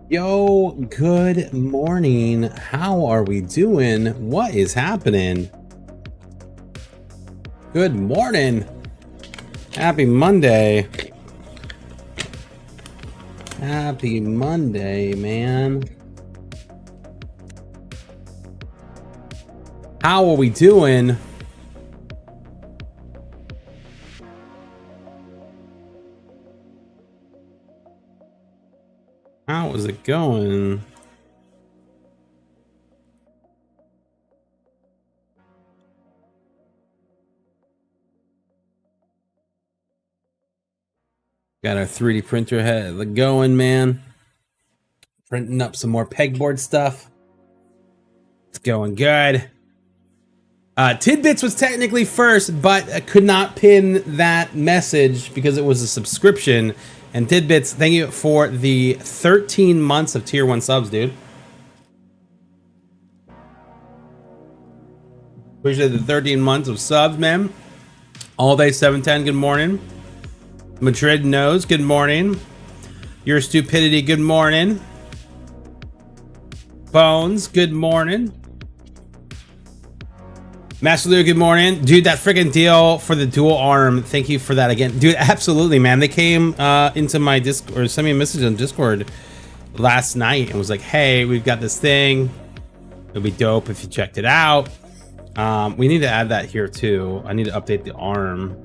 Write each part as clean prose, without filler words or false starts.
Yo, good morning. How are we doing? What is happening? Good morning. Happy Monday. Happy Monday, man. How are we doing? How is it going? Got our 3D printer head going, man. Printing up some more pegboard stuff. It's going good. Tidbits was technically first, but I could not pin that message because it was a subscription. And Tidbits, thank you for the 13 months of tier 1 subs, dude. Appreciate the 13 months of subs, man. All day 710, good morning. Madrid knows, good morning. Your stupidity, good morning. Bones, good morning. Master Lou, good morning. Dude, that freaking deal for the dual arm, thank you for that again. Dude, absolutely, man. They came into my Discord, or sent me a message on Discord last night and was like, hey, we've got this thing. It'd be dope if you checked it out. We need to add that here too. I need to update the arm.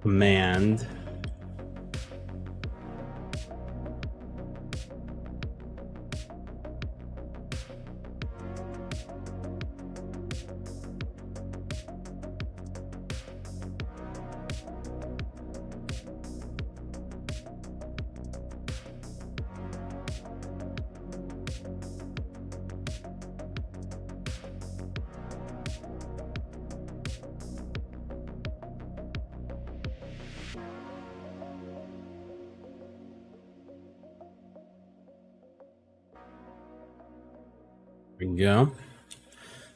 Command. There we go.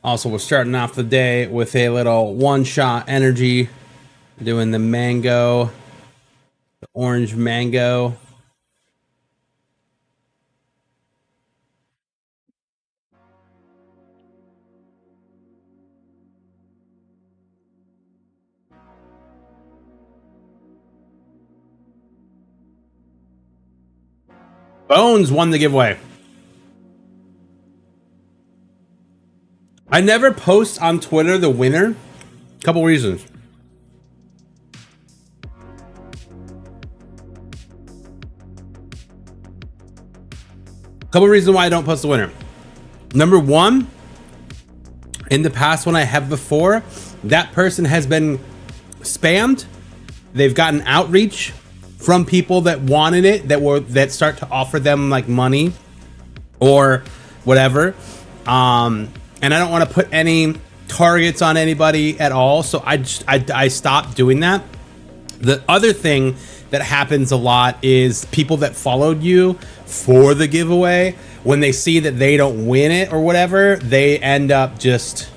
Also, we're starting off the day with a little one-shot energy. Doing the mango, the orange mango. Bones won the giveaway. I never post on Twitter the winner. Couple reasons. Couple reasons why I don't post the winner. Number one, in the past when I have before, that person has been spammed. They've gotten outreach from people that wanted it, that start to offer them like money or whatever. And I don't want to put any targets on anybody at all, so I stopped doing that. The other thing that happens a lot is people that followed you for the giveaway, when they see that they don't win it or whatever, they end up just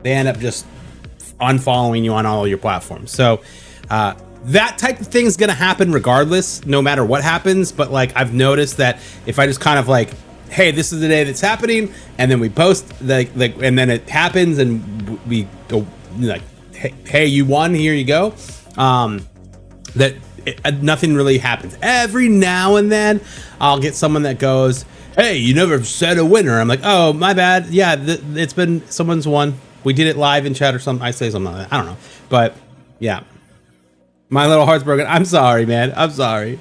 unfollowing you on all your platforms. So that type of thing is going to happen regardless, no matter what happens. But like, I've noticed that if I just kind of like, hey, this is the day that's happening, and then we post and then it happens, and we go like, hey, you won, here you go. Nothing really happens. Every now and then I'll get someone that goes, hey, you never said a winner. I'm like, oh, my bad. Yeah, it's been, someone's won. We did it live in chat or something. I say something like that. I don't know. But yeah, my little heart's broken. I'm sorry, man. I'm sorry.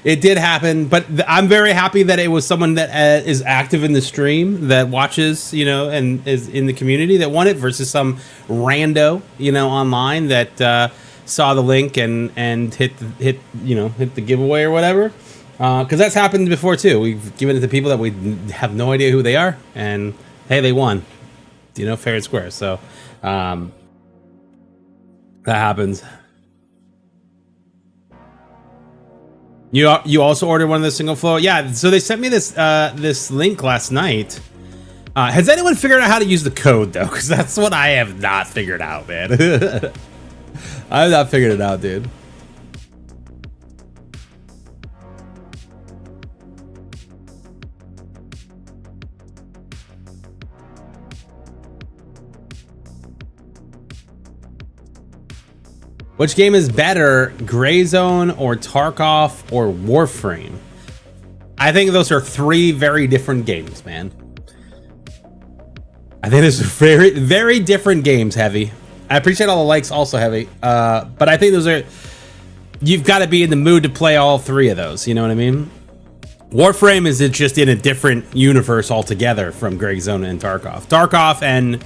It did happen, but I'm very happy that it was someone that is active in the stream, that watches, you know, and is in the community that won it, versus some rando, you know, online that saw the link and hit the giveaway or whatever. Because that's happened before too. We've given it to people that we have no idea who they are, and hey, they won, you know, fair and square. So that happens. You also ordered one of the single flow? Yeah, so they sent me this this link last night. Has anyone figured out how to use the code though? Because that's what I have not figured out, man. I've not figured it out, dude. Which game is better, Gray Zone or Tarkov or Warframe? I think those are three very different games, man. I think those are very, very different games, Heavy. I appreciate all the likes also, Heavy. But I think those are... You've got to be in the mood to play all three of those, you know what I mean? Warframe is just in a different universe altogether from Gray Zone and Tarkov. Tarkov and...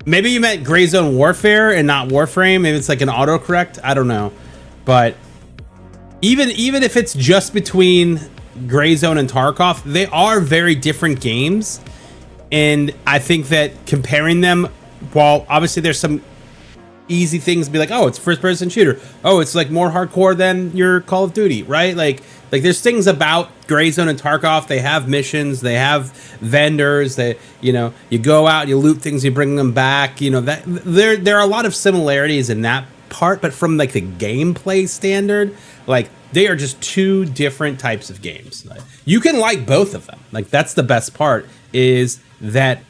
maybe you meant Gray Zone Warfare and not Warframe. Maybe it's like an autocorrect. I don't know. But even if it's just between Gray Zone and Tarkov, they are very different games. And I think that comparing them, while obviously there's some easy things to be like, oh, it's first-person shooter. Oh, it's like more hardcore than your Call of Duty, right? Like there's things about Gray Zone and Tarkov. They have missions, they have vendors. They, you know, you go out, you loot things, you bring them back. You know that there are a lot of similarities in that part, but from like the gameplay standard, like they are just two different types of games. Like, you can like both of them. Like that's the best part is that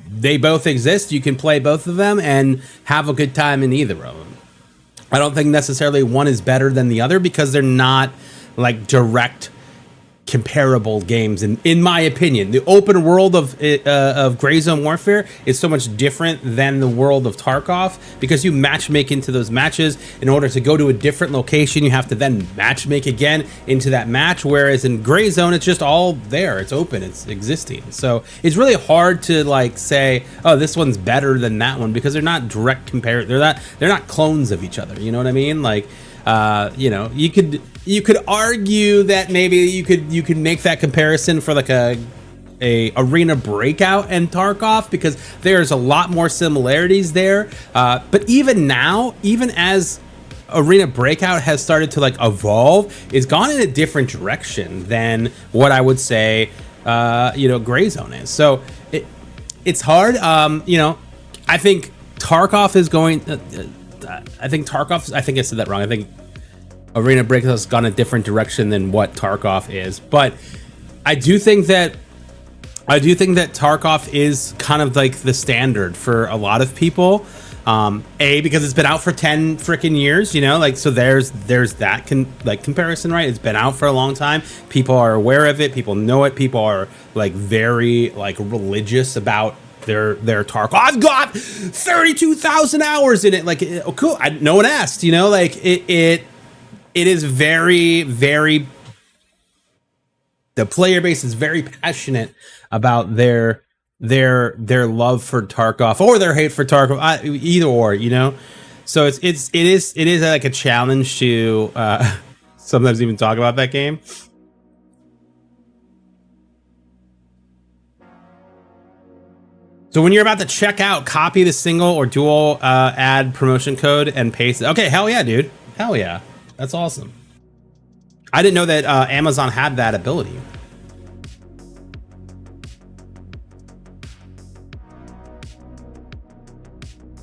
they both exist. You can play both of them and have a good time in either of them. I don't think necessarily one is better than the other because they're not like direct comparable games in my opinion. The open world of Gray Zone Warfare is so much different than the world of Tarkov because you matchmake into those matches. In order to go to a different location, you have to then matchmake again into that match, whereas in Gray Zone it's just all there, it's open, it's existing. So it's really hard to like say, oh, this one's better than that one because they're not direct compare, they're not clones of each other, you know what I mean? Like you know, you could argue that maybe you could make that comparison for like a Arena Breakout and Tarkov because there's a lot more similarities there. But even now, even as Arena Breakout has started to like evolve, it's gone in a different direction than what I would say you know, Gray Zone is. So it's hard. You know, I think Tarkov is going. I think I said that wrong. I think Arena Breakout has gone a different direction than what Tarkov is. But I do think that Tarkov is kind of like the standard for a lot of people. Because it's been out for 10 freaking years, you know, like, so there's that comparison, right? It's been out for a long time. People are aware of it. People know it. People are like very like religious about their Tarkov. I've got 32,000 hours in it. Like, oh, cool. No one asked, you know, like it is very, very, the player base is very passionate about their love for Tarkov or their hate for Tarkov, either or, you know. So it is like a challenge to sometimes even talk about that game. So when you're about to check out, copy the single or dual ad promotion code and paste it. Okay, hell yeah, dude. Hell yeah. That's awesome. I didn't know that Amazon had that ability.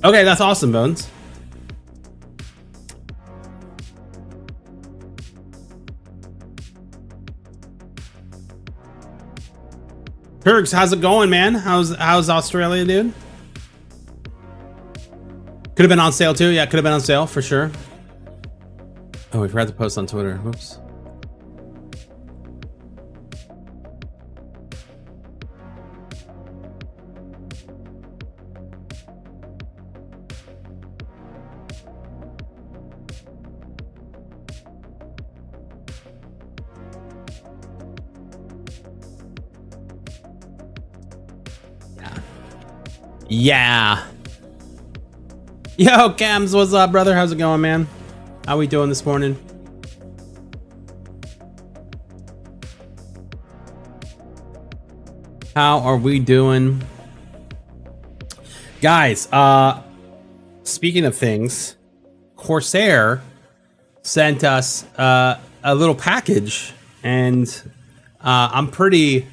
Okay, that's awesome, Bones. Kurgs, how's it going, man? How's Australia, dude? Could have been on sale too. Yeah, could have been on sale for sure. Oh, we forgot to post on Twitter. Whoops. Yeah. Yo, Cams, what's up, brother? How's it going, man? How we doing this morning? How are we doing? Guys, speaking of things, Corsair sent us a little package, and I'm pretty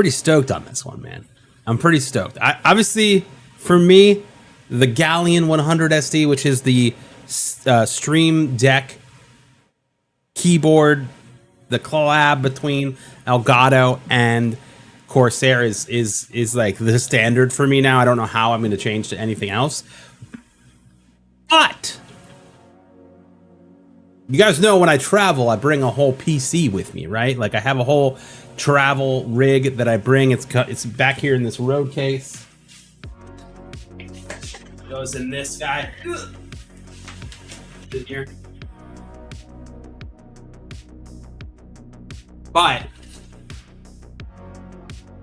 stoked on this one, man. I'm pretty stoked. Obviously, for me, the Galleon 100 SD, which is the Stream Deck keyboard. The collab between Elgato and Corsair is like the standard for me now. I don't know how I'm going to change to anything else. But you guys know when I travel, I bring a whole PC with me, right? Like I have a whole travel rig that I bring. It's back here in this road case. Goes in this guy. In here. But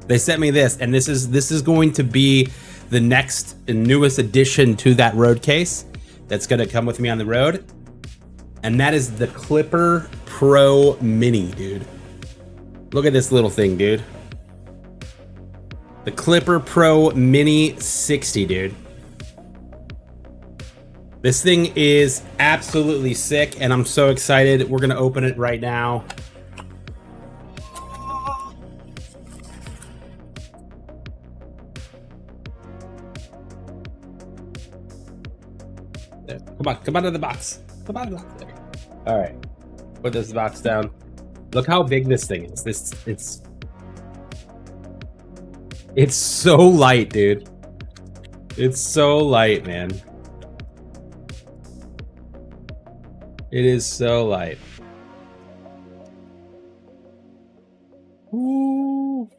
they sent me this, and this is going to be the next and newest addition to that road case that's going to come with me on the road. And that is the Clipper Pro Mini, dude. Look at this little thing, dude. The Clipper Pro Mini 60, dude. This thing is absolutely sick, and I'm so excited. We're going to open it right now. Come out of the box. Come out of the box. There. All right. Put this box down. Look how big this thing is. It's so light, dude. It's so light, man. It is so light. Ooh.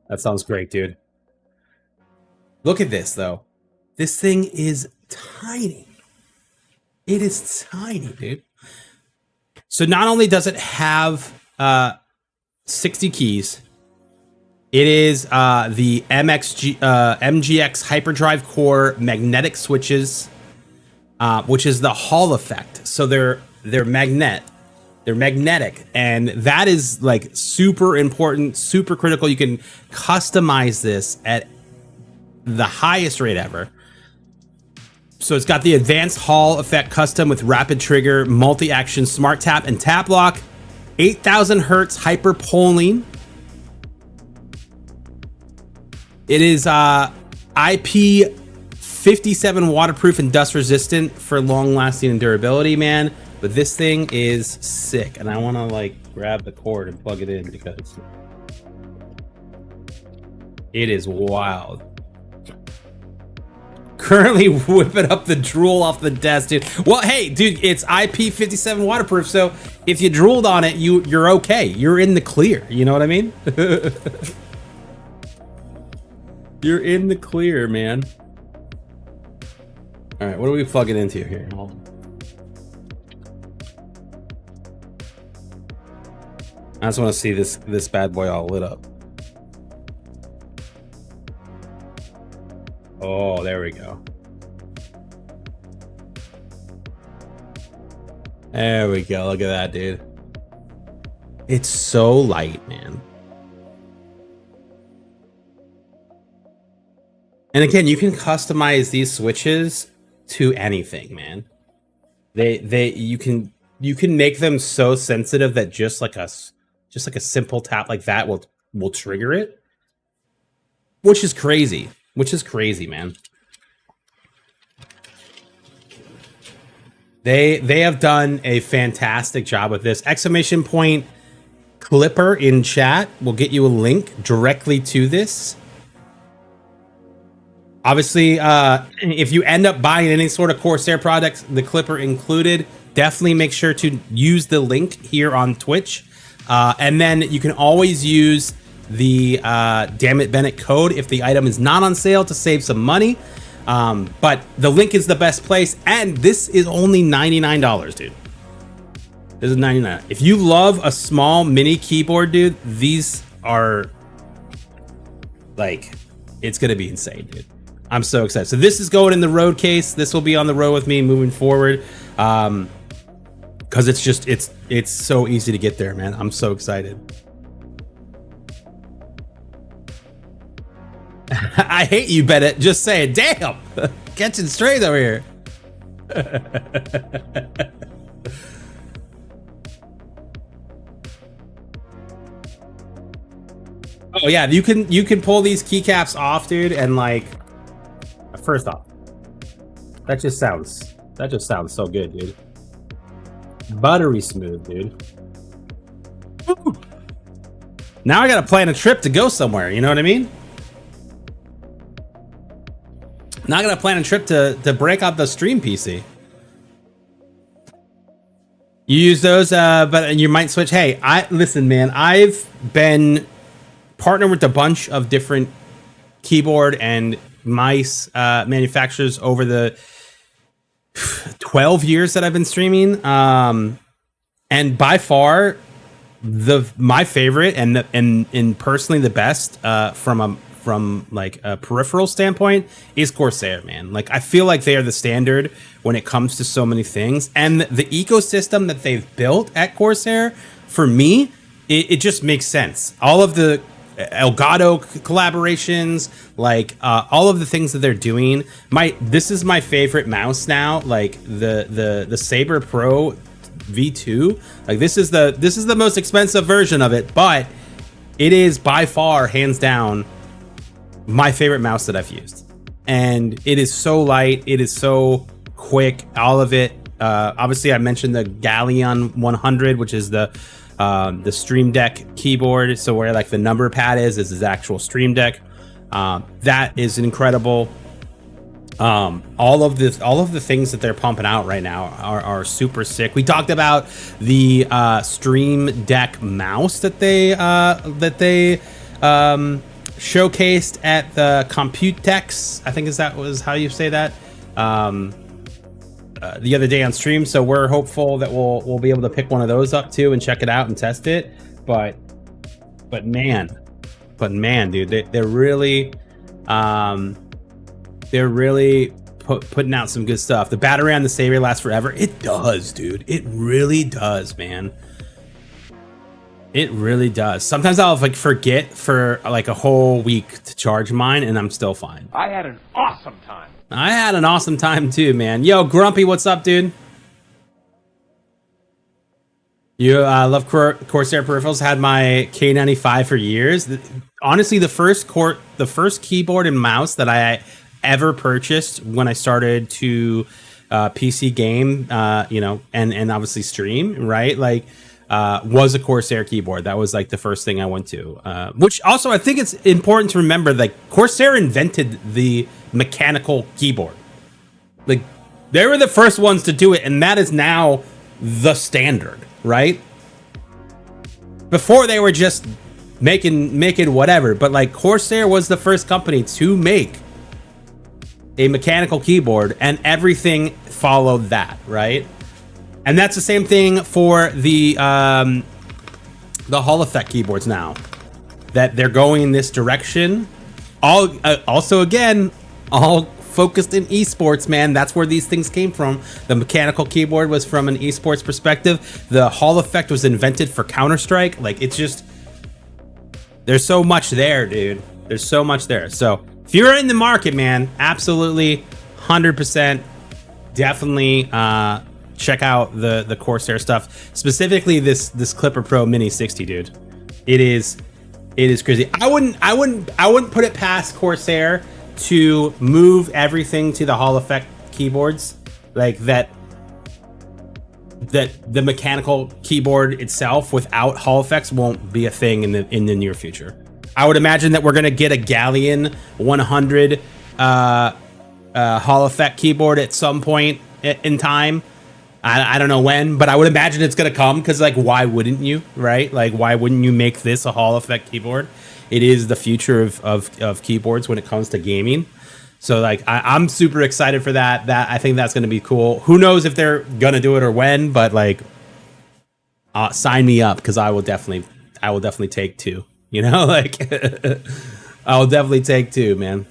That sounds great, dude. Look at this, though. This thing is tiny. It is tiny, dude. So not only does it have 60 keys, it is the MGX Hyperdrive Core magnetic switches, which is the Hall effect. So they're magnetic, and that is like super important, super critical. You can customize this at the highest rate ever. So it's got the advanced Hall effect custom with rapid trigger, multi-action smart tap and tap lock, 8,000 hertz hyper polling. It is IP57 waterproof and dust resistant for long lasting and durability, man. But this thing is sick, and I want to like grab the cord and plug it in because it is wild. Currently whipping up the drool off the desk, dude. Well, hey, dude, it's IP57 waterproof, so if you drooled on it, you're okay. You're in the clear. You know what I mean? You're in the clear, man. All right, what are we plugging into here? Hold on. I just want to see this bad boy all lit up. Oh, there we go. There we go. Look at that, dude. It's so light, man. And again, you can customize these switches to anything, man. You can make them so sensitive that just like a simple tap like that will trigger it, which is crazy. Which is crazy, man. They have done a fantastic job with this. Exclamation point Clipper in chat will get you a link directly to this. Obviously, if you end up buying any sort of Corsair products, the Clipper included, definitely make sure to use the link here on Twitch. And then you can always use the Damn It Bennett code if the item is not on sale to save some money. But the link is the best place, and this is only $99, dude. This is $99. If you love a small mini keyboard, dude, these are like, it's gonna be insane, dude. I'm so excited. So this is going in the road case. This will be on the road with me moving forward. Because it's so easy to get there, man. I'm so excited. I hate you, Bennett. Just saying, damn, catching strays over here. Oh yeah, you can pull these keycaps off, dude, and like, first off, that just sounds so good, dude. Buttery smooth, dude. Woo. Now I gotta plan a trip to go somewhere. You know what I mean? Now I gotta plan a trip to break out the stream PC. You use those, but you might switch. Hey, listen, man. I've been partnered with a bunch of different keyboard and mice manufacturers over the 12 years that I've been streaming, and by far my favorite and personally the best from like a peripheral standpoint is Corsair, man. Like, I feel like they are the standard when it comes to so many things, and the ecosystem that they've built at Corsair, for me, it just makes sense. All of the Elgato collaborations, like all of the things that they're doing. This is my favorite mouse now, like the Saber Pro V2. Like, this is the most expensive version of it, but it is by far, hands down, my favorite mouse that I've used. And it is so light, it is so quick, all of it. Obviously I mentioned the Galleon 100, which is the Stream Deck keyboard. So where like the number pad is his actual Stream Deck. That is incredible. All of the things that they're pumping out right now are super sick. We talked about the Stream Deck mouse that they showcased at the Computex, I think was how you say that, the other day on stream. So we're hopeful that we'll be able to pick one of those up too and check it out and test it. But man, dude, they're really putting out some good stuff. The battery on the Saber lasts forever. It does, dude. It really does, man. It really does. Sometimes I'll like forget for like a whole week to charge mine, and I'm still fine. I had an awesome time. I had an awesome time too, man. Yo, Grumpy, what's up, dude? You love Corsair peripherals. Had my K95 for years. Honestly, the first keyboard and mouse that I ever purchased when I started to PC game, and obviously stream, right? Like, was a Corsair keyboard. That was like the first thing I went to. Which also, I think it's important to remember, like, Corsair invented the mechanical keyboard. Like, they were the first ones to do it, and that is now the standard, right? Before they were just making whatever, but like Corsair was the first company to make a mechanical keyboard, and everything followed that, right? And that's the same thing for the Hall Effect keyboards now, that they're going in this direction. Also, again, all focused in esports, man. That's where these things came from. The mechanical keyboard was from an esports perspective. The Hall Effect was invented for Counter-Strike. Like, it's just, there's so much there, dude. There's so much there. So if you're in the market, man, absolutely 100% definitely check out the Corsair stuff, specifically this Clipper Pro Mini 60, dude. It is crazy. I wouldn't put it past Corsair to move everything to the Hall Effect keyboards, like that the mechanical keyboard itself without Hall Effects won't be a thing in the near future. I would imagine that we're gonna get a Galleon 100 Hall Effect keyboard at some point in time. I don't know when, but I would imagine it's gonna come, because like, why wouldn't you, right? Like, why wouldn't you make this a Hall Effect keyboard? It is the future of keyboards when it comes to gaming. So like, I'm super excited for that. I think that's gonna be cool. Who knows if they're gonna do it or when, but like, sign me up, because I will definitely take two. You know, like, I'll definitely take two, man.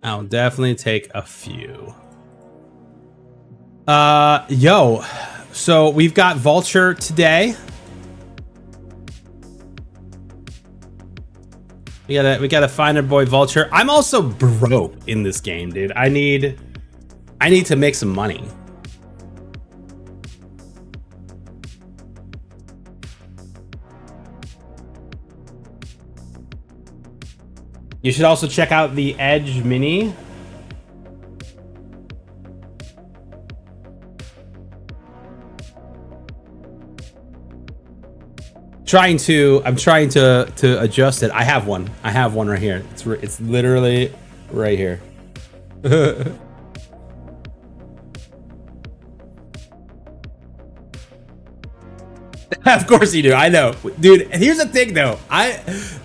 I'll definitely take a few. Yo, so we've got Vulture today. We gotta find our boy Vulture. I'm also broke in this game, dude. I need to make some money. You should also check out the Edge Mini. I'm trying to adjust it. I have one right here. It's literally right here. Of course you do. I know, dude. Here's the thing, though.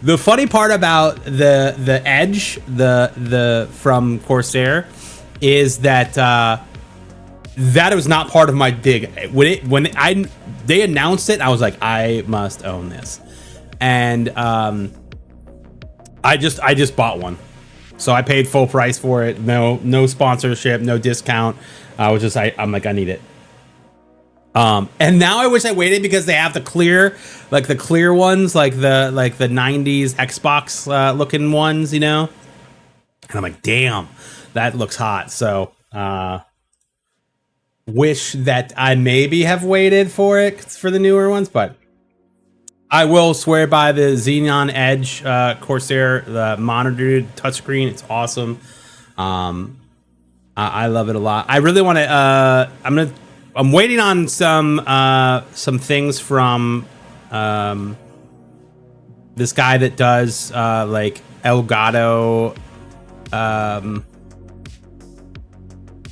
The funny part about the Edge, the from Corsair, is that that was not part of my dig. When they announced it, I was like, I must own this, and I just bought one. So I paid full price for it. No sponsorship, no discount. I'm like, I need it. And now I wish I waited because they have the clear ones, like the 90s Xbox looking ones, you know? And I'm like, damn, that looks hot. So, wish that I maybe have waited for it for the newer ones, but I will swear by the Xenon Edge Corsair, the monitored touchscreen. It's awesome. I love it a lot. I really want to. I'm waiting on some things from this guy that does like Elgato,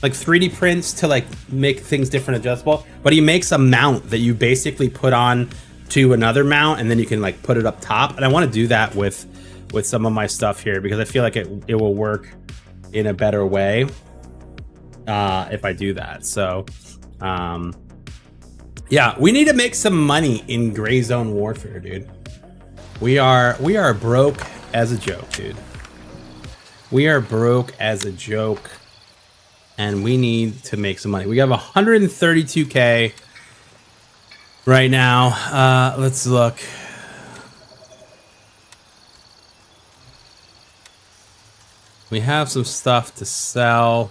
like 3D prints to like make things different, adjustable. But he makes a mount that you basically put on to another mount, and then you can like put it up top. And I want to do that with some of my stuff here because I feel like it will work in a better way if I do that. So. Yeah, we need to make some money in Gray Zone Warfare, dude. We are broke as a joke, dude. We are broke as a joke, and we need to make some money. We have 132K right now. Let's look. We have some stuff to sell.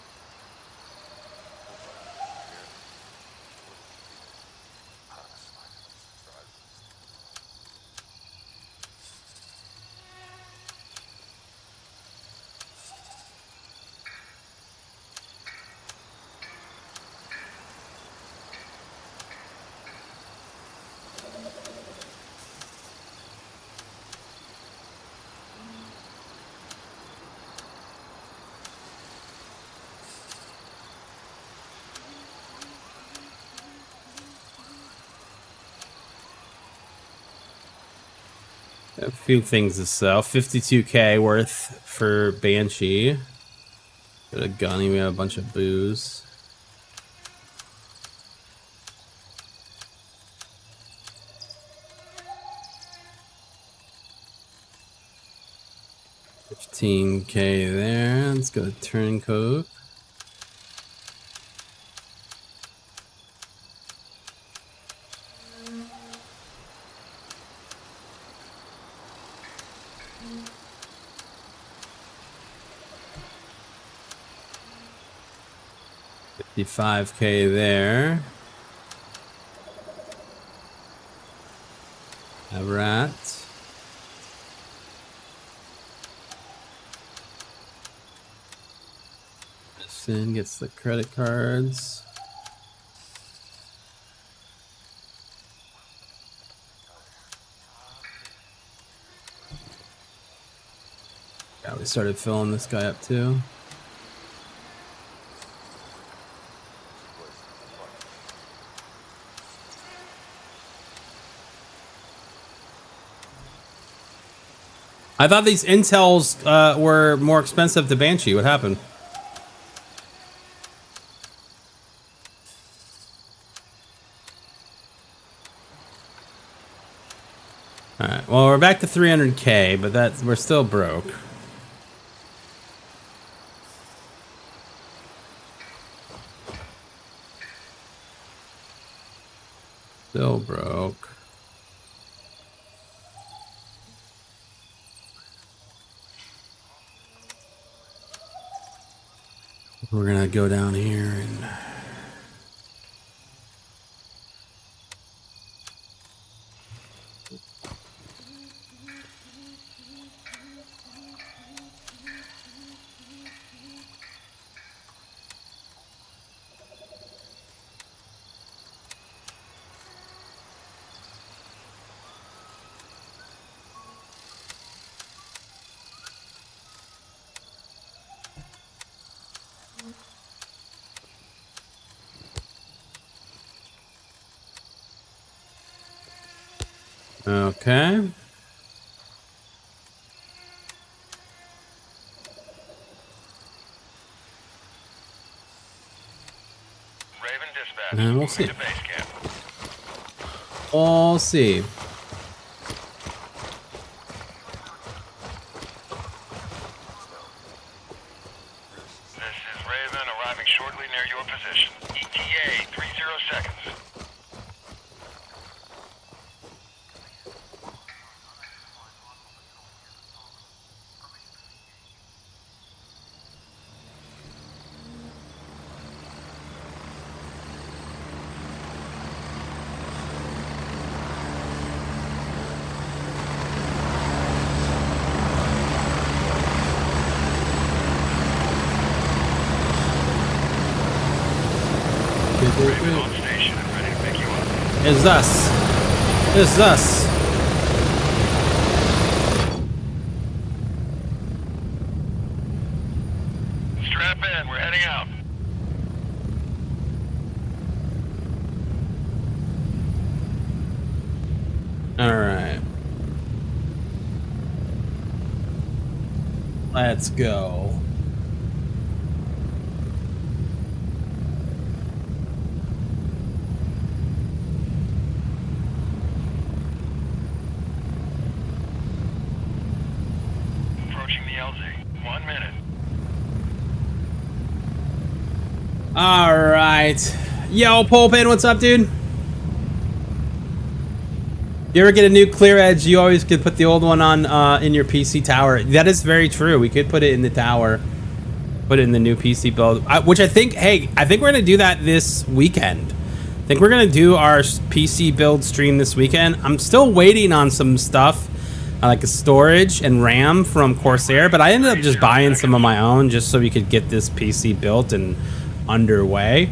A few things to sell. 52K worth for Banshee. Got a gunny. We have a bunch of booze. $15K there. Let's go to Turncoat. $55K there. A rat. Sin gets the credit cards. Yeah, we started filling this guy up too. I thought these intels were more expensive to Banshee. What happened? All right. Well, we're back to 300K, but we're still broke. Still broke. We're gonna go down here and Okay. Raven dispatch. And we'll see. To base camp. We'll see. This is Raven arriving shortly near your position. ETA 30 seconds. Raven on station and ready to pick you up. It's us. It's us. Strap in, we're heading out. All right. Let's go. Approaching the LZ. 1 minute. All right. Yo, Pulpin, what's up, dude? You ever get a new clear edge, you always could put the old one on in your PC tower. That is very true. We could put it in the tower, put it in the new PC build, which I think, hey, I think we're going to do that this weekend. I think we're going to do our PC build stream this weekend. I'm still waiting on some stuff, like a storage and RAM from Corsair, but I ended up just buying some of my own just so we could get this PC built and underway.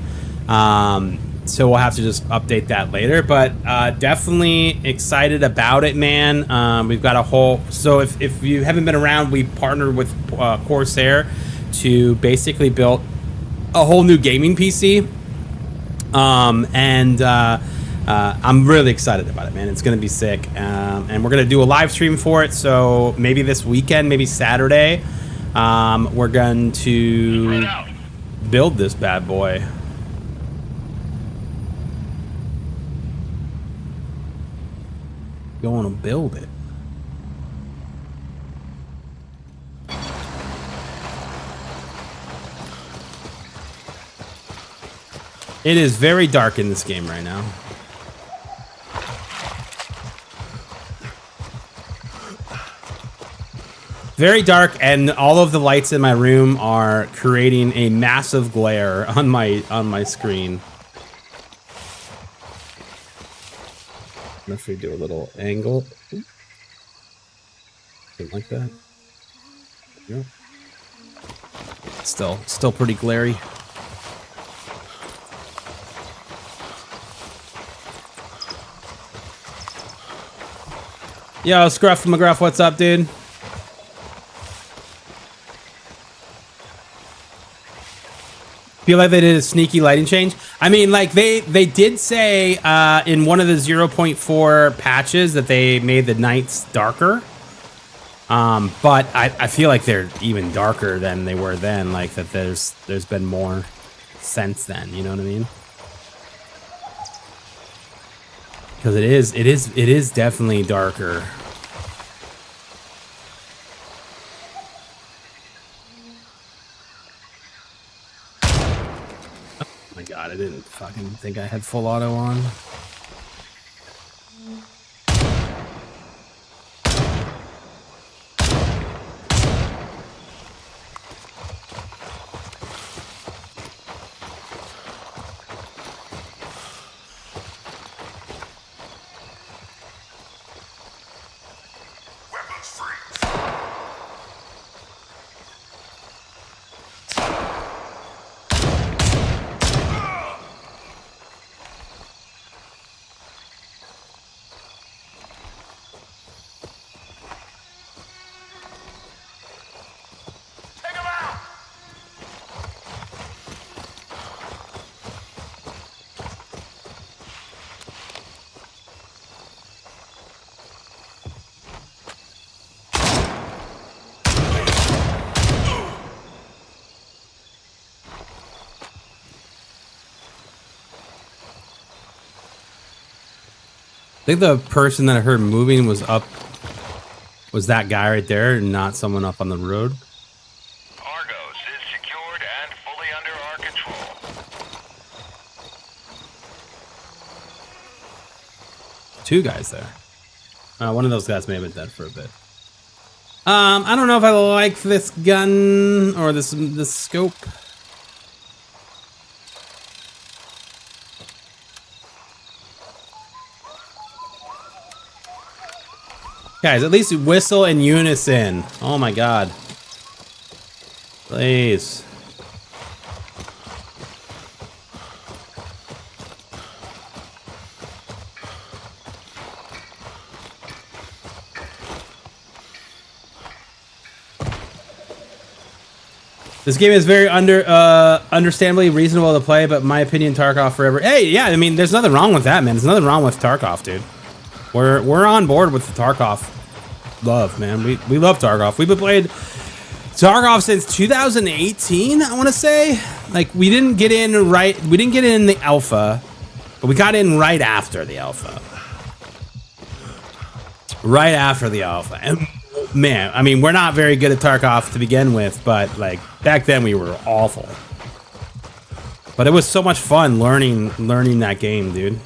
So we'll have to just update that later, but definitely excited about it, man. We've got a whole, so if you haven't been around, we partnered with Corsair to basically build a whole new gaming PC. I'm really excited about it, man. It's gonna be sick, and we're gonna do a live stream for it, so maybe this weekend, maybe Saturday, we're going to build this bad boy. Going to build it. It is very dark in this game right now. Very dark, and all of the lights in my room are creating a massive glare on my screen. If we do a little angle, something like that. Yeah. Still pretty glary. Yo, Scruff McGruff, what's up, dude? Feel like they did a sneaky lighting change. I mean, like they did say in one of the 0.4 patches that they made the nights darker. But I feel like they're even darker than they were then. Like that there's been more since then. You know what I mean? Because it is definitely darker. Oh my god, I didn't fucking think I had full auto on. think the person that I heard moving was that guy right there, and not someone up on the road. Argos is secured and fully under our control. Two guys there. One of those guys may have been dead for a bit. I don't know if I like this gun or this scope. Guys, at least whistle in unison. Oh my god. Please. This game is very understandably reasonable to play, but in my opinion, Tarkov forever. Hey, yeah, I mean, there's nothing wrong with that, man. There's nothing wrong with Tarkov, dude. We're on board with the Tarkov love, man. We love Tarkov. We've been playing Tarkov since 2018, I want to say. Like, we didn't get in the alpha, but we got in right after the alpha. Right after the alpha. And man, I mean, we're not very good at Tarkov to begin with, but like back then we were awful. But it was so much fun learning that game, dude.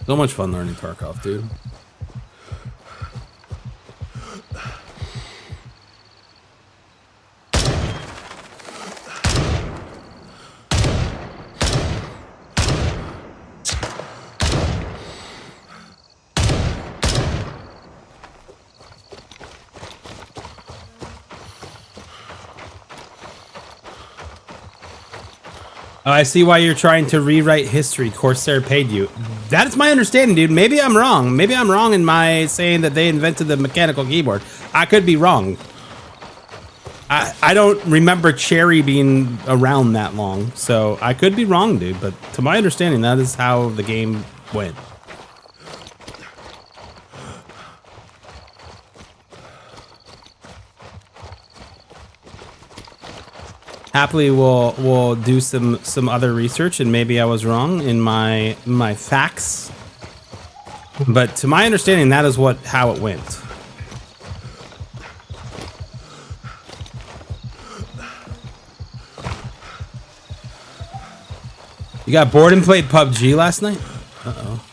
So much fun learning Tarkov, dude. Oh, I see why you're trying to rewrite history. Corsair paid you. That's my understanding, dude. Maybe I'm wrong. Maybe I'm wrong in my saying that they invented the mechanical keyboard. I could be wrong. I don't remember Cherry being around that long, so I could be wrong, dude. But to my understanding, that is how the game went. Happily, we'll do some other research, and maybe I was wrong in my facts. But to my understanding, that is how it went. You got bored and played PUBG last night? Uh-oh.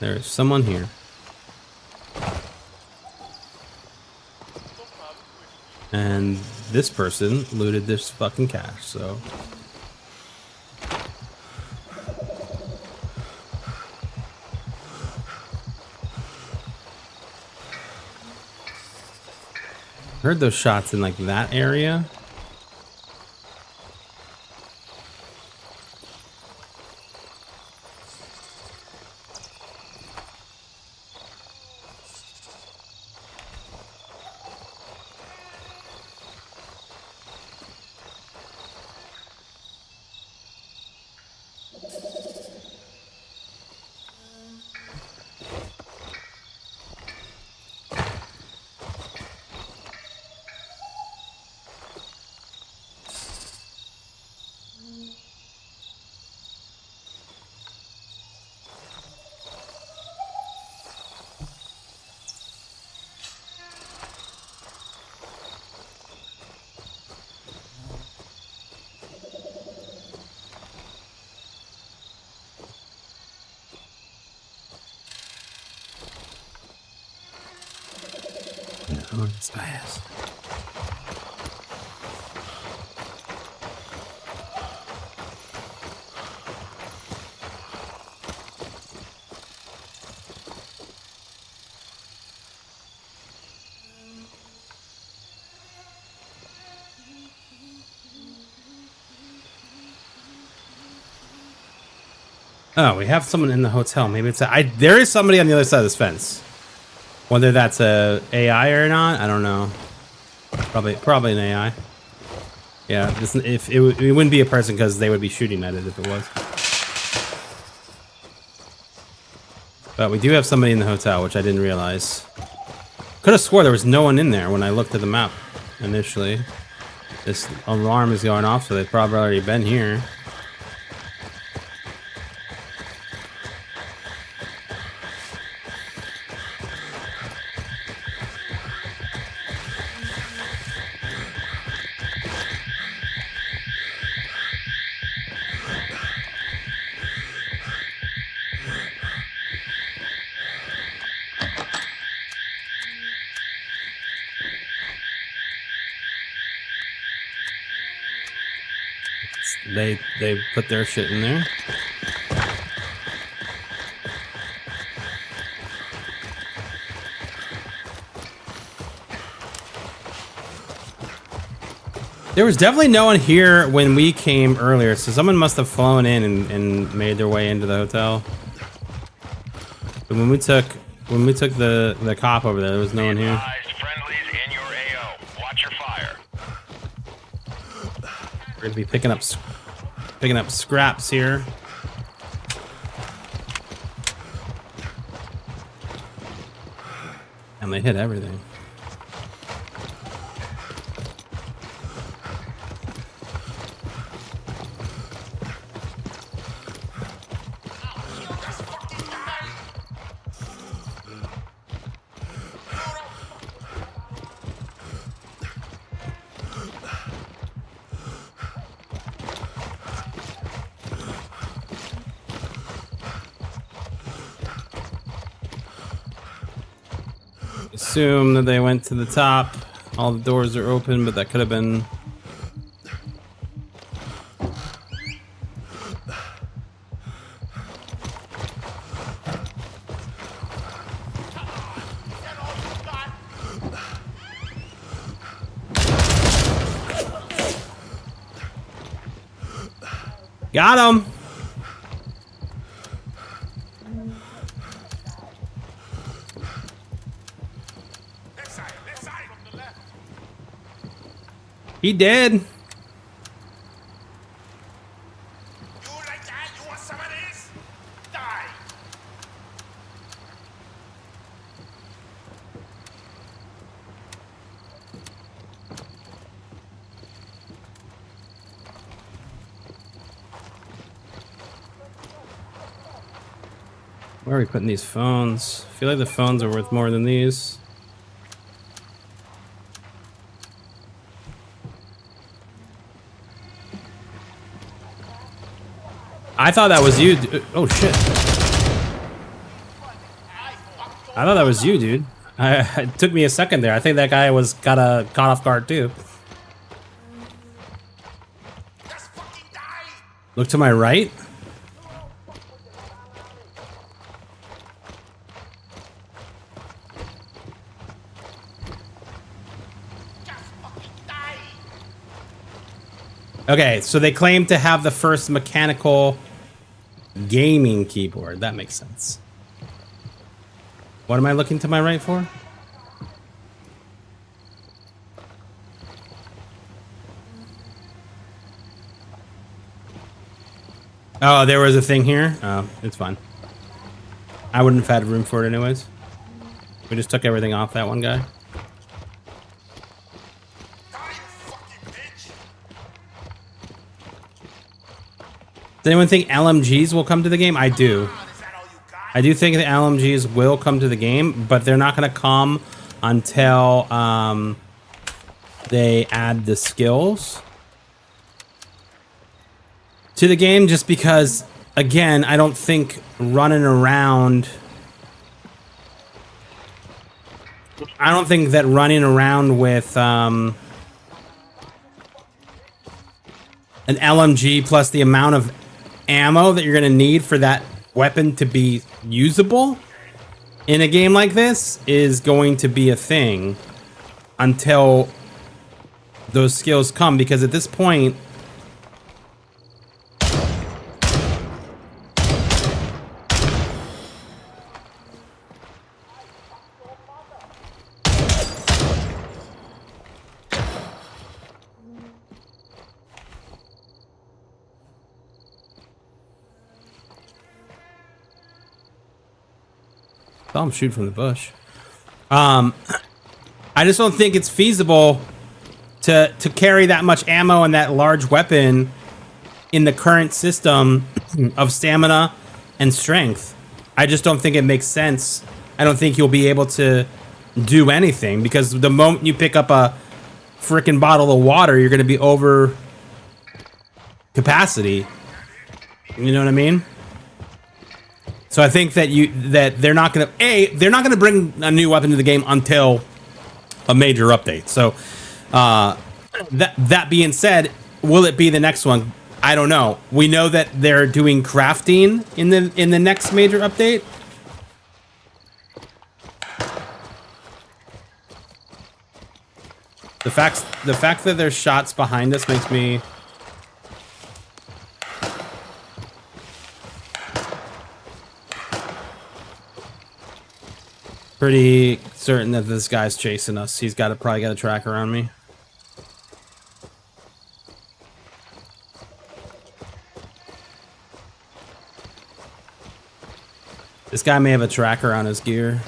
There's someone here. And this person looted this fucking cash, so. Heard those shots in like that area. Oh, it's fast. Oh, we have someone in the hotel. Maybe it's there is somebody on the other side of this fence. Whether that's a AI or not, I don't know. Probably an AI. Yeah, it wouldn't be a person because they would be shooting at it if it was. But we do have somebody in the hotel, which I didn't realize. Could have swore there was no one in there when I looked at the map initially. This alarm is going off, so they've probably already been here. They put their shit in there. There was definitely no one here when we came earlier, so someone must have flown in and made their way into the hotel. But when we took the cop over there was no one here. Friendlies in your AO. Watch your fire. We're gonna be picking up scraps here. And they hit everything. Assume that they went to the top. All the doors are open, but that could have been... Got him! He did. You like that? You want some of this? Die! Where are we putting these phones? I feel like the phones are worth more than these. I thought that was you. Oh shit! I thought that was you, dude. It took me a second there. I think that guy was got off guard too. Look to my right. Okay, so they claim to have the first mechanical gaming keyboard. That makes sense. What am I looking to my right for? Oh, there was a thing here? Oh, it's fine. I wouldn't have had room for it anyways. We just took everything off that one guy. Does anyone think LMGs will come to the game? I do. I do think the LMGs will come to the game, but they're not going to come until they add the skills to the game, just because, again, I don't think running around... I don't think that running around with an LMG plus the amount of ammo that you're going to need for that weapon to be usable in a game like this is going to be a thing until those skills come, because at this point Saw him shoot from the bush. I just don't think it's feasible to carry that much ammo and that large weapon in the current system of stamina and strength. I just don't think it makes sense. I don't think you'll be able to do anything, because the moment you pick up a freaking bottle of water, you're going to be over capacity. You know what I mean? So I think that they're not going to bring a new weapon to the game until a major update. So that being said, will it be the next one? I don't know. We know that they're doing crafting in the next major update. The fact that there's shots behind us makes me pretty certain that this guy's chasing us. He's probably got a tracker on me. This guy may have a tracker on his gear.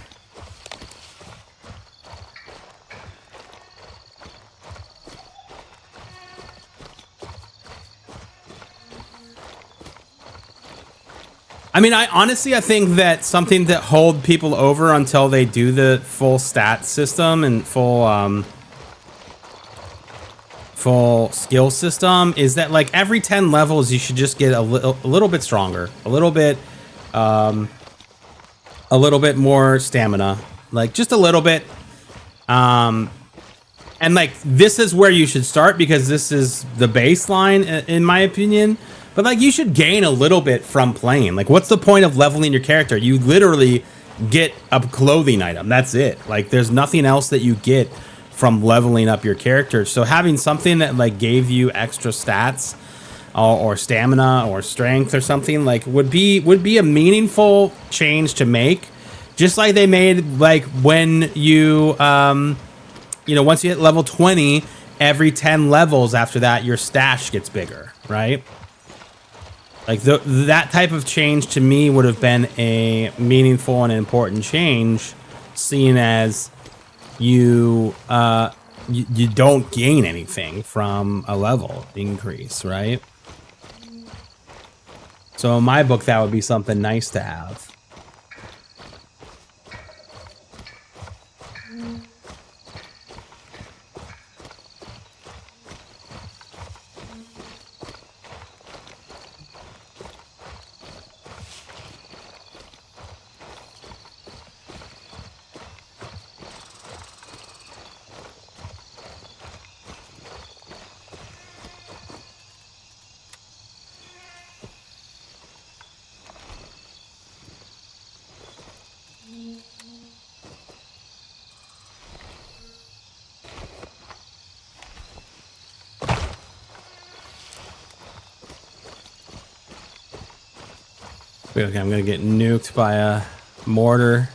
I mean, I think that something that hold people over until they do the full stat system and full skill system is that, like, every 10 levels you should just get a little bit stronger, a little bit more stamina, like just a little bit. And like, this is where you should start, because this is the baseline in my opinion. But like, you should gain a little bit from playing. Like, what's the point of leveling your character? You literally get a clothing item. That's it. Like, there's nothing else that you get from leveling up your character. So having something that like gave you extra stats or stamina or strength or something, like, would be a meaningful change to make. Just like they made, like, when you once you hit level 20, every 10 levels after that, your stash gets bigger, right? Like, that type of change to me would have been a meaningful and important change, seeing as you don't gain anything from a level increase, right? So in my book, that would be something nice to have. Okay, I'm gonna get nuked by a mortar.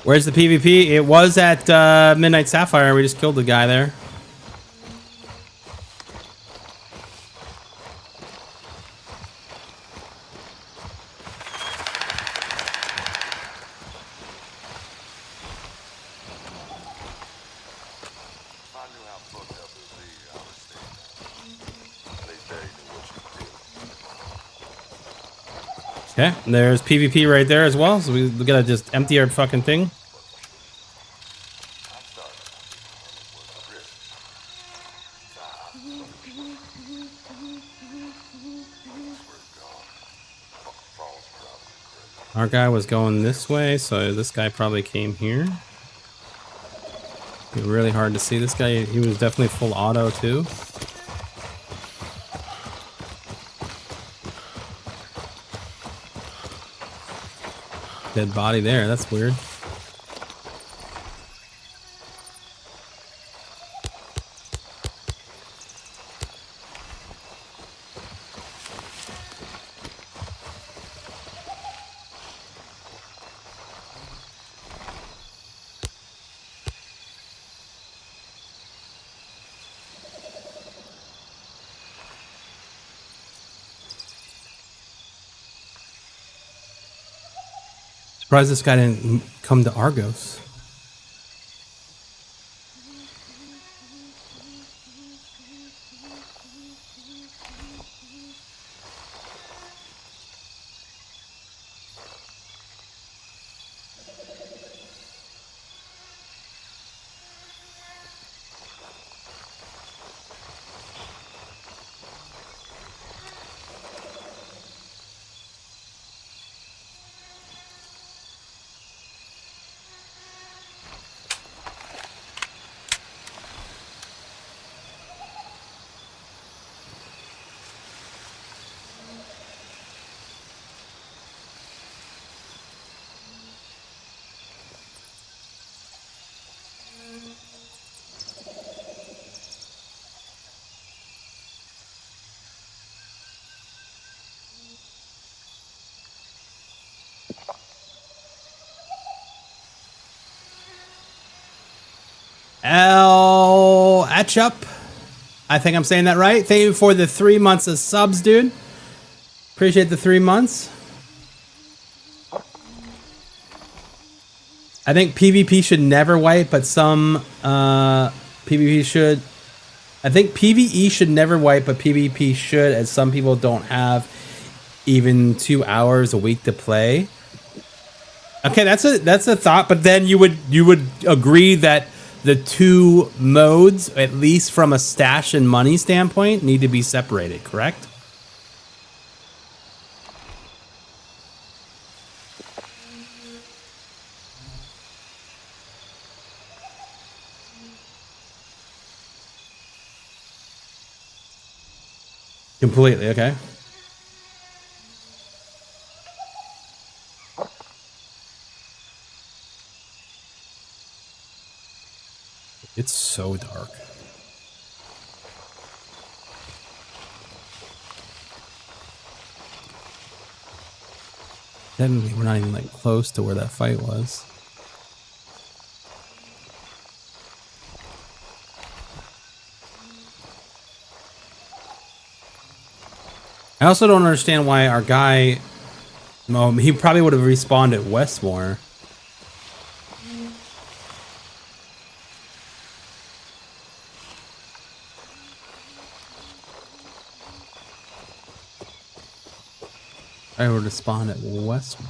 Where's the PvP? It was at Midnight Sapphire. We just killed the guy there. Okay, there's PvP right there as well, so we gotta just empty our fucking thing. Our guy was going this way, so this guy probably came here. It's really hard to see this guy. He was definitely full auto too. Dead body there, that's weird. Surprised this guy didn't come to Argos. El Etchup. I think I'm saying that right. Thank you for the 3 months of subs, dude. Appreciate the 3 months. I think PvP should never wipe, but some PvP should. I think PvE should never wipe, but PvP should, as some people don't have even 2 hours a week to play. Okay, that's a thought, but then you would agree that the two modes, at least from a stash and money standpoint, need to be separated, correct? Completely, okay. It's so dark. Then we're not even like close to where that fight was. I also don't understand why our guy, he probably would have respawned at Westmore. I would have spawned at Westmore.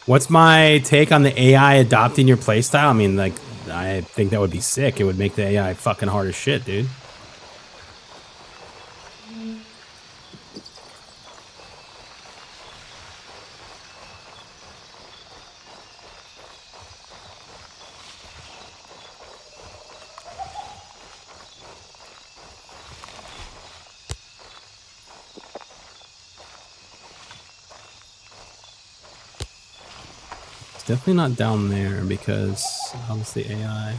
What's my take on the AI adopting your playstyle? I mean, like, I think that would be sick. It would make the AI fucking hard as shit, dude. It's definitely not down there because obviously AI.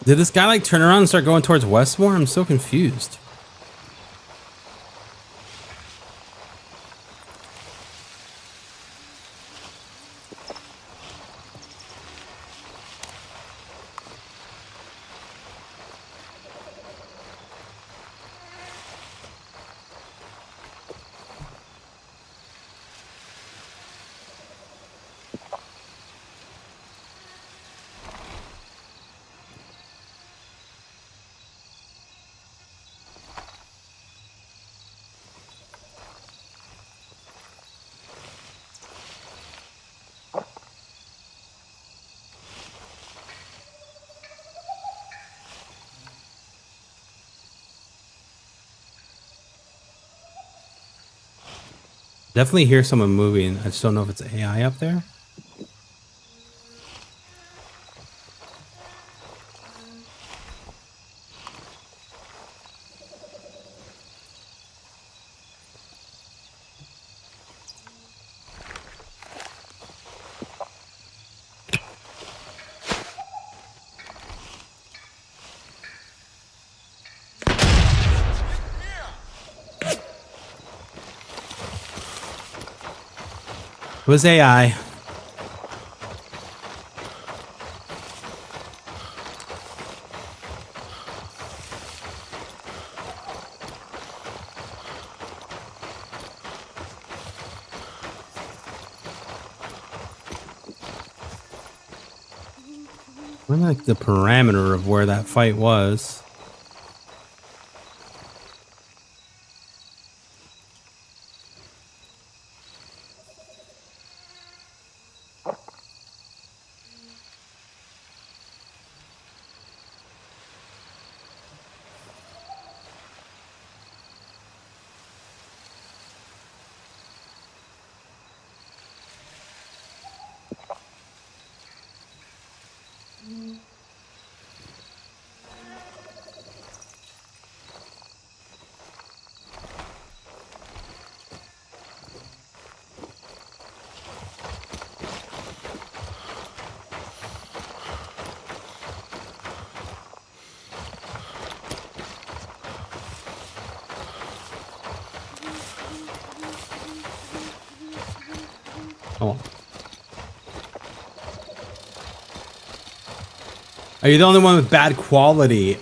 Did this guy like turn around and start going towards Westmore? I'm so confused. Definitely hear someone moving. I just don't know if it's AI up there. was AI. We're like the parameter of where that fight was. Oh. Are you the only one with bad quality?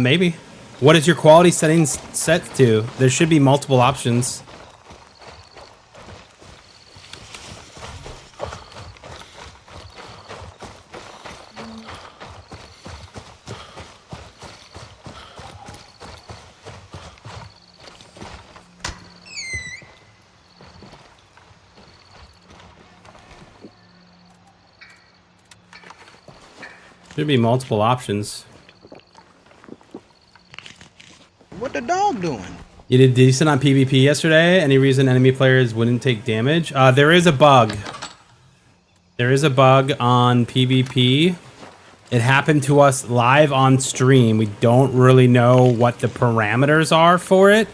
Maybe. What is your quality settings set to? There should be multiple options. Should be multiple options. What the dog doing? You did decent on PvP yesterday. Any reason enemy players wouldn't take damage? There is a bug. There is a bug on PvP. It happened to us live on stream. We don't really know what the parameters are for it,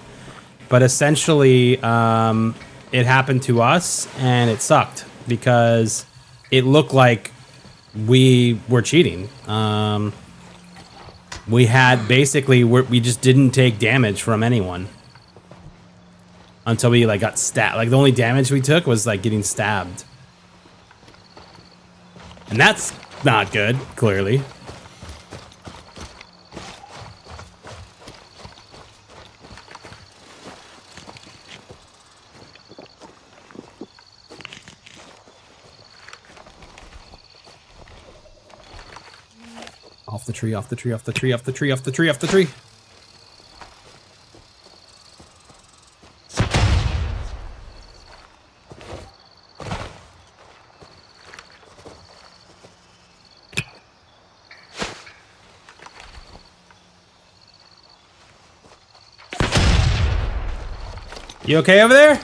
but essentially it happened to us and it sucked because it looked like we were cheating. We had basically we just didn't take damage from anyone until we like got stabbed. Like the only damage we took was like getting stabbed, and that's not good. Clearly. Off the tree, off the tree, off the tree, off the tree, off the tree, off the tree. You okay over there?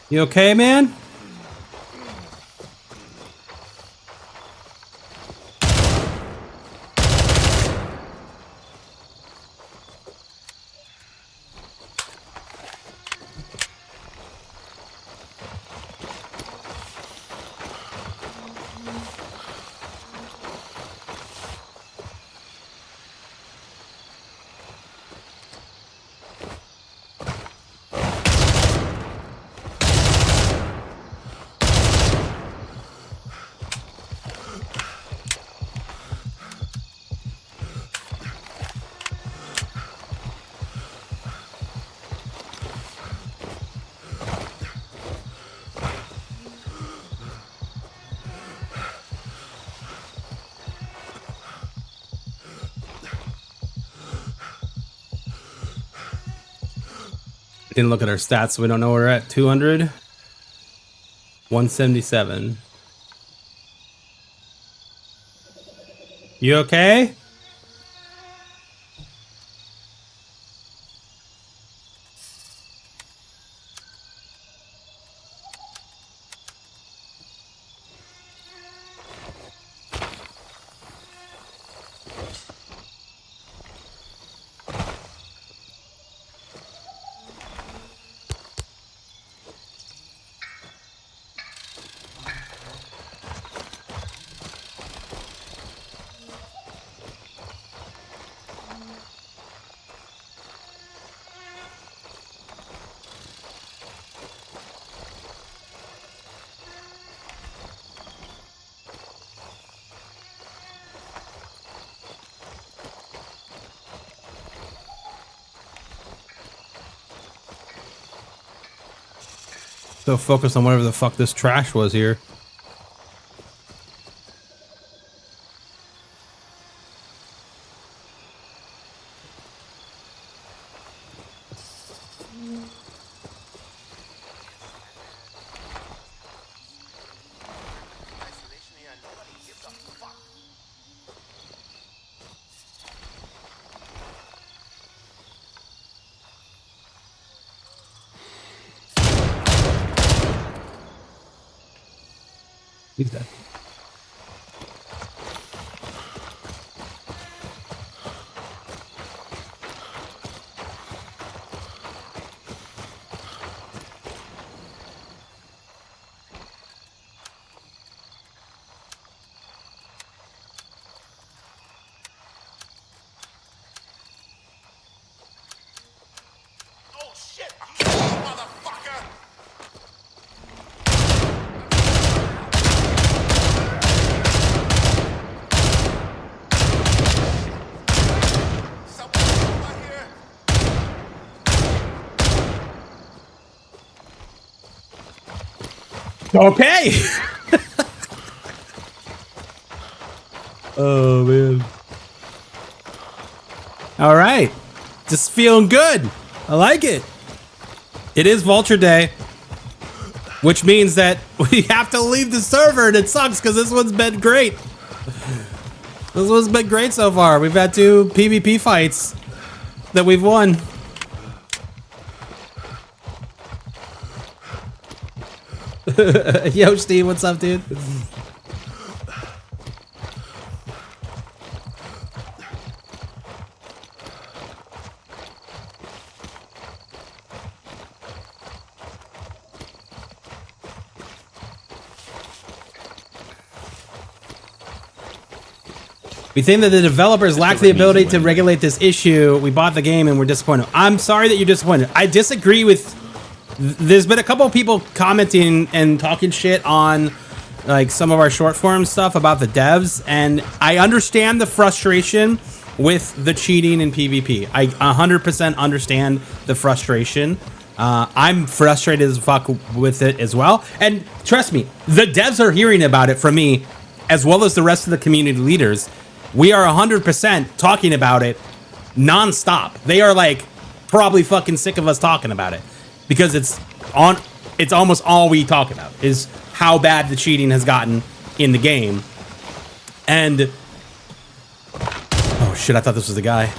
You okay, man? Didn't look at our stats, so we don't know where we're at. 200, 177. You okay? So focused on whatever the fuck this trash was here. He's dead. Oh shit! You motherfucker! Someone over here! Okay. Oh man. All right. Just feeling good. I like it. It is Vulture Day, which means that we have to leave the server, and it sucks because this one's been great. This one's been great so far. We've had 2 PvP fights that we've won. Yo, Steve, what's up, dude? We think that the developers lack the ability to regulate this issue. We bought the game and we're disappointed. I'm sorry that you're disappointed. I disagree with... There's been a couple of people commenting and talking shit on like some of our short form stuff about the devs, and I understand the frustration with the cheating in PvP. I 100% understand the frustration. I'm frustrated as fuck with it as well. And trust me, the devs are hearing about it from me as well as the rest of the community leaders. We are 100% talking about it nonstop. They are like probably fucking sick of us talking about it because it's almost all we talk about is how bad the cheating has gotten in the game. And oh shit, I thought this was the guy.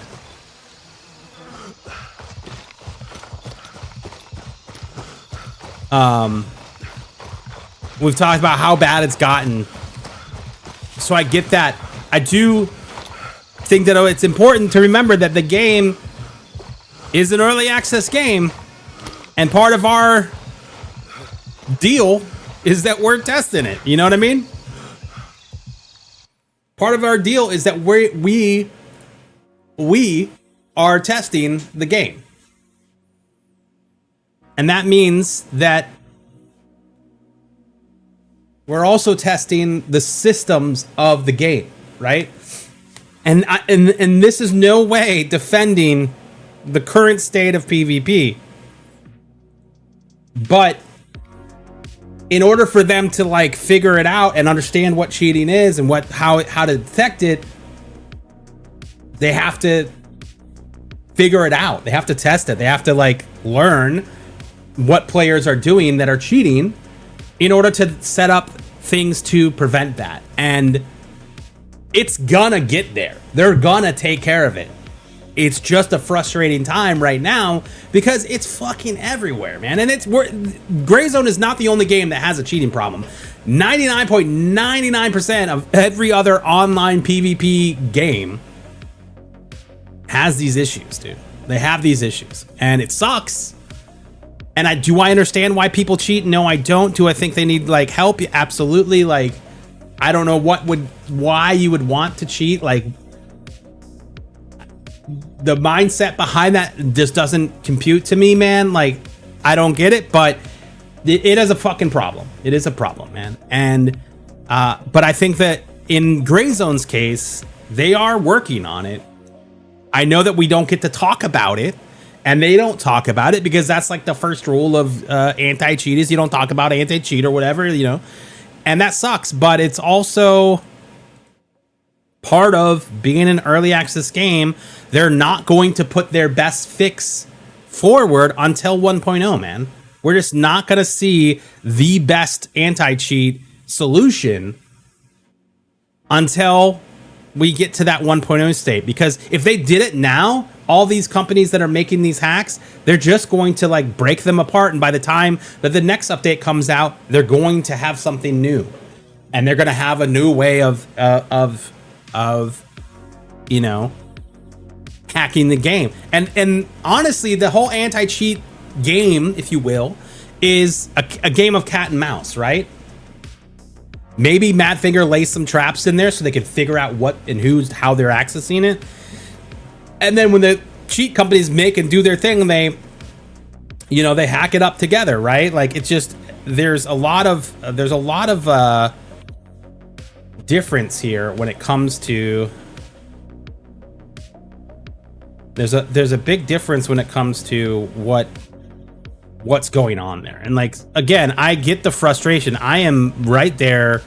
We've talked about how bad it's gotten. So I get that. I do think that it's important to remember that the game is an early access game, and part of our deal is that we're testing it. You know what I mean? Part of our deal is that we are testing the game. And that means that we're also testing the systems of the game, right? And this is no way defending the current state of PvP. But in order for them to like figure it out and understand what cheating is and how to detect it, they have to figure it out. They have to test it. They have to like learn what players are doing that are cheating in order to set up things to prevent that. And it's gonna get there. They're gonna take care of it. It's just a frustrating time right now because it's fucking everywhere, man. And Gray Zone is not the only game that has a cheating problem. 99.99% of every other online PvP game has these issues, dude. They have these issues, and it sucks. And do I understand why people cheat? No, I don't. Do I think they need like help? Absolutely. Like, I don't know why you would want to cheat. Like, the mindset behind that just doesn't compute to me, man. Like, I don't get it, but it is a fucking problem. It is a problem, man. And but I think that in Gray Zone's case, they are working on it. I know that we don't get to talk about it, And they don't talk about it because that's like the first rule of anti-cheat is you don't talk about anti-cheat or whatever, you know. And that sucks, but it's also part of being an early access game. They're not going to put their best fix forward until 1.0, man. We're just not going to see the best anti-cheat solution until we get to that 1.0 state. Because if they did it now, all these companies that are making these hacks, they're just going to like break them apart. And by the time that the next update comes out, they're going to have something new, and they're going to have a new way of you know, hacking the game. And honestly, the whole anti-cheat game, if you will, is a game of cat and mouse, right? Maybe Madfinger lays some traps in there so they can figure out what and how they're accessing it. And then when the cheat companies make and do their thing, they, you know, they hack it up together, right? Like it's just there's a lot of difference here when it comes to there's a big difference when it comes to what's going on there. And like, again, I get the frustration. I am right there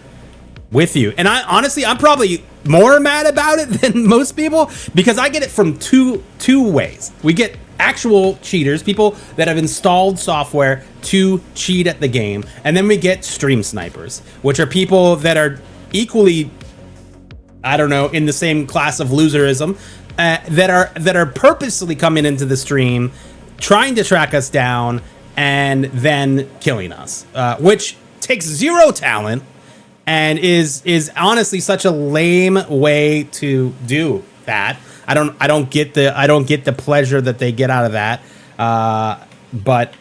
with you. And I'm probably more mad about it than most people because I get it from two ways. We get actual cheaters, people that have installed software to cheat at the game. And then we get stream snipers, which are people that are equally, I don't know, in the same class of loserism, that are purposely coming into the stream, trying to track us down, and then killing us, which takes zero talent and is honestly such a lame way to do that. I don't get the pleasure that they get out of that, but.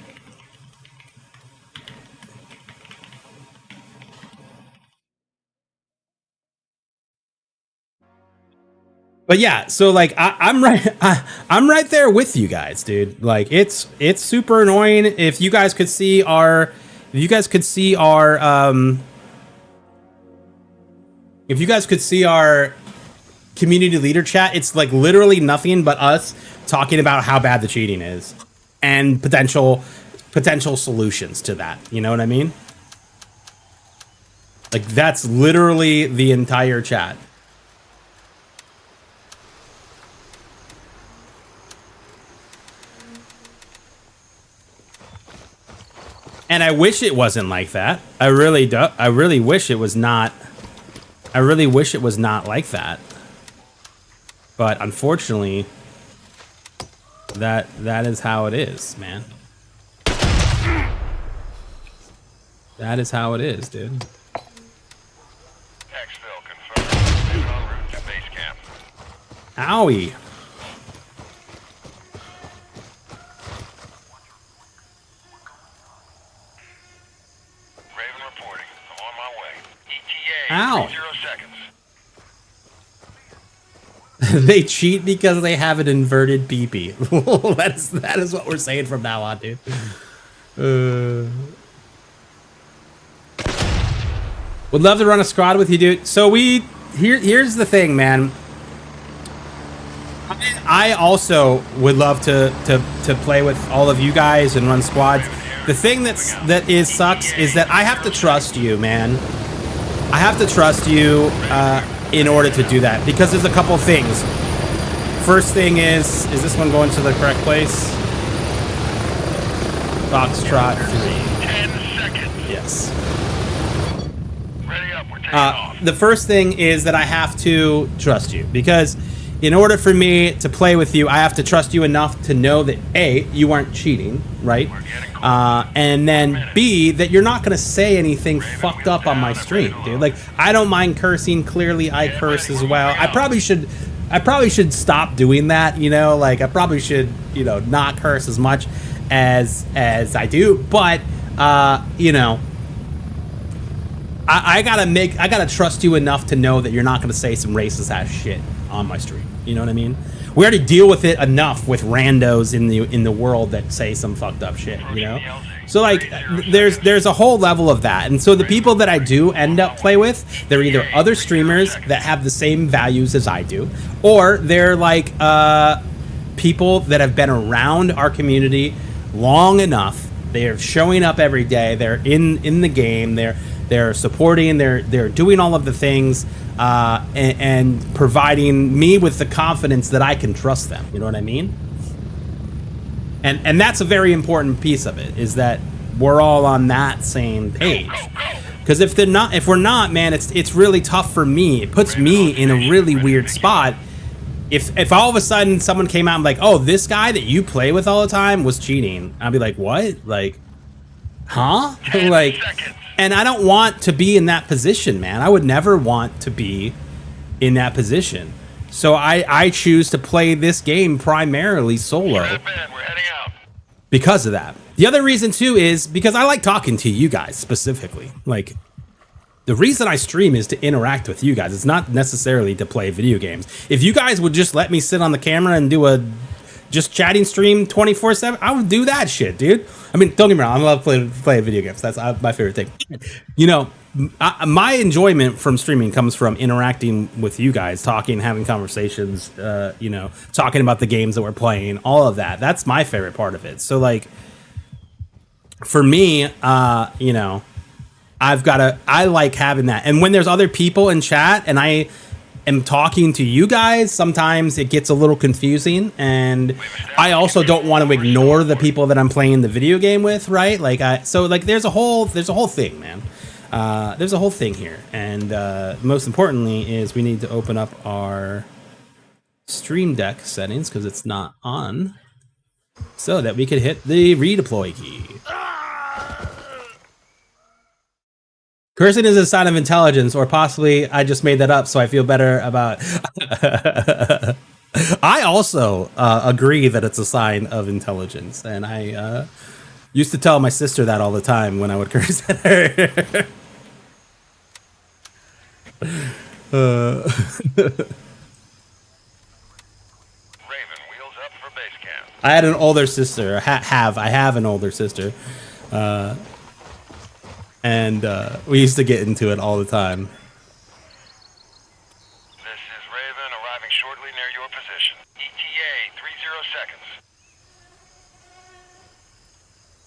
But yeah, so like I'm right there with you guys, dude. Like it's super annoying. If you guys could see our community leader chat, it's like literally nothing but us talking about how bad the cheating is and potential solutions to that. You know what I mean? Like that's literally the entire chat. And I wish it wasn't like that. I really do. I really wish it was not. I really wish it was not like that. But unfortunately, that is how it is, man. That is how it is, dude. Exfil confirmed. En route to base camp. Owie. Raven reporting. I'm on my way. ETA. Ow. 30 seconds. They cheat because they have an inverted PP. that is what we're saying from now on, dude. Would love to run a squad with you, dude. So here's the thing, man. I also would love to play with all of you guys and run squads. The thing sucks is that I have to trust you, man. I have to trust you in order to do that because there's a couple things. First thing is this one going to the correct place? Foxtrot 3. 10 seconds. Yes. Ready up. We're taking off. The first thing is that I have to trust you because in order for me to play with you, I have to trust you enough to know that A, you aren't cheating, right? And then B, that you're not going to say anything fucked up on my stream, dude. Like, I don't mind cursing. Clearly, I curse as well. I probably should stop doing that, you know? Like, I probably should, you know, not curse as much as I do. But, you know, I gotta trust you enough to know that you're not going to say some racist ass shit on my stream. You know what I mean? We already deal with it enough with randos in the world that say some fucked up shit, you know? So like there's a whole level of that. And so the people that I do end up play with, they're either other streamers that have the same values as I do, or they're like people that have been around our community long enough. They're showing up every day. They're in the game. They're supporting. They're doing all of the things and providing me with the confidence that I can trust them. You know what I mean? And that's a very important piece of it, is that we're all on that same page. Because if we're not, man, it's really tough for me. It puts me in a really weird spot. If all of a sudden someone came out and like, oh, this guy that you play with all the time was cheating, I'd be like, what? Like, huh? Like, and I don't want to be in that position, man. I would never want to be in that position. So I choose to play this game primarily solo because of that. The other reason too is because I like talking to you guys specifically. Like, the reason I stream is to interact with you guys. It's not necessarily to play video games. If you guys would just let me sit on the camera and do a just chatting stream 24/7, I would do that shit, dude. I mean, don't get me wrong, I love playing video games. That's my favorite thing. You know, my enjoyment from streaming comes from interacting with you guys, talking, having conversations, you know, talking about the games that we're playing, all of that. That's my favorite part of it. So, like, for me, you know, I like having that. And when there's other people in chat and I am talking to you guys, sometimes it gets a little confusing. And I also don't want to ignore the people that I'm playing the video game with, right? Like, so like there's a whole thing, man. There's a whole thing here. And most importantly is we need to open up our Stream Deck settings because it's not on, so that we could hit the redeploy key. Cursing is a sign of intelligence, or possibly I just made that up so I feel better about... I also agree that it's a sign of intelligence, and I used to tell my sister that all the time when I would curse at her. Raven, wheels up for base camp. I had an older sister. I have an older sister. And we used to get into it all the time. This is Raven, arriving shortly near your position. ETA, 30 seconds.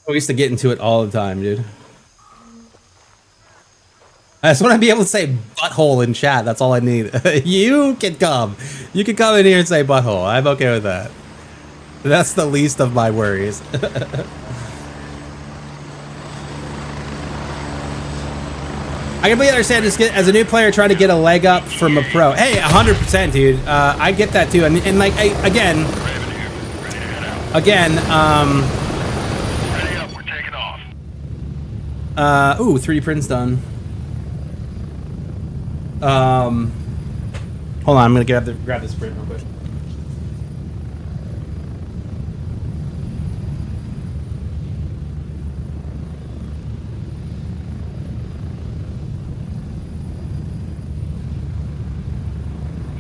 We used to get into it all the time, dude. I just want to be able to say butthole in chat. That's all I need. You can come. You can come in here and say butthole. I'm okay with that. That's the least of my worries. I completely understand just as a new player trying to get a leg up from a pro. Hey, 100%, dude. I get that too. And like, again, Ready up, we're taking off. Ooh, 3D print's done. Hold on, I'm gonna grab this print real quick.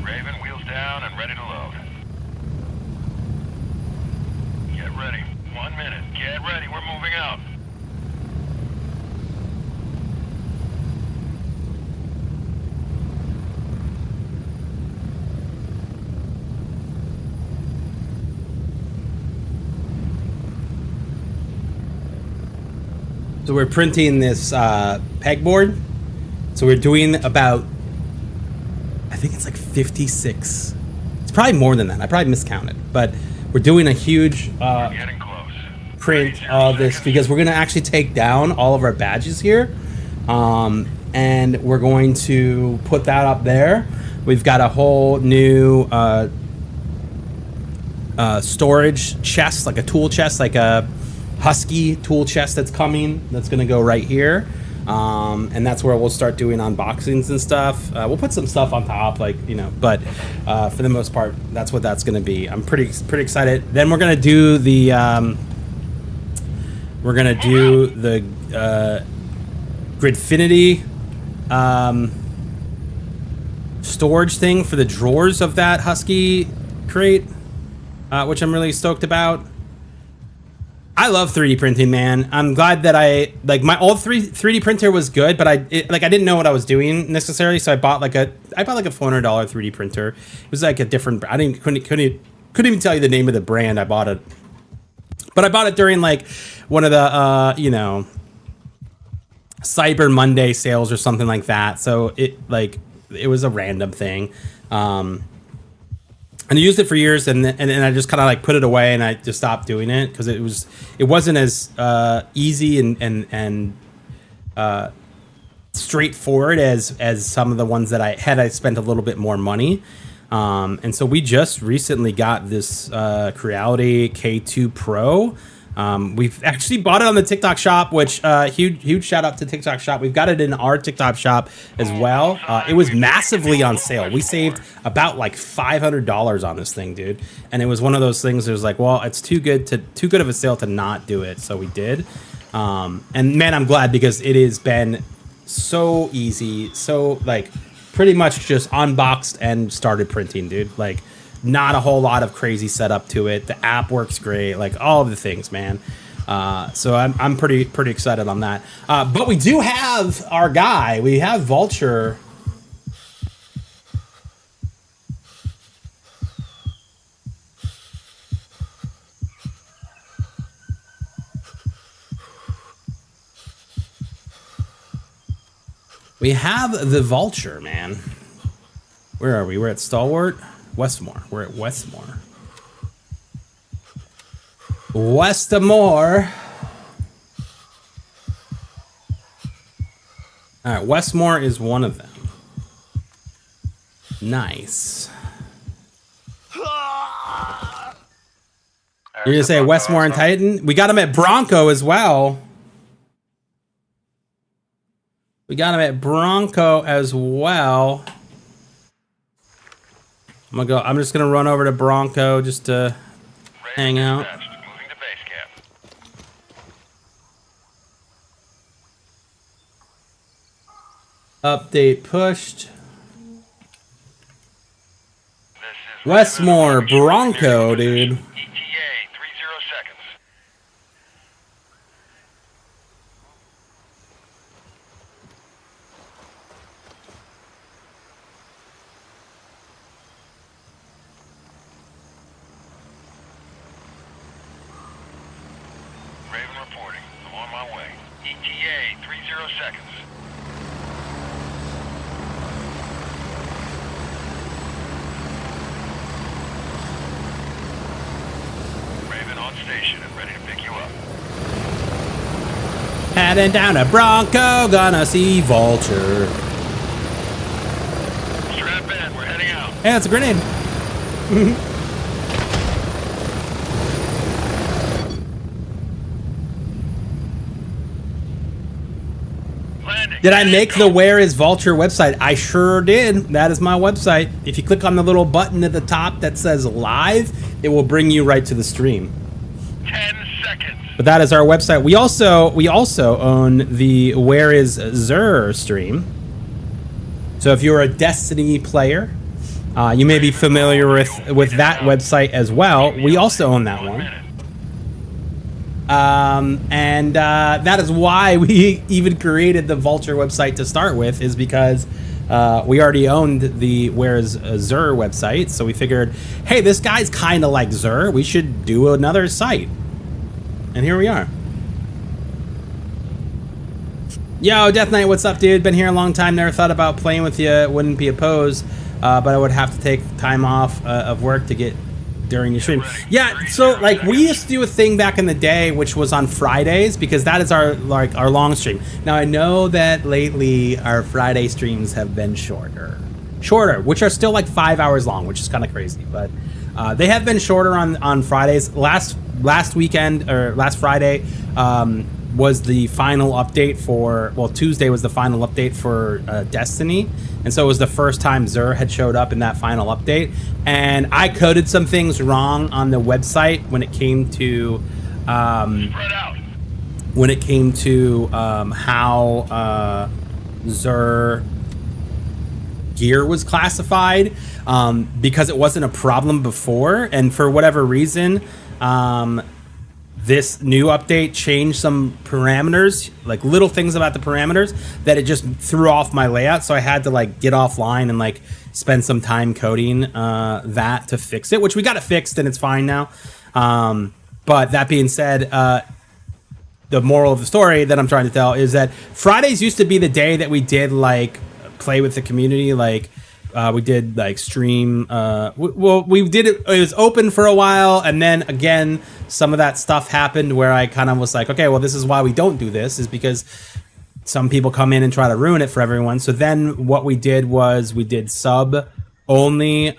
Raven, wheels down and ready to load. Get ready. 1 minute. Get ready, we're moving out. So we're printing this pegboard. So we're doing about, I think it's like 56. It's probably more than that. I probably miscounted, but we're doing a huge Getting close. print of this because we're gonna actually take down all of our badges here, and we're going to put that up there. We've got a whole new storage chest, like a tool chest, like a Husky tool chest that's coming. That's gonna go right here, and that's where we'll start doing unboxings and stuff. We'll put some stuff on top, like, you know, but for the most part, that's what that's gonna be. I'm pretty excited. Then we're gonna do the Gridfinity storage thing for the drawers of that Husky crate, which I'm really stoked about. I love 3D printing, man. I'm glad that I like my old 3D printer was good, but I didn't know what I was doing necessarily, so I bought like a $400 3D printer. It was like a different. I couldn't couldn't even tell you the name of the brand. I bought it, but I bought it during like one of the Cyber Monday sales or something like that. So it was a random thing. And I used it for years, and I just kind of like put it away, and I just stopped doing it because it wasn't as easy and straightforward as some of the ones that I spent a little bit more money. And so we just recently got this Creality K2 Pro. We've actually bought it on the TikTok shop, which huge shout out to TikTok shop. We've got it in our TikTok shop as well. It was massively on sale. We saved about like $500 on this thing, dude. And it was one of those things that was like, well, it's too good of a sale to not do it. So we did. And man, I'm glad, because it has been so easy. So like pretty much just unboxed and started printing, dude. Like, not a whole lot of crazy setup to it. The app works great, like all of the things, man. So I'm pretty excited on that. But we do have our guy. We have Vulture. We have the Vulture, man. Where are we? We're at Stalwart. Westmore. We're at Westmore. Westmore. All right, Westmore is one of them. Nice. You're gonna say Westmore and Titan? We got him at Bronco as well. I'm just gonna run over to Bronco just to hang out. Moving to base camp. Update pushed. Westmore, Bronco, dude. ETA 30 seconds. Raven reporting. I'm on my way. ETA 30 seconds. Raven on station and ready to pick you up. Heading down to Bronco, gonna see Vulture. Strap in. We're heading out. Hey, that's a grenade. Landing. Did I make the Where is Vulture website? I sure did. That is my website. If you click on the little button at the top that says live, it will bring you right to the stream. 10 seconds. But that is our website. We also own the Where is Zur stream. So if you're a Destiny player, you may be familiar with that website as well. We also own that one. And that is why we even created the Vulture website to start with, is because we already owned the Where's Zur website. So we figured, hey, this guy's kind of like Zur. We should do another site. And here we are. Yo, Death Knight, what's up, dude? Been here a long time. Never thought about playing with you. Wouldn't be opposed. But I would have to take time off of work to get during your stream. Yeah, so like we used to do a thing back in the day, which was on Fridays, because that is our long stream. Now I know that lately our Friday streams have been shorter, which are still like 5 hours long, which is kind of crazy, but they have been shorter on Fridays. Last weekend, or last Friday, was the final update for, well, Tuesday was the final update for Destiny, and so it was the first time Zur had showed up in that final update, and I coded some things wrong on the website when it came to how Zur gear was classified, because it wasn't a problem before, and for whatever reason, this new update changed some parameters, like little things about the parameters, that it just threw off my layout. So I had to like get offline and like spend some time coding that to fix it, which we got it fixed and it's fine now. But that being said, the moral of the story that I'm trying to tell is that Fridays used to be the day that we did like play with the community. Like we did like stream. We did it. It was open for a while, and then again, some of that stuff happened where I kind of was like, okay, well, this is why we don't do this, is because some people come in and try to ruin it for everyone. So then what we did was we did sub only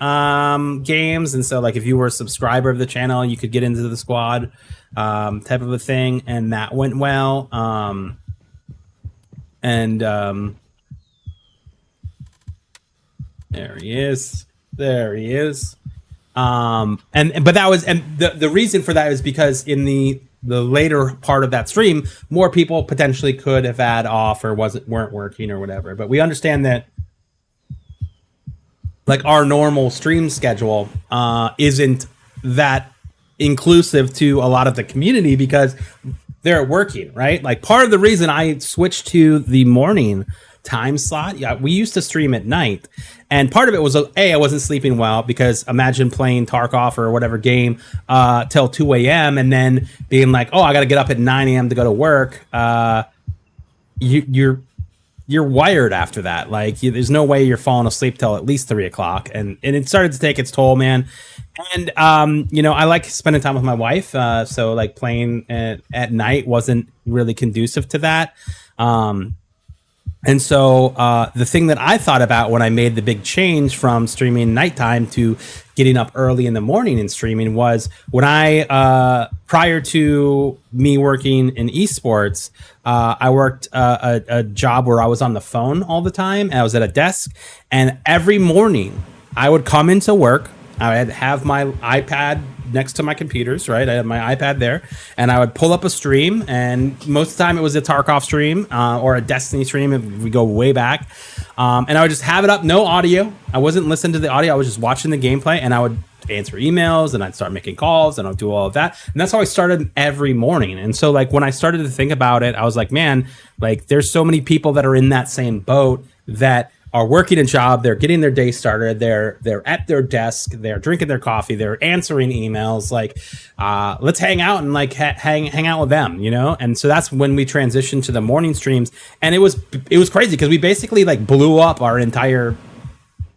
games, and so like if you were a subscriber of the channel, you could get into the squad type of a thing, and that went well. There he is. There he is. But that was, and the reason for that is because in the later part of that stream, more people potentially could have had off or weren't working or whatever. But we understand that like our normal stream schedule isn't that inclusive to a lot of the community because they're working, right? Like part of the reason I switched to the morning time slot, yeah, we used to stream at night, and part of it was I wasn't sleeping well, because imagine playing Tarkov or whatever game till 2 a.m. and then being like, oh, I gotta get up at 9 a.m. to go to work. You're wired after that. Like there's no way you're falling asleep till at least 3 o'clock, and it started to take its toll, man. And I like spending time with my wife, so like playing at night wasn't really conducive to that. And so the thing that I thought about when I made the big change from streaming nighttime to getting up early in the morning and streaming was when I, prior to me working in esports, I worked a job where I was on the phone all the time, and I was at a desk, and every morning I would come into work. I would have my iPad next to my computers, right? I had my iPad there, and I would pull up a stream, and most of the time it was a Tarkov stream or a Destiny stream if we go way back. And I would just have it up, no audio. I wasn't listening to the audio. I was just watching the gameplay, and I would answer emails, and I'd start making calls, and I'd do all of that. And that's how I started every morning. And so like when I started to think about it, I was like, man, like there's so many people that are in that same boat that are working a job, they're getting their day started, they're at their desk, they're drinking their coffee, they're answering emails, like let's hang out and like hang out with them, And so that's when we transitioned to the morning streams, and it was crazy because we basically like blew up our entire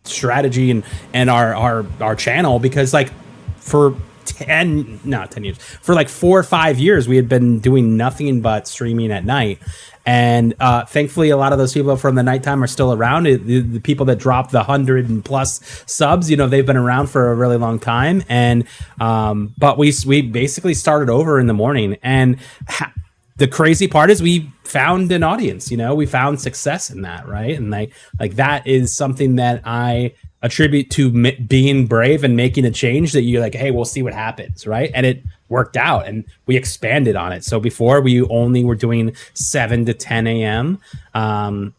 strategy and our channel, because like for 10 years, for like 4 or 5 years we had been doing nothing but streaming at night. And thankfully, a lot of those people from the nighttime are still around. The people that dropped the 100 and plus subs, they've been around for a really long time. And but we basically started over in the morning. And the crazy part is we found an audience. We found success in that, right? And like that is something that I attribute to being brave and making a change, that you're like, hey, we'll see what happens, right? And it worked out, and we expanded on it. So before, we only were doing 7 to 10 a.m. 8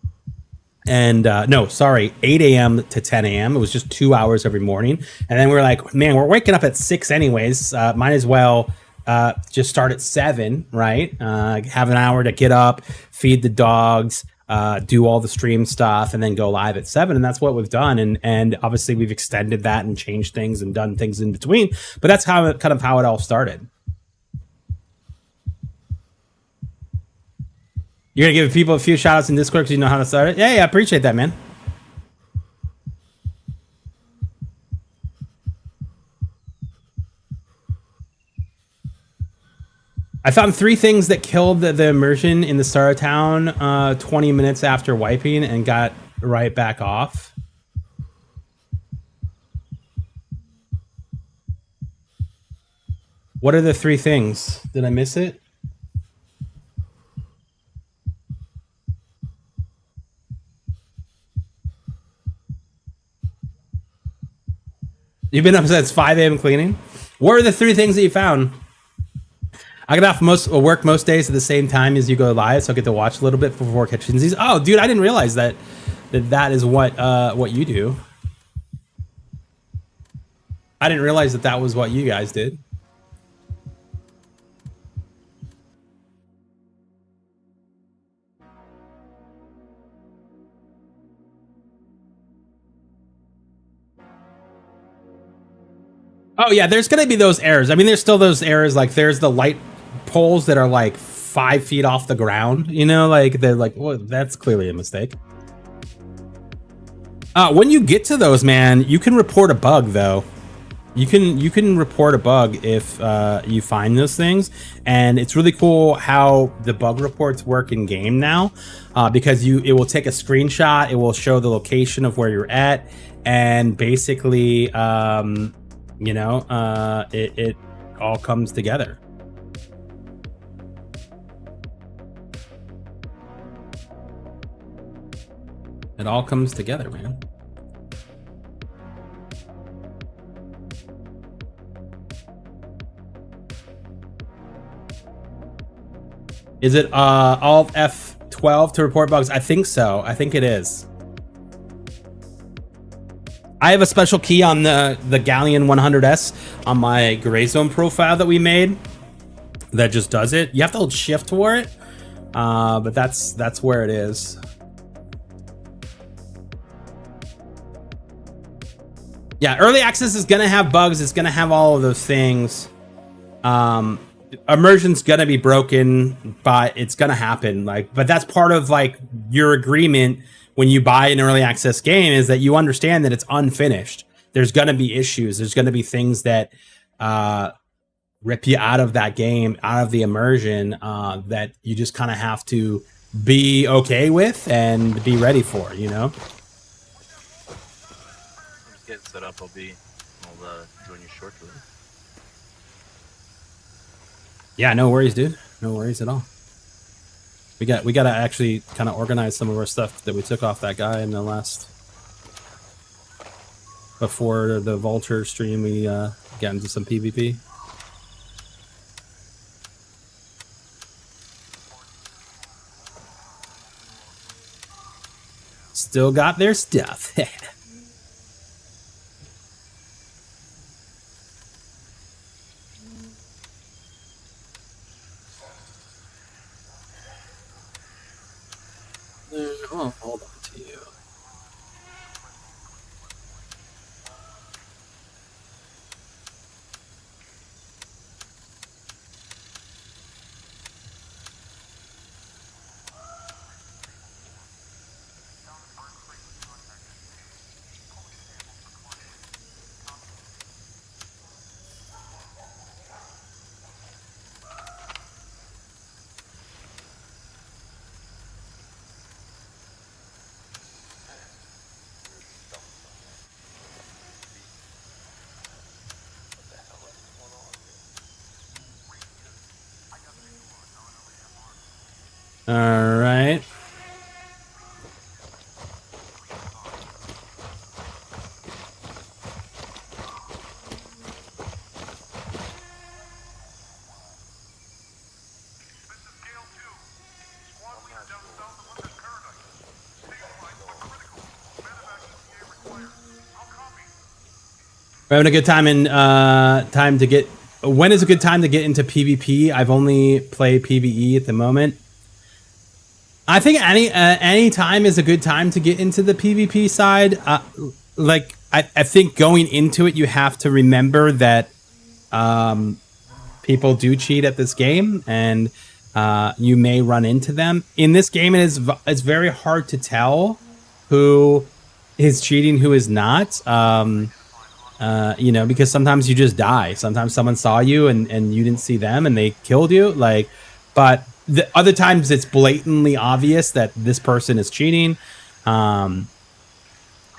a.m. to 10 a.m. It was just 2 hours every morning. And then we were like, man, we're waking up at 6 anyways. Might as well just start at 7, right? Have an hour to get up, feed the dogs, do all the stream stuff, and then go live at 7. And that's what we've done. And obviously we've extended that and changed things and done things in between, but that's how it all started. You're gonna give people a few shout outs in Discord because you know how to start it? Yeah, I appreciate that, man. I found 3 things that killed the immersion in the start of town 20 minutes after wiping, and got right back off. What are the 3 things? Did I miss it? You've been up since 5 a.m. cleaning? What are the 3 things that you found? I get off work most days at the same time as you go live, so I get to watch a little bit before catching these. Oh, dude, I didn't realize that is what you do. I didn't realize that was what you guys did. Oh yeah, there's gonna be those errors. I mean, there's still those errors. Like there's the light poles that are like 5 feet off the ground. You know, like they're like, well, that's clearly a mistake. When you get to those, man, you can report a bug though. You can report a bug if you find those things, and it's really cool how the bug reports work in game now, because it will take a screenshot, it will show the location of where you're at, and basically, you know, it all comes together. It all comes together, man. Is it Alt F12 to report bugs? I think so. I think it is. I have a special key on the Galleon 100S on my Gray Zone profile that we made that just does it. You have to hold shift for it, but that's where it is. Yeah, early access is gonna have bugs. It's gonna have all of those things. Immersion's gonna be broken, but it's gonna happen. Like, but that's part of like your agreement when you buy an early access game, is that you understand that it's unfinished. There's gonna be issues. There's gonna be things that rip you out of that game, out of the immersion, that you just kind of have to be okay with and be ready for. You know. Just getting set up. I'll join you shortly. Yeah, no worries, dude. No worries at all. We got to actually kind of organize some of our stuff that we took off that guy in the last, before the Vulture stream. We got into some PvP. Still got their stuff. Oh, hold on to you. All right. We're having a good time in time to get. When is a good time to get into PvP? I've only played PvE at the moment. I think any time is a good time to get into the PvP side. Like I think going into it, you have to remember that people do cheat at this game, and you may run into them. In this game, it's very hard to tell who is cheating, who is not. You know, because sometimes you just die. Sometimes someone saw you and you didn't see them and they killed you. Like, but the other times it's blatantly obvious that this person is cheating. And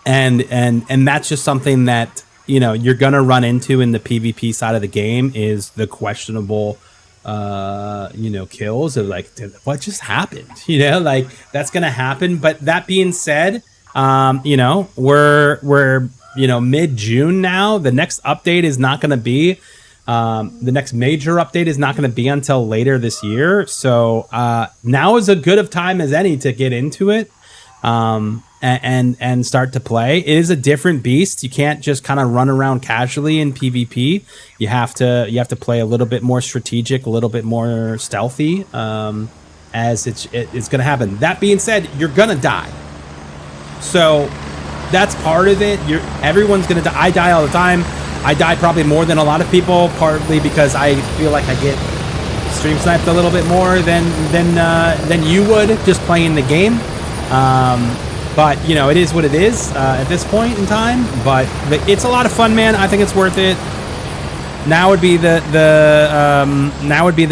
that's just something that, you know, you're going to run into in the PvP side of the game, is the questionable, you know, kills of like, what just happened? You know, like that's going to happen. But that being said, you know, we're, you know, mid-June now. The next update is not going to be, the next major update is not going to be until later this year. So now is as good of time as any to get into it, and start to play. It is a different beast. You can't just kind of run around casually in PvP. You have to play a little bit more strategic, a little bit more stealthy, as it's going to happen. That being said, you're going to die. So that's part of it. Everyone's gonna die. I die all the time. I died probably more than a lot of people, partly because I feel like I get stream sniped a little bit more than you would just playing the game. But you know, it is what it is at this point in time. But it's a lot of fun, man. I think it's worth it. Now would be the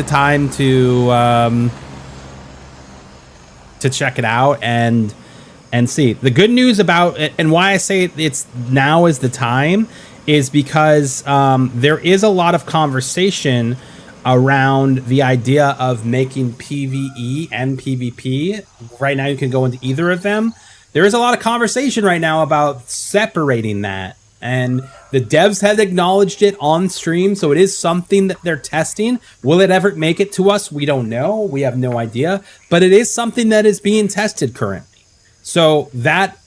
time to check it out and see. The good news about it, and why I say it's now is the time, is because there is a lot of conversation around the idea of making PvE and PvP. Right now you can go into either of them. There is a lot of conversation right now about separating that, and the devs have acknowledged it on stream, so it is something that they're testing. Will it ever make it to us? We don't know. We have no idea, but it is something that is being tested currently. So that,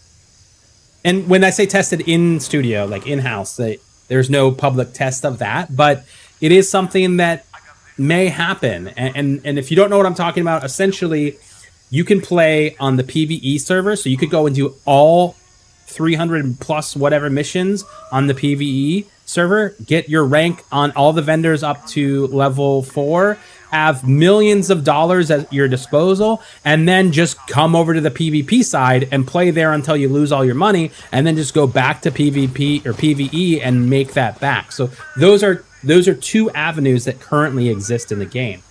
and when I say tested in studio, like in-house, there's no public test of that, but it is something that may happen. And if you don't know what I'm talking about, essentially, you can play on the PvE server, so you could go and do all 300 plus whatever missions on the PvE server, get your rank on all the vendors up to level 4, have millions of dollars at your disposal, and then just come over to the PvP side and play there until you lose all your money, and then just go back to PvP or PvE and make that back. So those are two avenues that currently exist in the game.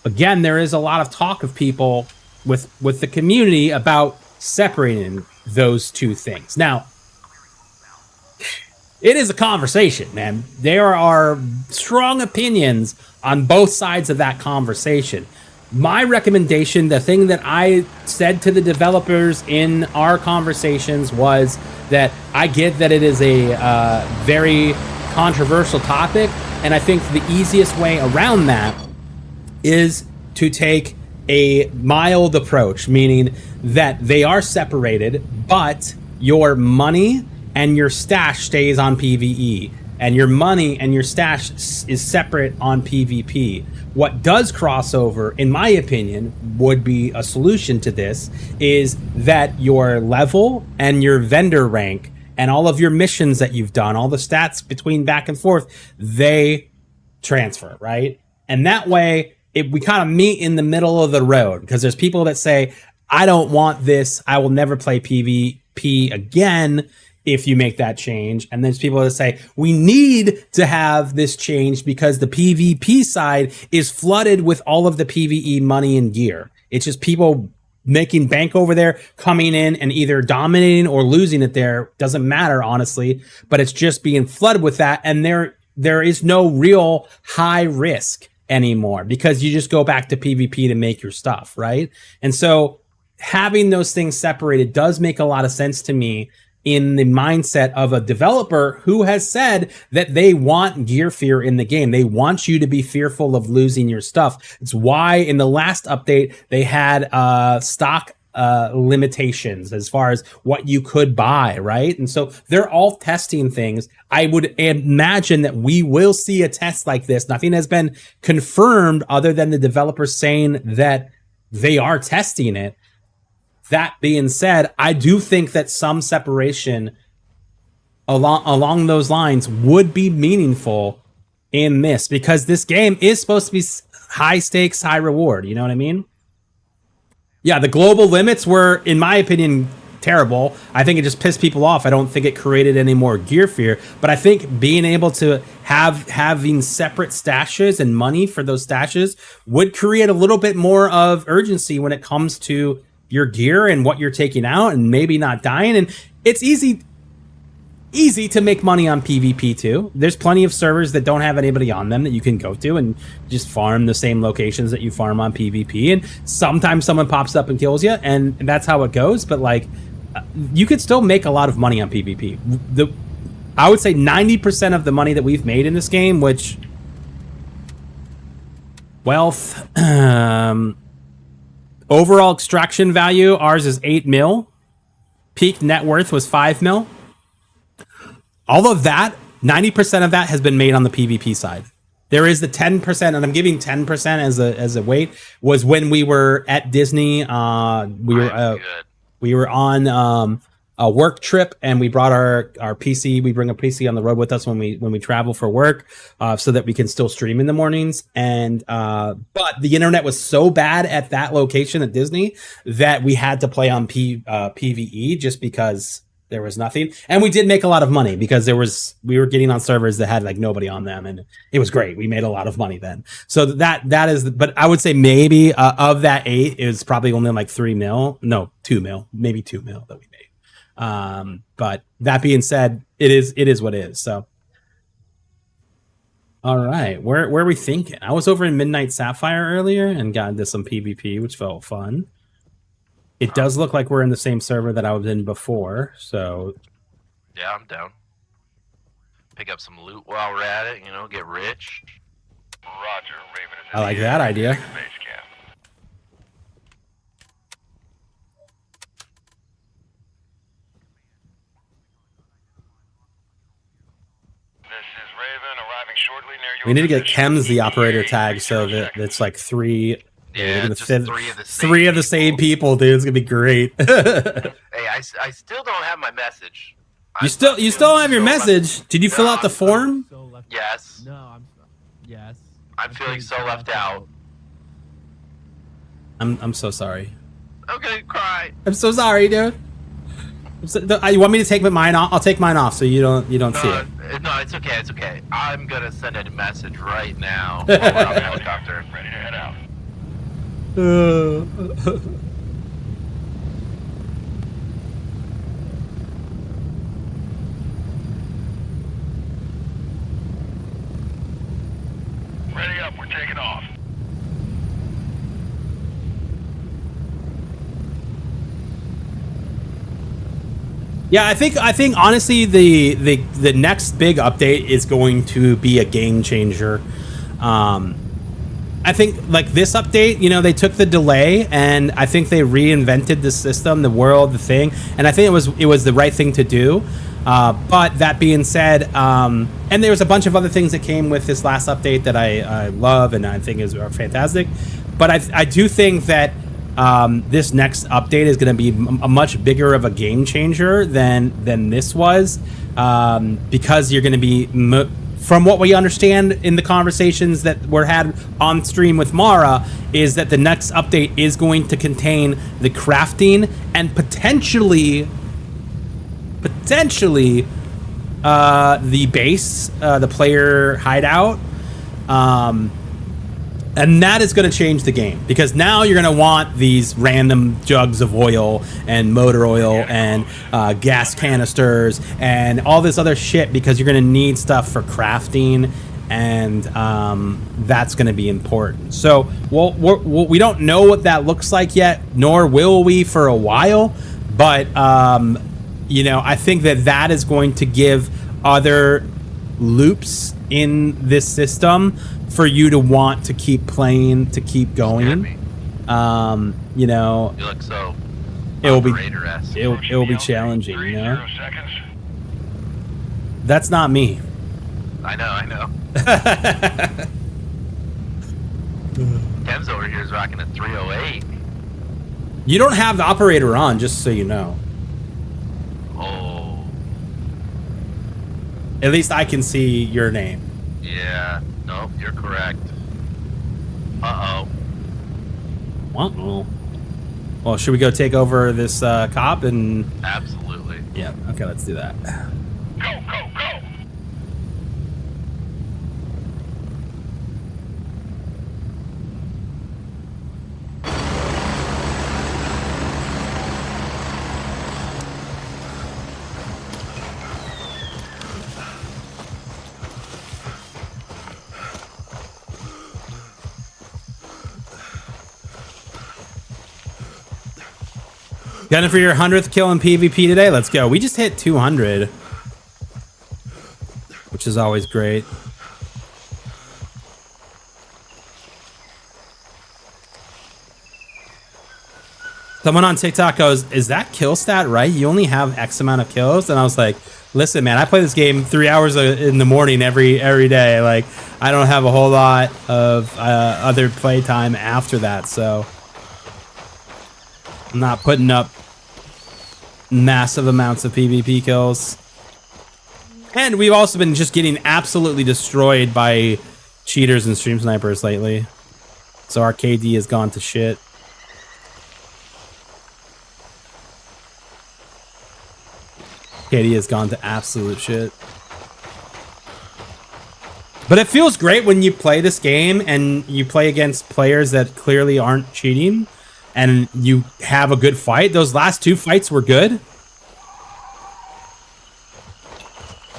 Again, there is a lot of talk of people with the community about separating those two things. Now, it is a conversation, man. There are strong opinions on both sides of that conversation. My recommendation, the thing that I said to the developers in our conversations, was that I get that it is a very controversial topic, and I think the easiest way around that is to take a mild approach, meaning that they are separated, but your money and your stash stays on PvE, and your money and your stash is separate on PvP. What does cross over, in my opinion, would be a solution to this, is that your level and your vendor rank and all of your missions that you've done, all the stats between back and forth, they transfer, right? And that way, we kind of meet in the middle of the road, because there's people that say, I don't want this, I will never play PvP again if you make that change. And there's people that say, we need to have this change because the PvP side is flooded with all of the PvE money and gear. It's just people making bank over there, coming in and either dominating or losing it there. Doesn't matter, honestly, but it's just being flooded with that. And there is no real high risk anymore, because you just go back to PvP to make your stuff, right? And so having those things separated does make a lot of sense to me, in the mindset of a developer who has said that they want gear fear in the game. They want you to be fearful of losing your stuff. It's why in the last update, they had stock limitations as far as what you could buy, right? And so they're all testing things. I would imagine that we will see a test like this. Nothing has been confirmed other than the developers saying that they are testing it. That being said, I do think that some separation along those lines would be meaningful in this, because this game is supposed to be high stakes, high reward. You know what I mean? Yeah, the global limits were, in my opinion, terrible. I think it just pissed people off. I don't think it created any more gear fear, but I think being able to having separate stashes and money for those stashes would create a little bit more of urgency when it comes to your gear and what you're taking out, and maybe not dying. And it's easy to make money on PvP too. There's plenty of servers that don't have anybody on them that you can go to and just farm the same locations that you farm on PvP. And sometimes someone pops up and kills you, and that's how it goes. But like, you could still make a lot of money on PvP. I would say 90% of the money that we've made in this game, which wealth, overall extraction value, ours is 8 mil. Peak net worth was 5 mil. All of that, 90% of that has been made on the PvP side. There is the 10%, and I'm giving 10% as a weight, was when we were at Disney. We were on a work trip, and we brought our PC. We bring a PC on the road with us when we travel for work, so that we can still stream in the mornings. And but the internet was so bad at that location at Disney that we had to play on PVE just because there was nothing. And we did make a lot of money because we were getting on servers that had like nobody on them, and it was great. We made a lot of money then. So that is, but I would say maybe of that 8, it was probably only like 3 mil, no 2 mil, maybe 2 mil that we made. But that being said, it is what it is. So, all right, where are we thinking? I was over in Midnight Sapphire earlier and got into some PvP, which felt fun. It does look like we're in the same server that I was in before. So, yeah, I'm down. Pick up some loot while we're at it. You know, get rich. Roger, Raven is I like that idea. base camp. This is Raven arriving shortly near your We need to get position. Chems the operator ETA, tag so 30 that seconds. it's like 3. Yeah, Just just three of the same three of the same people, dude. It's gonna be great. Hey, I still don't have my message. You still don't have your message. Did you fill out the form? So left. Yes. No, yes. I'm feeling so left out. I'm so sorry. I'm gonna cry. I'm so sorry, dude. You want me to take mine off? I'll take mine off so you don't see it. No, it's okay. It's okay. I'm gonna send a message right now. While we're on the helicopter. Ready to head out. Ready up, we're taking off. Yeah, I think honestly the next big update is going to be a game changer. I think like this update, you know, they took the delay and I think they reinvented the system, the world, the thing, and I think it was the right thing to do. But that being said, and there was a bunch of other things that came with this last update that I love and I think are fantastic. But I do think that this next update is going to be a much bigger of a game changer than this was, because you're going to be, from what we understand in the conversations that were had on stream with Mara, is that the next update is going to contain the crafting and potentially the base, the player hideout. And that is going to change the game, because now you're going to want these random jugs of oil and motor oil and gas canisters and all this other shit, because you're going to need stuff for crafting, and that's going to be important. So we don't know what that looks like yet, nor will we for a while. But, you know, I think that is going to give other loops in this system for you to want to keep playing, to keep going. You know, You look so it will be operator-esque. it will be challenging, you know. 30 seconds. That's not me. I know. Tim's over here is rocking a 308. You don't have the operator on, just so you know. Oh, At least I can see your name. yeah. Nope, you're correct. Uh-oh. Well, should we go take over this cop and? Absolutely. Yeah. Okay, let's do that. Go, go, go! Gunning for your 100th kill in PvP today. Let's go. We just hit 200, which is always great. Someone on TikTok goes, "Is that kill stat right? You only have X amount of kills?" And I was like, "Listen, man, I play this game 3 hours in the morning every day. Like, I don't have a whole lot of other playtime after that, so I'm not putting up massive amounts of PvP kills. And we've also been just getting absolutely destroyed by cheaters and stream snipers lately. So our KD has gone to shit. KD has gone to absolute shit. But it feels great when you play this game and you play against players that clearly aren't cheating and you have a good fight. Those last 2 fights were good.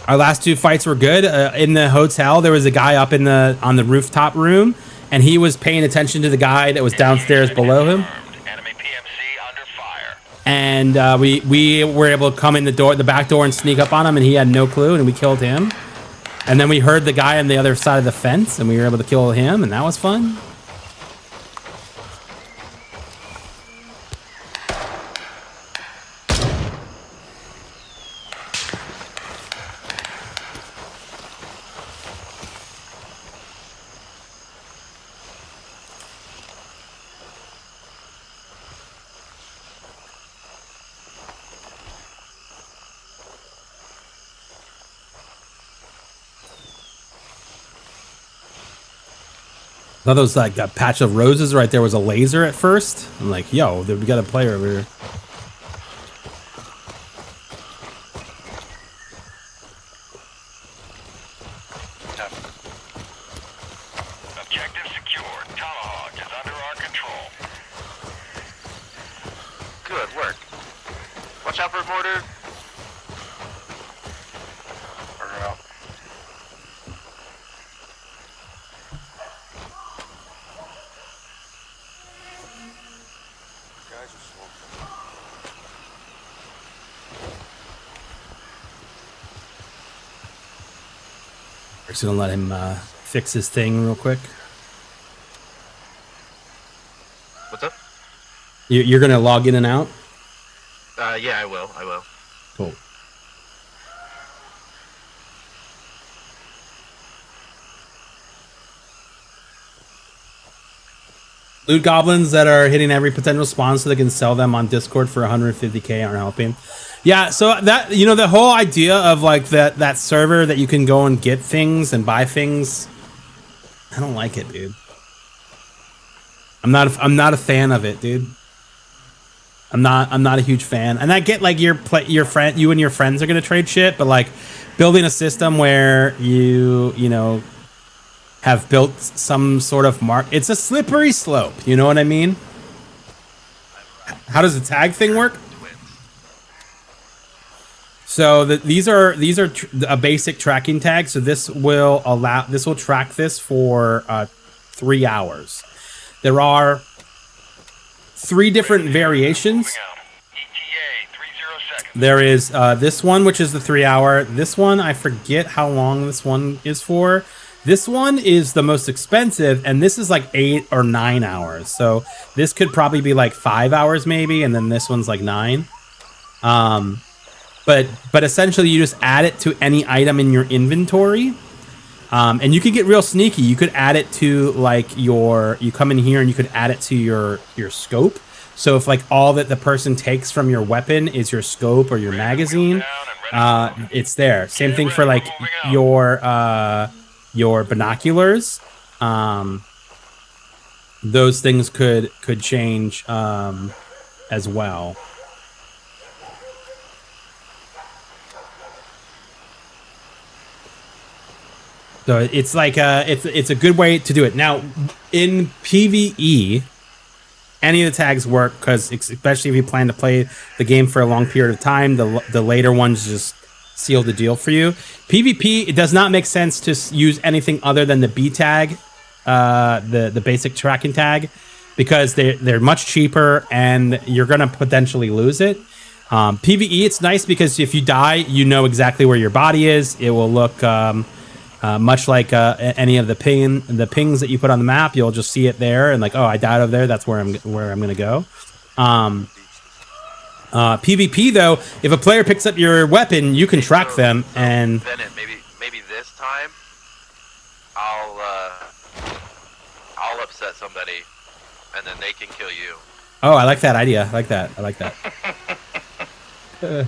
Our last 2 fights were good. In the hotel, there was a guy up on the rooftop room, and he was paying attention to the guy that was downstairs below him. Enemy PMC under fire. And we were able to come in the back door and sneak up on him, and he had no clue, and we killed him. And then we heard the guy on the other side of the fence, and we were able to kill him, and that was fun. I thought those like that patch of roses right there was a laser at first. I'm like, yo, we got a player over here. Objective secured. Tomahawk is under our control. Good work. Watch out for mortar. We're just gonna let him fix his thing real quick. What's up? You're gonna log in and out? Yeah, I will. I will. Cool. Loot goblins that are hitting every potential spawn so they can sell them on Discord for 150k aren't helping. Yeah, so that, you know, the whole idea of like that server that you can go and get things and buy things, I don't like it, dude. I'm not a fan of it, dude. I'm not a huge fan. And I get like you and your friends are gonna trade shit, but like building a system where you know have built some sort of it's a slippery slope. You know what I mean? How does the tag thing work? So these are a basic tracking tag. So this will track this for 3 hours. There are 3 different variations. There is this one, which is the 3 hour. This one, I forget how long this one is for. This one is the most expensive, and this is like 8 or 9 hours. So this could probably be like 5 hours maybe, and then this one's like 9. But essentially you just add it to any item in your inventory. And you could get real sneaky. You could add it to like you come in here and you could add it to your scope. So if like all that the person takes from your weapon is your scope or your magazine, it's there. Same thing for like your binoculars. Those things could change as well. So it's like it's a good way to do it. Now, in PvE, any of the tags work because especially if you plan to play the game for a long period of time, the later ones just seal the deal for you. PvP, it does not make sense to use anything other than the B tag, the basic tracking tag, because they're much cheaper and you're gonna potentially lose it. PvE, it's nice because if you die, you know exactly where your body is. It will look much like any of the pings that you put on the map. You'll just see it there and like, oh, I died over there. That's where I'm gonna go. PvP though, if a player picks up your weapon, you can track them and. Bennett, maybe this time, I'll upset somebody, and then they can kill you. Oh, I like that idea. I like that. Yo,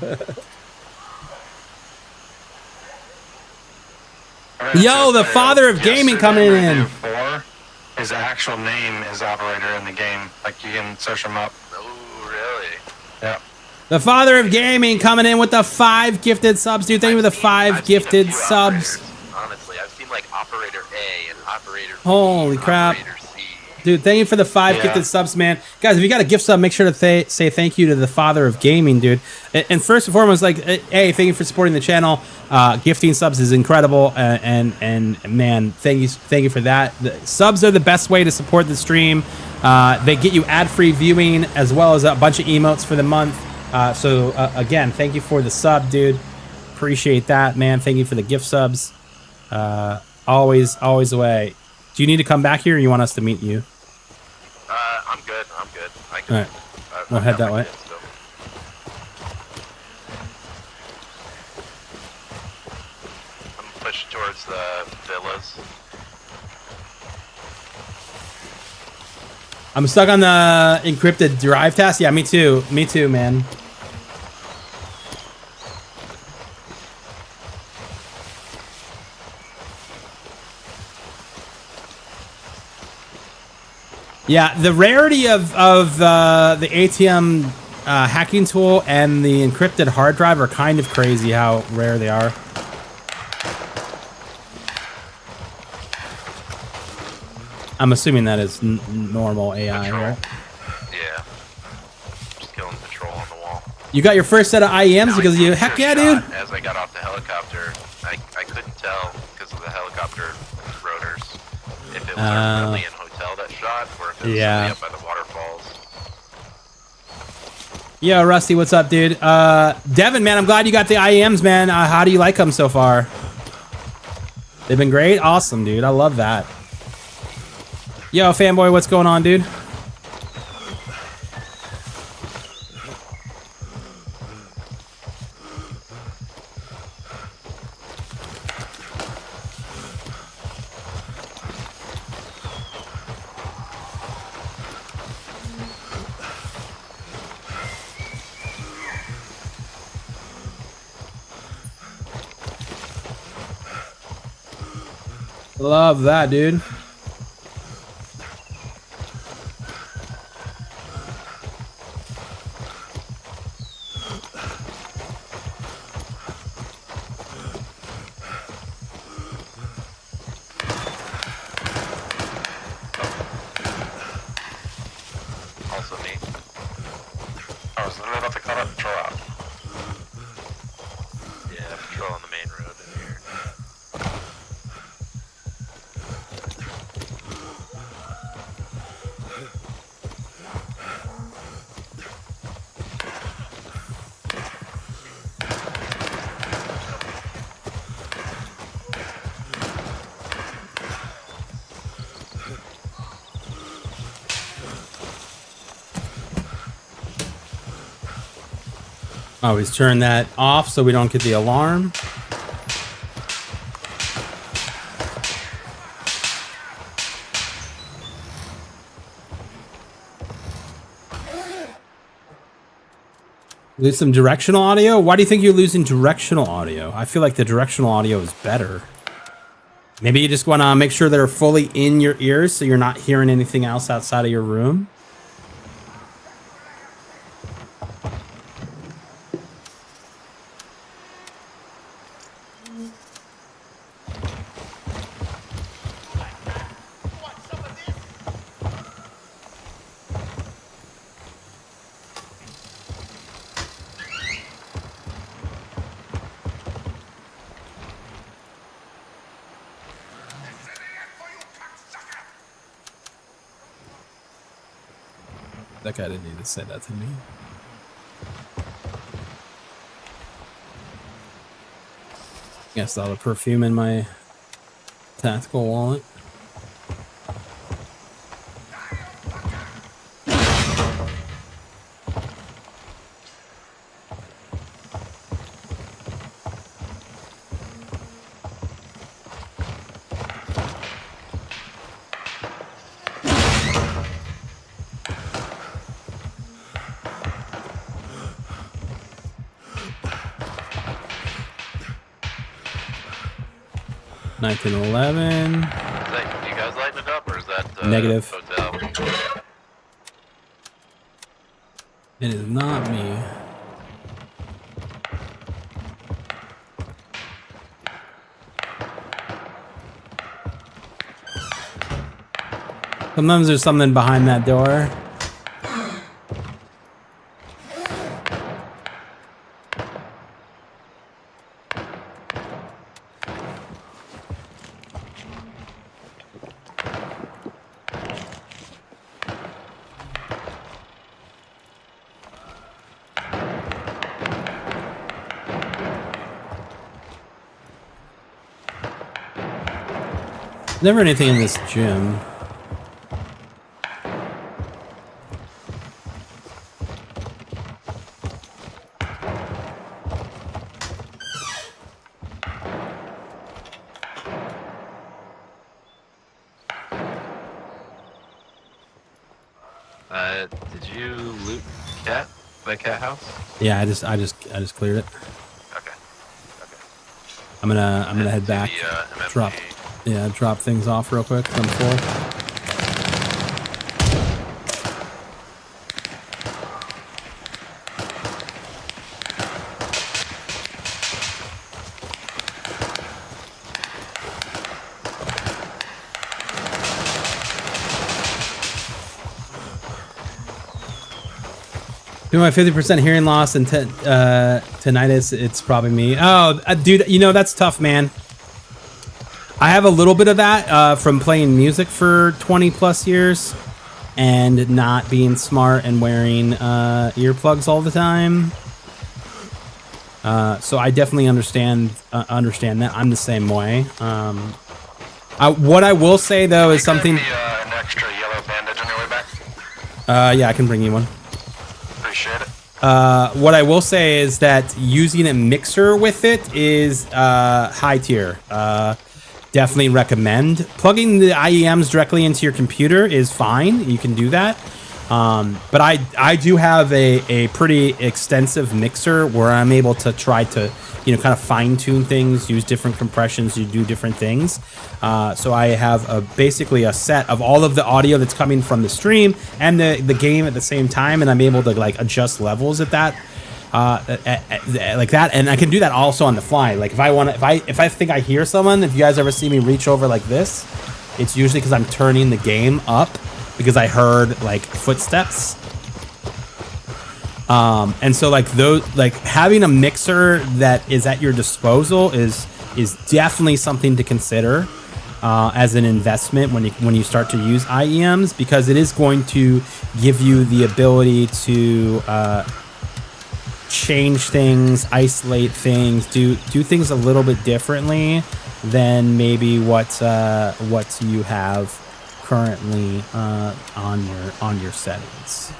the father of gaming coming in. His actual name is operator in the game. Like you can search him up. Oh, really? Yeah. The father of gaming coming in with the 5 gifted subs, dude. Thank you for the 5 I've seen a gifted few subs. operators, honestly, I've seen like operator A and operator B Holy and crap. operator C. Dude, thank you for the 5 Yeah. gifted subs, man. Guys, if you got a gift sub, make sure to say thank you to the father of gaming, dude. And first and foremost, like, hey, thank you for supporting the channel. Gifting subs is incredible, and man, thank you for that. The subs are the best way to support the stream. They get you ad-free viewing as well as a bunch of emotes for the month. So again, thank you for the sub, dude. Appreciate that, man. Thank you for the gift subs. Always the way. Do you need to come back here, or you want us to meet you? I'm good. I can, All right, we'll head that way. I'm pushing towards the villas. I'm stuck on the encrypted drive task. Yeah, me too. Me too, man. Yeah, the rarity of the ATM hacking tool and the encrypted hard drive are kind of crazy how rare they are. I'm assuming that is normal AI, Patrol. right? Yeah. Just killing patrol on the wall. You got your first set of IEMs Now, because I you, took heck a yeah, shot dude. As I got off the helicopter, I couldn't tell because of the helicopter rotors if it was our Brilliant hotel that shot or if it was Yeah. somebody up by the waterfalls. Yo, Rusty, what's up, dude? Devin, man, I'm glad you got the IEMs, man. How do you like them so far? They've been great? Awesome, dude. I love that. Yo, fanboy, what's going on, dude? Love that, dude. Also me. I was literally about to call that patrol out. Yeah, patrol on the main road in here. Always turn that off so we don't get the alarm. Lose some directional audio? Why do you think you're losing directional audio? I feel like the directional audio is better. Maybe you just want to make sure they're fully in your ears so you're not hearing anything else outside of your room. That guy didn't need to say that to me. I saw the perfume in my tactical wallet. 1911. Is that you guys lighting it up, or is that Negative. hotel? It is not me. Sometimes there's something behind that door. Never anything in this gym. Did you loot the cat house? Yeah, I just cleared it. Okay. I'm gonna head back. MMG. Drop things off real quick. I'm full. Do my 50% hearing loss and tinnitus, it's probably me. Oh, dude, you know, that's tough, man. I have a little bit of that from playing music for 20 plus years and not being smart and wearing earplugs all the time. So I definitely understand that. I'm the same way. What I will say, though, is something... an extra yellow bandage on your way back? Yeah, I can bring you one. Appreciate it. What I will say is that using a mixer with it is high tier. Definitely recommend. Plugging the IEMs directly into your computer is fine. You can do that. But I do have a pretty extensive mixer where I'm able to try to, you know, kind of fine tune things, use different compressions to do different things. So I have basically a set of all of the audio that's coming from the stream and the game at the same time, and I'm able to like adjust levels at that. Like that, and I can do that also on the fly. Like if I think I hear someone, if you guys ever see me reach over like this, it's usually because I'm turning the game up because I heard like footsteps. And so like those, like having a mixer that is at your disposal is definitely something to consider as an investment when you start to use IEMs, because it is going to give you the ability to change things, isolate things, do things a little bit differently than maybe what you have currently on your settings.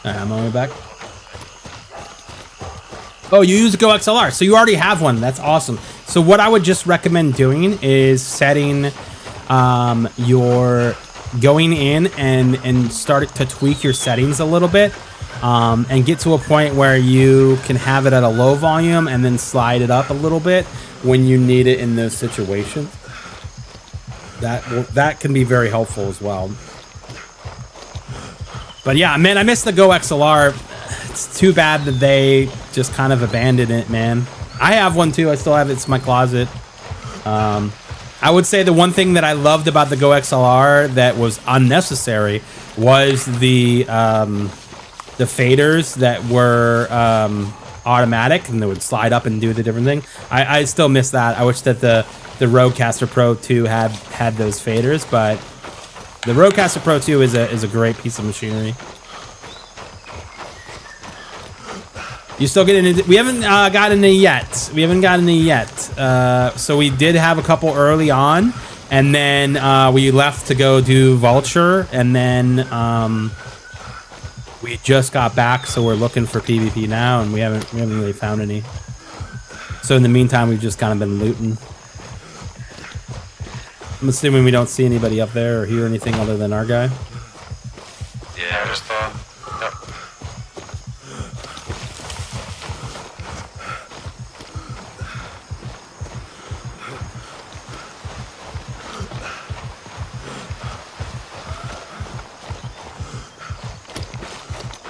Alright, I'm on my way back. Oh, you use a Go XLR, so you already have one. That's awesome. So what I would just recommend doing is setting your going in and start to tweak your settings a little bit, and get to a point where you can have it at a low volume and then slide it up a little bit when you need it in those situations. That can be very helpful as well. But yeah, man, I miss the Go XLR. It's too bad that they just kind of abandoned it, man. I have one too. I still have it. It's in my closet. I would say the one thing that I loved about the Go XLR that was unnecessary was the faders that were automatic and they would slide up and do the different thing. I still miss that. I wish that the Rodecaster Pro 2 had those faders, but the Rodecaster Pro 2 is a great piece of machinery. You still getting it? We haven't gotten it yet. We haven't gotten it yet. So we did have a couple early on, and then we left to go do Vulture, and then We just got back, so we're looking for PvP now, and we haven't really found any. So in the meantime, we've just kind of been looting. I'm assuming we don't see anybody up there or hear anything other than our guy. Yeah, I just thought. Yep.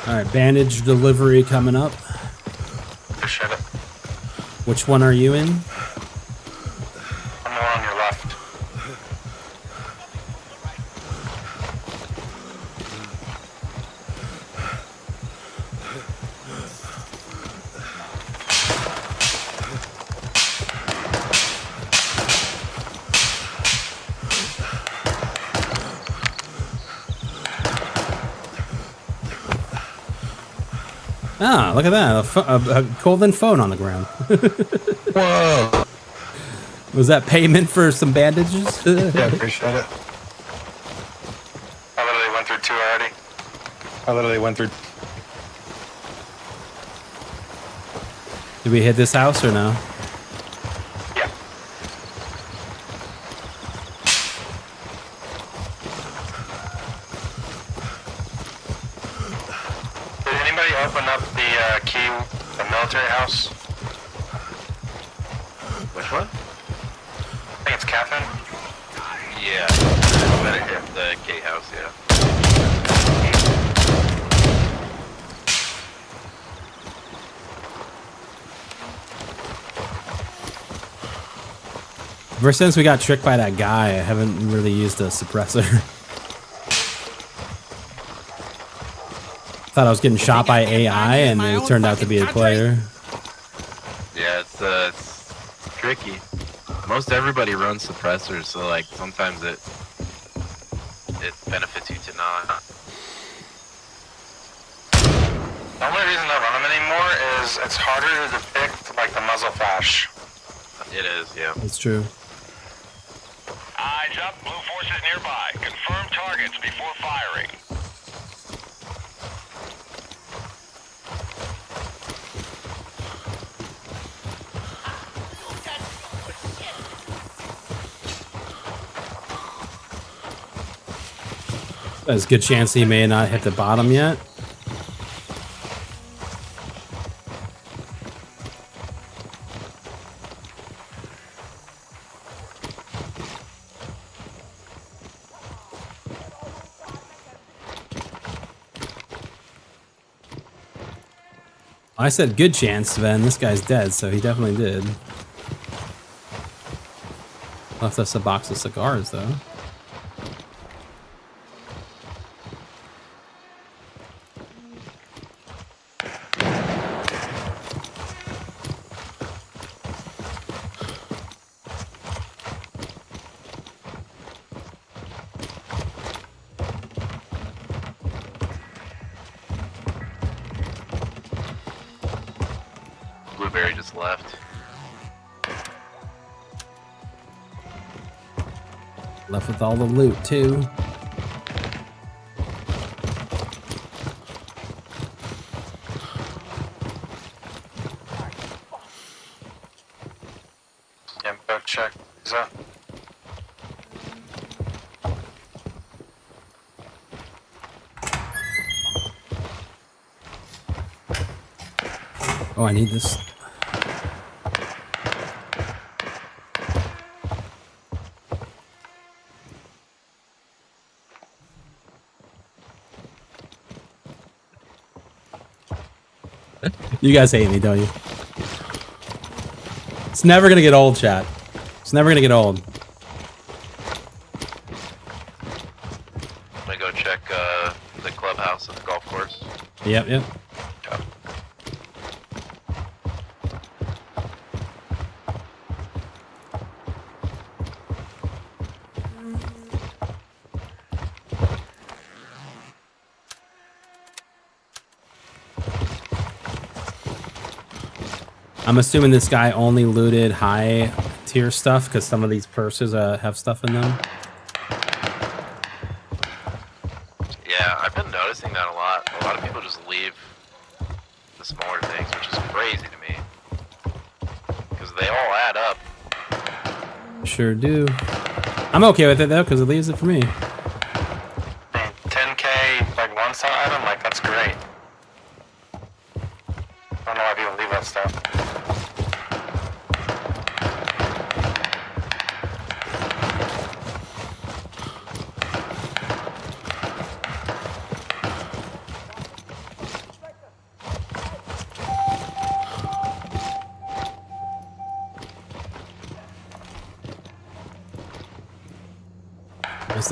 All right, bandage delivery coming up. Appreciate it. Which one are you in? I'm more on your left. Ah, look at that. A golden phone on the ground. Whoa. Was that payment for some bandages? Yeah, appreciate it. I literally went through 2 already. I literally went through. Did we hit this house or no? Yeah. Did anybody open up the key, the military house? Which one? I think it's Catherine. Yeah. I better hit the gate house, yeah. Ever since we got tricked by that guy, I haven't really used a suppressor. Thought I was getting shot by AI, and it turned out to be a player. Yeah, it's tricky. Most everybody runs suppressors, so like sometimes it benefits you to not. The only reason I run them anymore is it's harder to depict like the muzzle flash. It is, yeah. That's true. Eyes up, blue forces nearby. Confirm targets before firing. There's a good chance he may not hit the bottom yet. I said good chance, Sven. This guy's dead, so he definitely did. Left us a box of cigars, though. Blueberry just left. Left with all the loot, too. Yeah, go check. Is that? Oh, I need this. You guys hate me, don't you? It's never gonna get old, chat. It's never gonna get old. I'm gonna go check the clubhouse at the golf course. Yep, yep. Yeah. I'm assuming this guy only looted high tier stuff because some of these purses have stuff in them. Yeah, Yeah, I've been noticing that a lot. A lot of people just leave the smaller things, which is crazy to me. Because they all add up. Sure do. I'm okay with it though, because it leaves it for me. 10K, like one star item, like that's great. I don't know why people leave that stuff.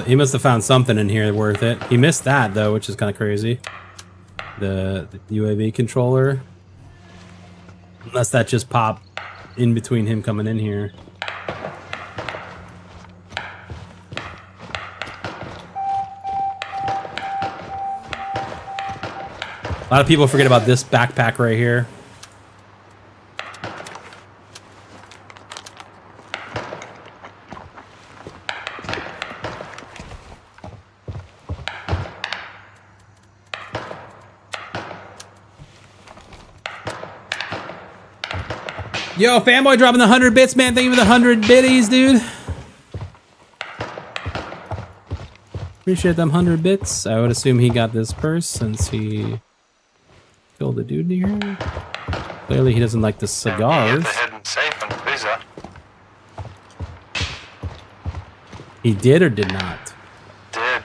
He must have found something in here worth it. He missed that though, which is kind of crazy. The UAV controller. Unless that just popped in between him coming in here. A lot of people forget about this backpack right here. Yo, fanboy dropping the 100 bits, man. Thank you for the 100 biddies, dude. Appreciate them 100 bits. I would assume he got this purse since he killed a dude here. Clearly he doesn't like the cigars. The hidden safe in Visa. He did or did not? Did.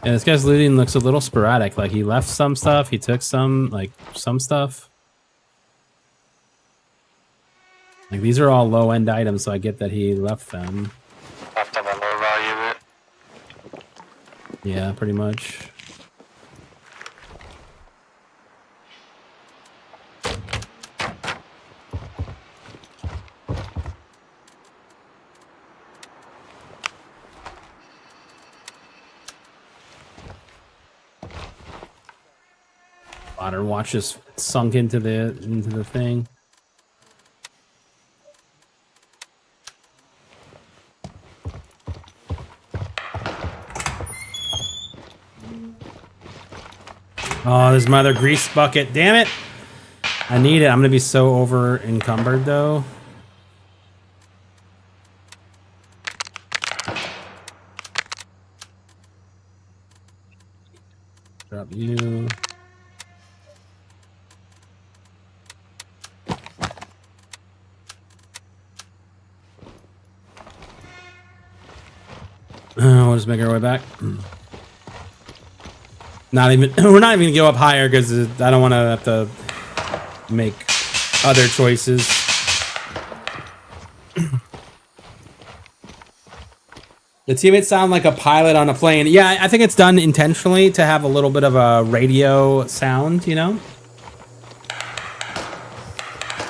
And this guy's looting looks a little sporadic. Like he left some stuff, he took some, like some stuff. Like these are all low-end items, so I get that he left them. Left on the low value bit. Yeah, pretty much. Water watch just sunk into the thing. Oh, there's my other grease bucket. Damn it. I need it. I'm going to be so over encumbered though. Drop you. We'll just make our way back. Not even, we're not even gonna go up higher because I don't want to have to make other choices. The teammates sound like a pilot on a plane. Yeah, I think it's done intentionally to have a little bit of a radio sound, you know?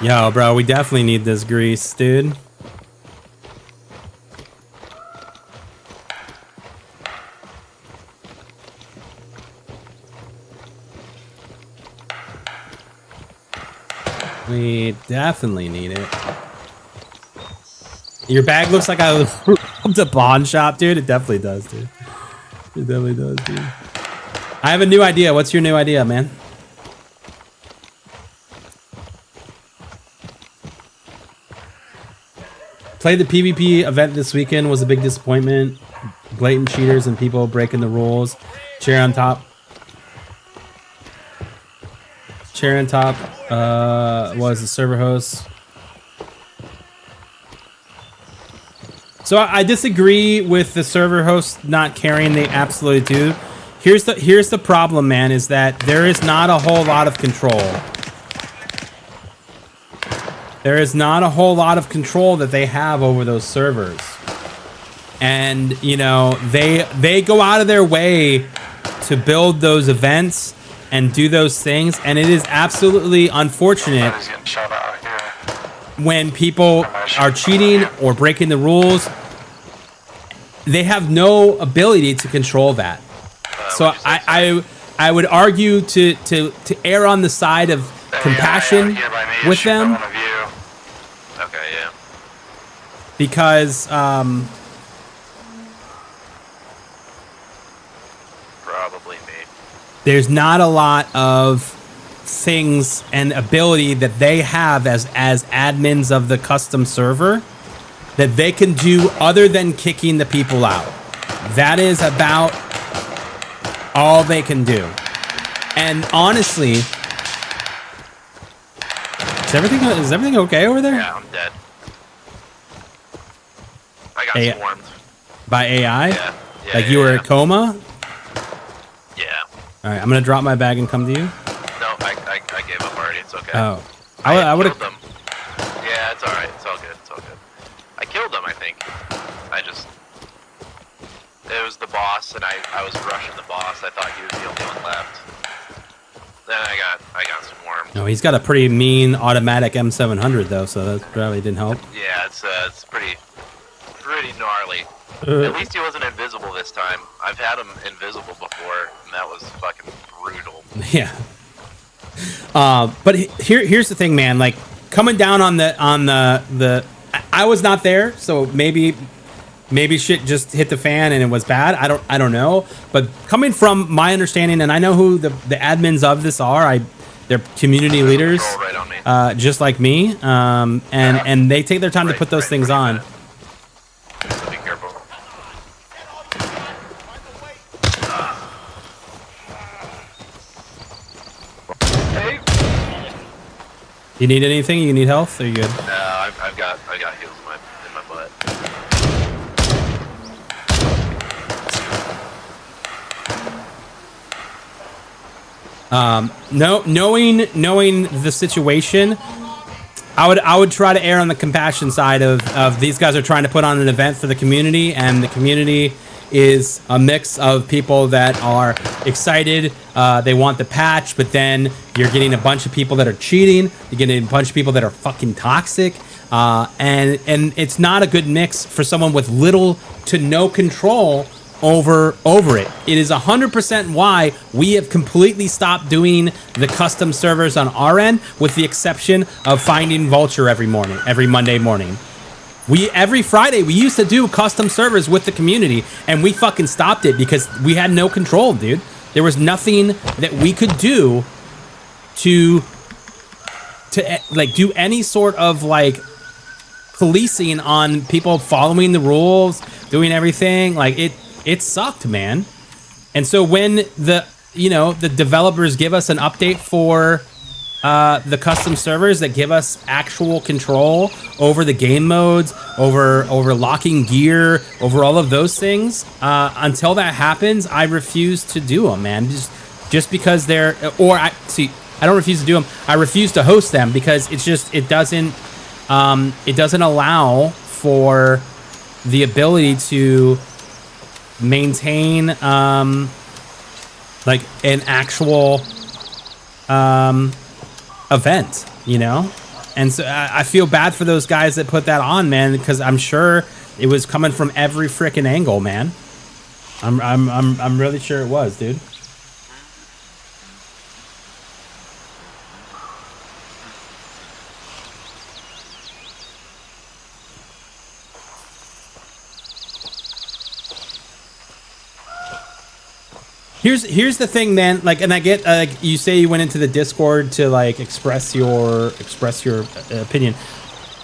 Yo, bro, we definitely need this grease, dude. We definitely need it. Your bag looks like I robbed a pawn shop, dude. It definitely does, dude. It definitely does, dude. I have a new idea. What's your new idea, man? Played the PvP event this weekend. Was a big disappointment. Blatant cheaters and people breaking the rules. Chair on top. Chair on top was the server host. So I disagree with the server host not caring. They absolutely do. Here's the problem, man, is that there is not a whole lot of control. There is not a whole lot of control that they have over those servers. And, you know, they go out of their way to build those events and do those things, and it is absolutely unfortunate when people are cheating or breaking the rules. They have no ability to control that. So I would argue to err on the side of compassion here by me. Just with shoot by them one of you. Okay, yeah. because Probably me. there's not a lot of things and ability that they have as admins of the custom server that they can do other than kicking the people out. That is about all they can do. And honestly, is everything okay over there? Yeah, I'm dead. I got A- swarmed. By AI? Yeah. Like you were in coma? Yeah. All right, I'm gonna drop my bag and come to you. No, I gave up already. It's okay. Oh, I I would killed have. them. Yeah, it's alright. It's all good. It's all good. I killed them, I think. It was the boss, and I was rushing the boss. I thought he was the only one left. Then I got swarmed. No, he's got a pretty mean automatic M700 though, so that probably didn't help. Yeah, it's pretty gnarly. At least he wasn't invisible this time. I've had him invisible before, and that was fucking brutal. Yeah. But here's the thing, man. Like coming down on the I was not there, so maybe shit just hit the fan and it was bad. I don't know. But coming from my understanding, and I know who the admins of this are. They're community leaders, Right on me. just like me. And they take their time to put those things on. So be careful. Hey. You need anything? You need health? Are you good? No, I've got heals in my butt. No, knowing the situation, I would try to err on the compassion side of these guys are trying to put on an event for the community, and the community is a mix of people that are excited, they want the patch, but then you're getting a bunch of people that are cheating, you're getting a bunch of people that are fucking toxic, and it's not a good mix for someone with little to no control over it. It is 100% why we have completely stopped doing the custom servers on our end, with the exception of finding Vulture every Monday morning. Every Friday we used to do custom servers with the community, and we fucking stopped it because we had no control, dude. There was nothing that we could do to like do any sort of like policing on people following the rules, doing everything. Like it sucked, man. And so when the developers give us an update for the custom servers that give us actual control over the game modes, over locking gear, over all of those things, until that happens, I refuse to do them, man. Just because I don't refuse to do them. I refuse to host them because it doesn't allow for the ability to maintain like an actual event, and so I feel bad for those guys that put that on, man, because I'm sure it was coming from every freaking angle, man. I'm really sure it was, dude. Here's the thing, man. Like, and I get you say you went into the Discord to like express your opinion.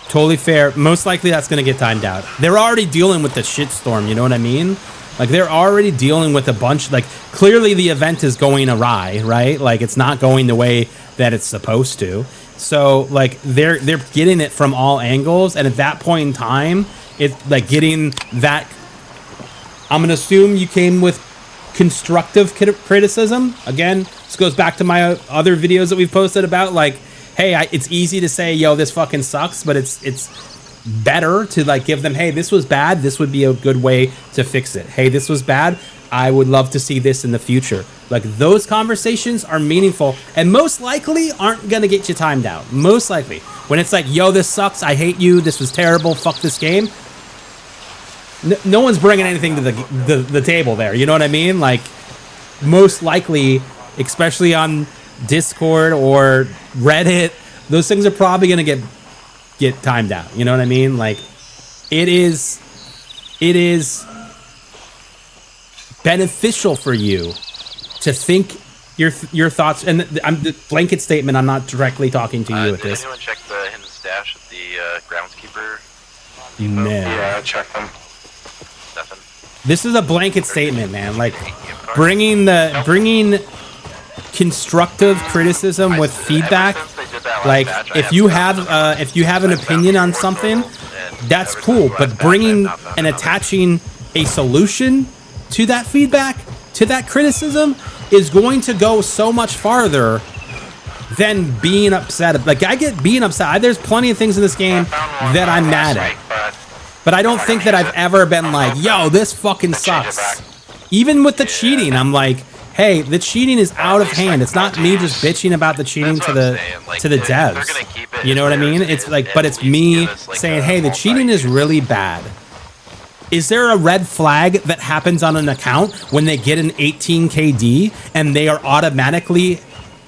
Totally fair. Most likely that's gonna get timed out. They're already dealing with the shitstorm. You know what I mean? Like they're already dealing with a bunch. Like clearly the event is going awry, right? Like it's not going the way that it's supposed to. So like they're getting it from all angles, and at that point in time, it's like getting that. I'm gonna assume you came with constructive criticism. Again, this goes back to my other videos that we've posted about like, hey, it's easy to say, yo, this fucking sucks, but it's better to like give them, hey, this was bad, this would be a good way to fix it. Hey, this was bad, I would love to see this in the future. Like those conversations are meaningful and most likely aren't gonna get you timed out. Most likely. When it's like, yo, this sucks, I hate you, this was terrible, fuck this game, no one's bringing anything to the table there. You know what I mean? Like, most likely, especially on Discord or Reddit, those things are probably going to get timed out. You know what I mean? Like, it is beneficial for you to think your thoughts. And I'm the blanket statement. I'm not directly talking to you with did this. anyone check the hidden stash at the groundskeeper? No. Yeah, I checked them. Nothing. This is a blanket statement, man. Like, bringing constructive criticism with feedback. Like, if you have an opinion on something, that's cool. But bringing and attaching a solution to that feedback, to that criticism, is going to go so much farther than being upset. Like, I get being upset. There's plenty of things in this game that I'm mad at. But I don't think that I've ever been like, yo, this fucking sucks. Even with the cheating, I'm like, hey, the cheating is out of hand. It's not me just bitching about the cheating to the devs. You know what I mean? It's like, but it's me saying, hey, the cheating is really bad. Is there a red flag that happens on an account when they get an 18 KD and they are automatically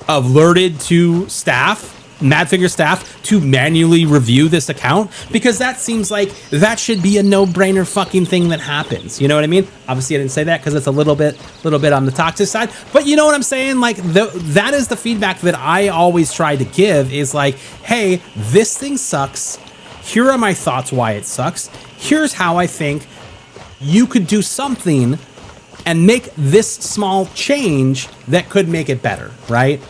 alerted to staff, Madfinger staff, to manually review this account? Because that seems like that should be a no-brainer fucking thing that happens. You know what I mean? Obviously, I didn't say that because it's a little bit on the toxic side. But you know what I'm saying? Like, that is the feedback that I always try to give, is like, hey, this thing sucks. Here are my thoughts why it sucks. Here's how I think you could do something and make this small change that could make it better, right?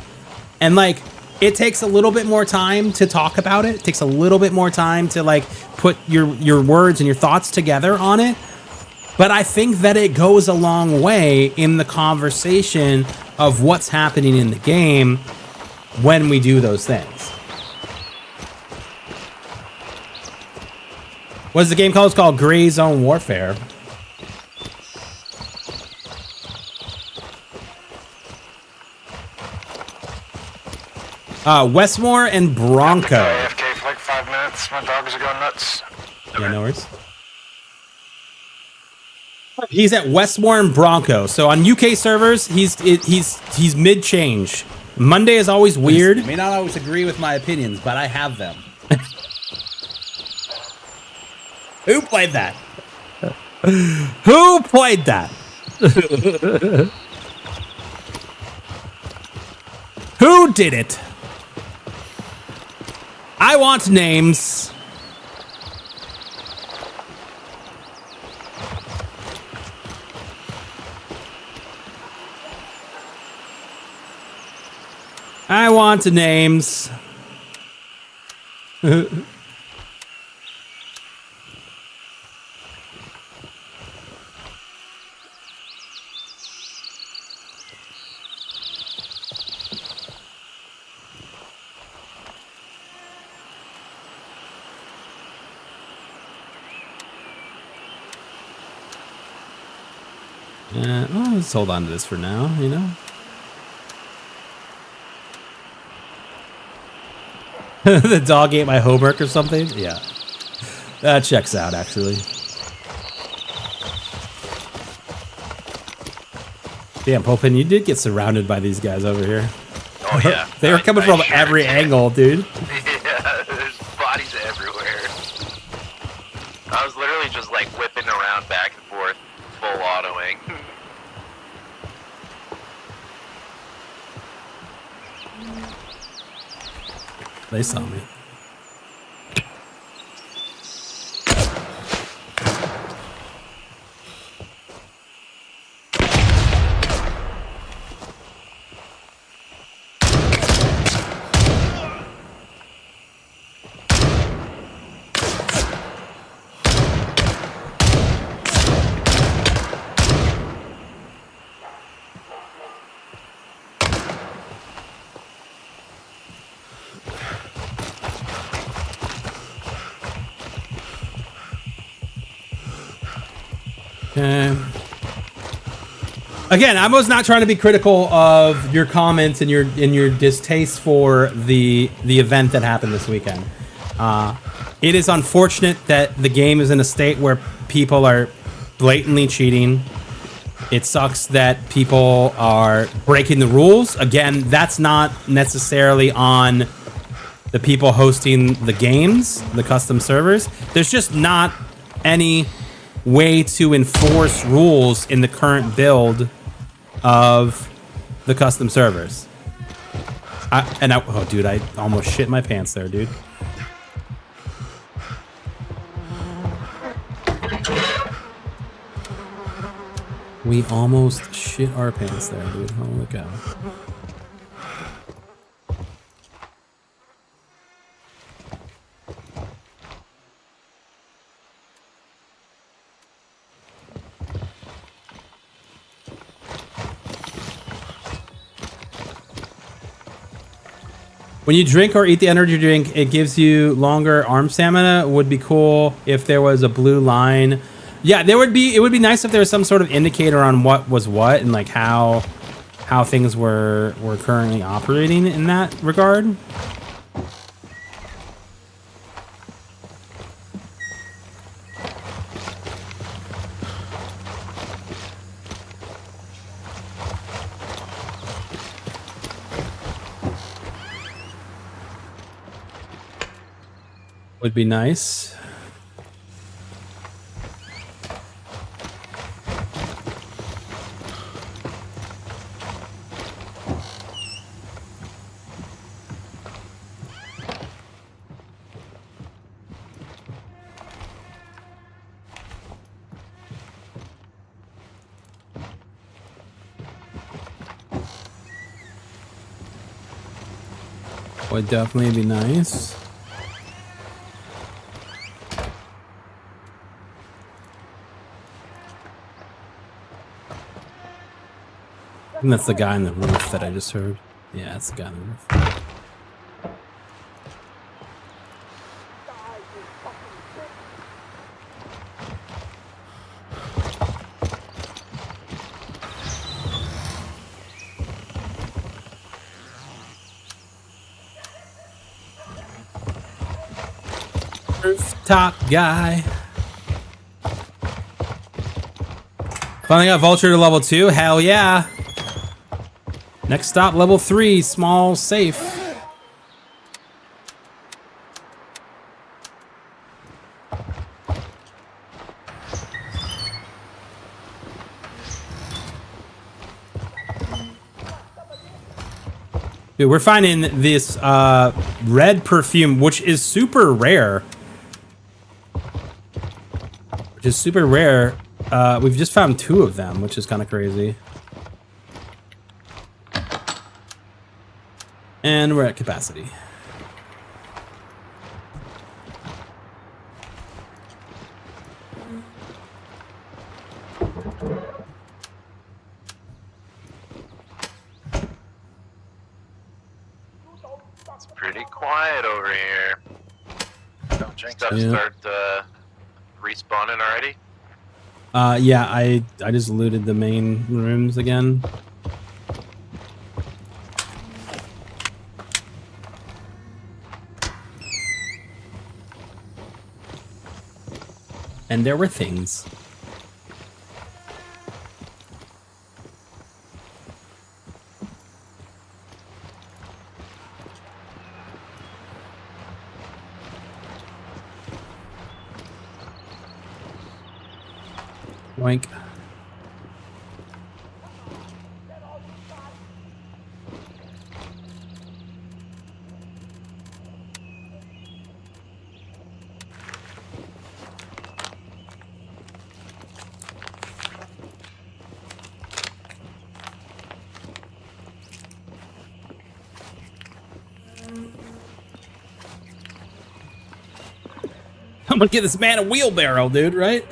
And like, it takes a little bit more time to talk about it. It takes a little bit more time to like put your words and your thoughts together on it. But I think that it goes a long way in the conversation of what's happening in the game when we do those things. What is the game called? It's called Gray Zone Warfare. Westmore and Bronco. AFK for like 5 minutes. My dogs are going nuts. Yeah, no worries. He's at Westmore and Bronco. So on UK servers, he's mid-change. Monday is always weird. You may not always agree with my opinions, but I have them. Who played that? Who played that? Who did it? I want names. I want names. Well, let's hold on to this for now, you know? The dog ate my homework or something? Yeah. That checks out, actually. Damn, Popin, you did get surrounded by these guys over here. Oh, yeah. They were coming from sure every did. angle, dude. Yeah, there's bodies everywhere. I was literally just like whipping around back and forth, full autoing. They saw me. Again, I was not trying to be critical of your comments and your distaste for the event that happened this weekend. It is unfortunate that the game is in a state where people are blatantly cheating. It sucks that people are breaking the rules. Again, that's not necessarily on the people hosting the games, the custom servers. There's just not any way to enforce rules in the current build of the custom servers. Oh, dude, I almost shit my pants there, dude. We almost shit our pants there, dude. Holy cow. When you drink or eat the energy drink, it gives you longer arm stamina. Would be cool if there was a blue line. Yeah, there would be. It would be nice if there was some sort of indicator on what was what and like how things were currently operating in that regard. Would be nice. Would definitely be nice. I think that's the guy on the roof that I just heard. Yeah, that's the guy on the roof. Rooftop guy. Finally got Vulture to level 2. Hell yeah. Next stop, level 3, small safe. Dude, we're finding this red perfume, which is super rare. We've just found 2 of them, which is kind of crazy. And we're at capacity. It's pretty quiet over here. Don't drink Stuff Yeah. start respawning already. Yeah, I just looted the main rooms again. And there were things. Boink. I'm gonna get this man a wheelbarrow, dude, right?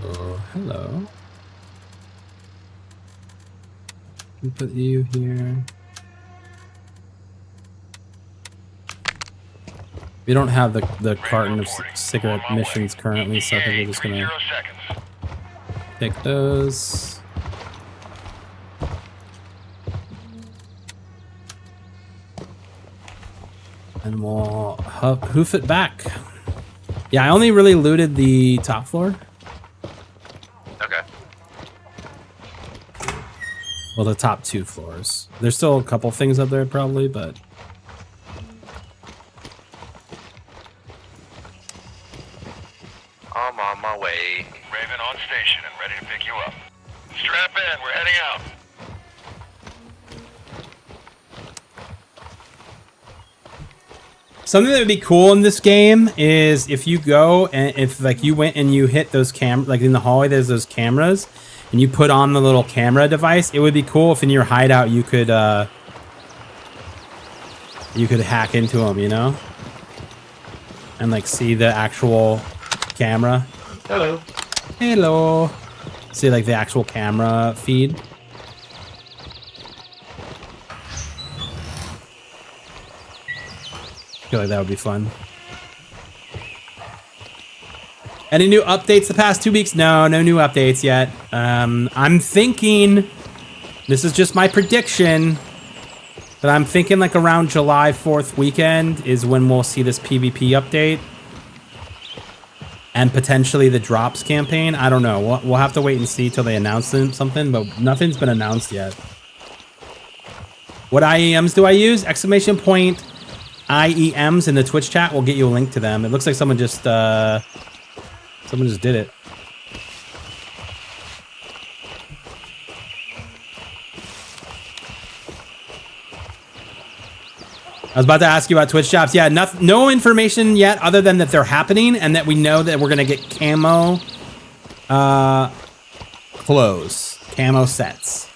Oh, hello. Can put you here. We don't have the carton of cigarette missions currently, so I think we're just gonna 30 seconds. take those. And we'll hoof it back. Yeah, I only really looted the top floor. Okay. Well, the top 2 floors. There's still a couple things up there probably, but... I'm on my way. Raven on station and ready to pick you up. Strap in, we're heading out. Something that would be cool in this game is if you go and if like you went and you hit those like in the hallway, there's those cameras and you put on the little camera device. It would be cool if in your hideout you could hack into them, you know, and like see the actual camera. Hello. Hello. See like the actual camera feed. I feel like that would be fun. Any new updates the past 2 weeks? No new updates yet. I'm thinking, this is just my prediction, but I'm thinking like around July 4th weekend is when we'll see this PvP update. And potentially the drops campaign. I don't know. We'll have to wait and see till they announce something, but nothing's been announced yet. What IEMs do I use? Exclamation point IEMs in the Twitch chat. We'll get you a link to them. It looks like someone just did it. I was about to ask you about Twitch shops. Yeah, no information yet other than that they're happening and that we know that we're going to get camo clothes, camo sets.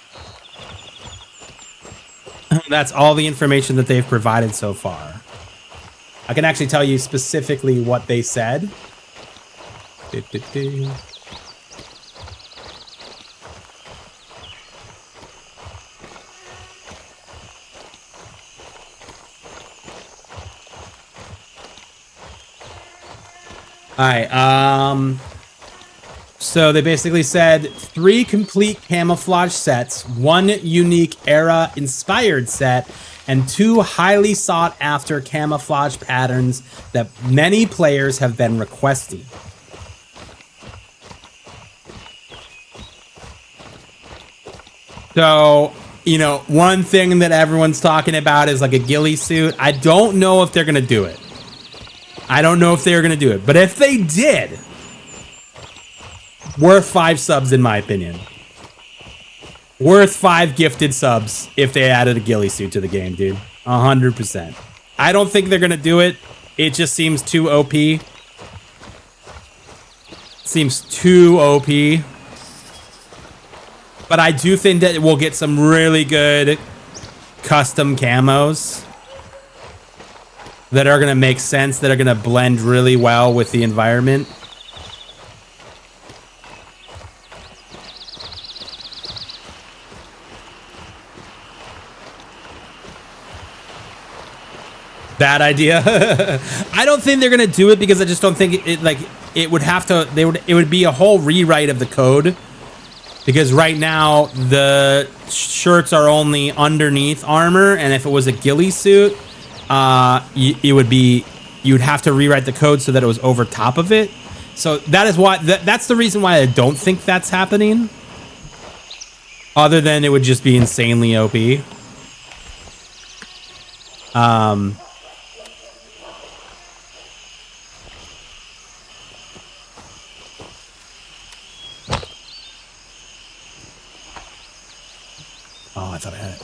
That's all the information that they've provided so far. I can actually tell you specifically what they said. All right, so they basically said 3 complete camouflage sets, 1 unique era-inspired set, and 2 highly sought-after camouflage patterns that many players have been requesting. So, you know, one thing that everyone's talking about is like a ghillie suit. I don't know if they're going to do it. I don't know if they're going to do it. But if they did, worth 5 subs in my opinion. Worth 5 gifted subs if they added a ghillie suit to the game, dude. 100%. I don't think they're going to do it. It just seems too OP. Seems too OP. But I do think that we'll get some really good custom camos that are going to make sense, that are going to blend really well with the environment. Bad idea. I don't think they're going to do it because I just don't think it would have to, it would be a whole rewrite of the code. Because right now the shirts are only underneath armor, and if it was a ghillie suit, it would be, you'd have to rewrite the code so that it was over top of it. So that is why that's the reason why I don't think that's happening. Other than it would just be insanely OP. Oh, I thought I had it.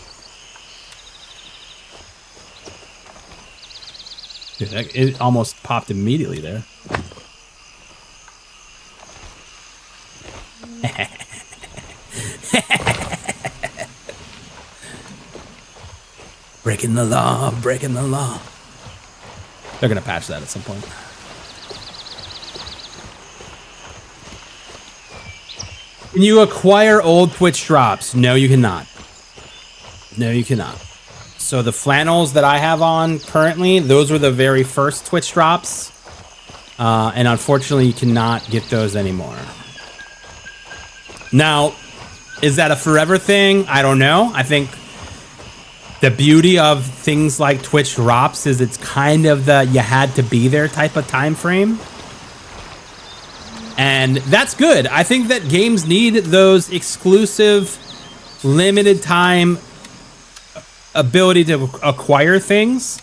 Dude, it almost popped immediately there. Breaking the law, breaking the law. They're gonna patch that at some point. Can you acquire old Twitch drops? No, you cannot. No, you cannot. So the flannels that I have on currently, those were the very first Twitch drops. And unfortunately, you cannot get those anymore. Now, is that a forever thing? I don't know. I think the beauty of things like Twitch drops is it's kind of the you had to be there type of time frame. And that's good. I think that games need those exclusive, limited time ability to acquire things.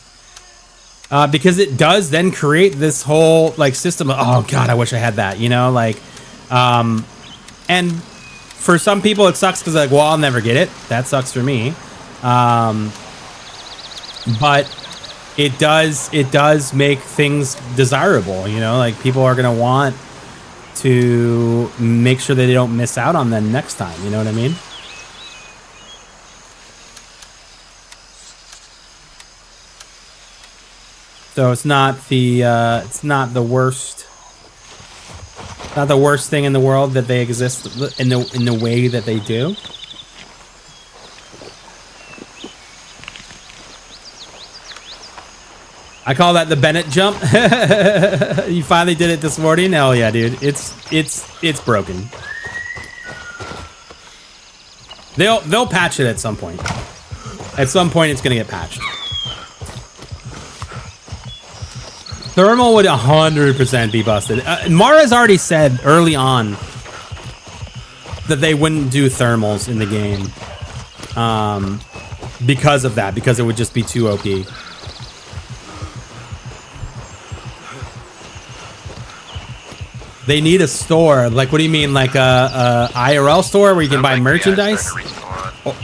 Because it does then create this whole like system of, oh God, I wish I had that, you know, like, and for some people it sucks because like, well, I'll never get it. That sucks for me. But it does make things desirable, you know, like people are going to want to make sure that they don't miss out on them next time. You know what I mean? So it's not the worst. Not the worst thing in the world that they exist in the way that they do. I call that the Bennett jump. You finally did it this morning. Hell yeah, dude! It's broken. They'll patch it at some point. At some point, it's gonna get patched. Thermal would 100% be busted. Mara's already said early on that they wouldn't do thermals in the game because of that, because it would just be too OP. They need a store. Like, what do you mean? Like a IRL store where you can buy merchandise?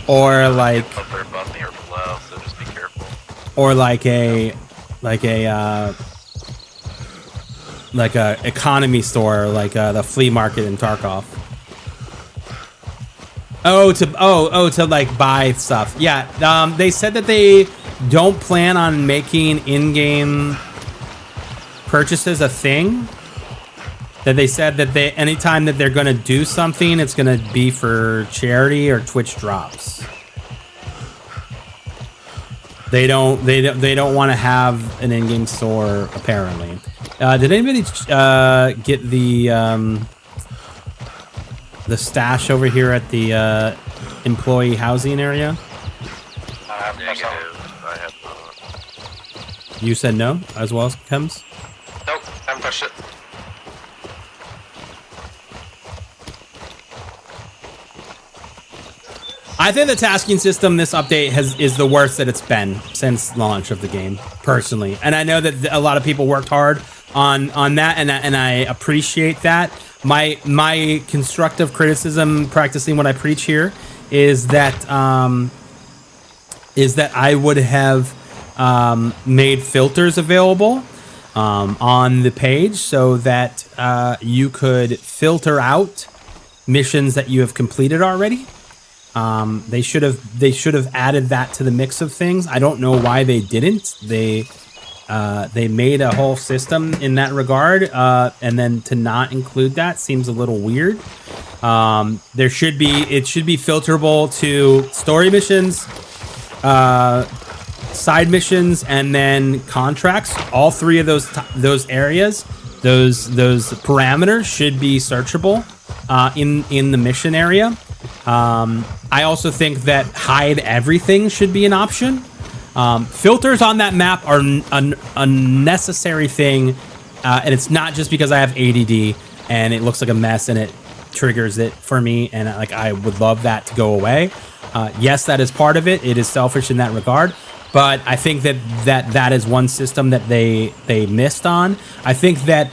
Or like... Or like a economy store, like the flea market in Tarkov. To like buy stuff. Yeah, they said that they don't plan on making in-game purchases a thing. That they said that anytime that they're going to do something, it's going to be for charity or Twitch drops. They don't want to have an in-game store apparently. Did anybody get the stash over here at the employee housing area? Negative. I have not. You said no, as well as Chems? Nope, haven't touched it. I think the tasking system, this update is the worst that it's been since launch of the game, personally. And I know that a lot of people worked hard on that, and I appreciate that. My constructive criticism, practicing what I preach here, is that I would have made filters available on the page so that you could filter out missions that you have completed already. They should have added that to the mix of things. I don't know why they didn't. They made a whole system in that regard, and then to not include that seems a little weird. It should be filterable to story missions, side missions, and then contracts. All three of those areas, those parameters should be searchable in the mission area. I also think that hide everything should be an option. Filters on that map are a necessary thing, and it's not just because I have ADD and it looks like a mess and it triggers it for me, and I would love that to go away. Yes, that is part of it. It is selfish in that regard, but I think that is one system that they missed on. I think that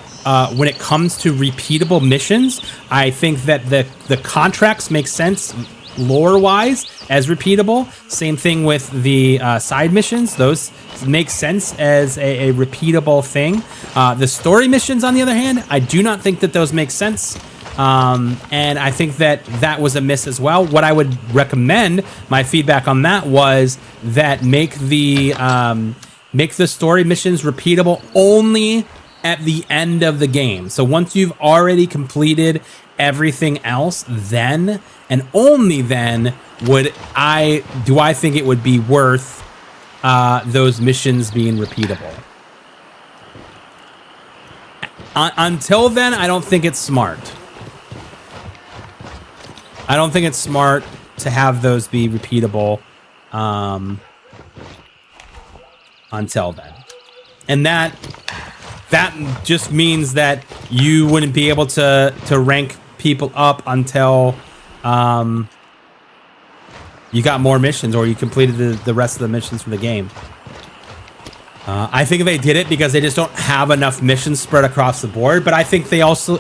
when it comes to repeatable missions, I think that the contracts make sense lore-wise as repeatable. Same thing with the side missions; those make sense as a repeatable thing. The story missions, on the other hand, I do not think that those make sense, and I think that was a miss as well. What I would recommend, my feedback on that was that make the story missions repeatable only at the end of the game. So once you've already completed everything else, then and only then do I think it would be worth those missions being repeatable. Until then, I don't think it's smart. I don't think it's smart to have those be repeatable until then. And that just means that you wouldn't be able to rank people up until you got more missions or you completed the rest of the missions for the game. I think they did it because they just don't have enough missions spread across the board. But I think they also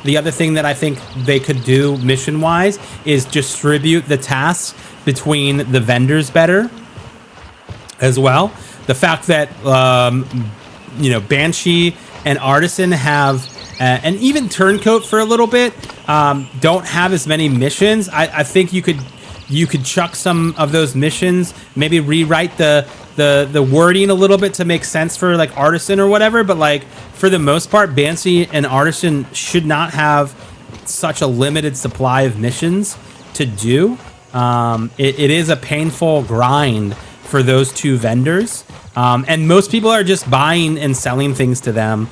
the other thing that I think they could do mission wise is distribute the tasks between the vendors better as well. The fact that Banshee and Artisan have and even Turncoat for a little bit don't have as many missions. I think you could chuck some of those missions, maybe rewrite the wording a little bit to make sense for like Artisan or whatever, but like for the most part, Banshee and Artisan should not have such a limited supply of missions to do. It is a painful grind for those two vendors, and most people are just buying and selling things to them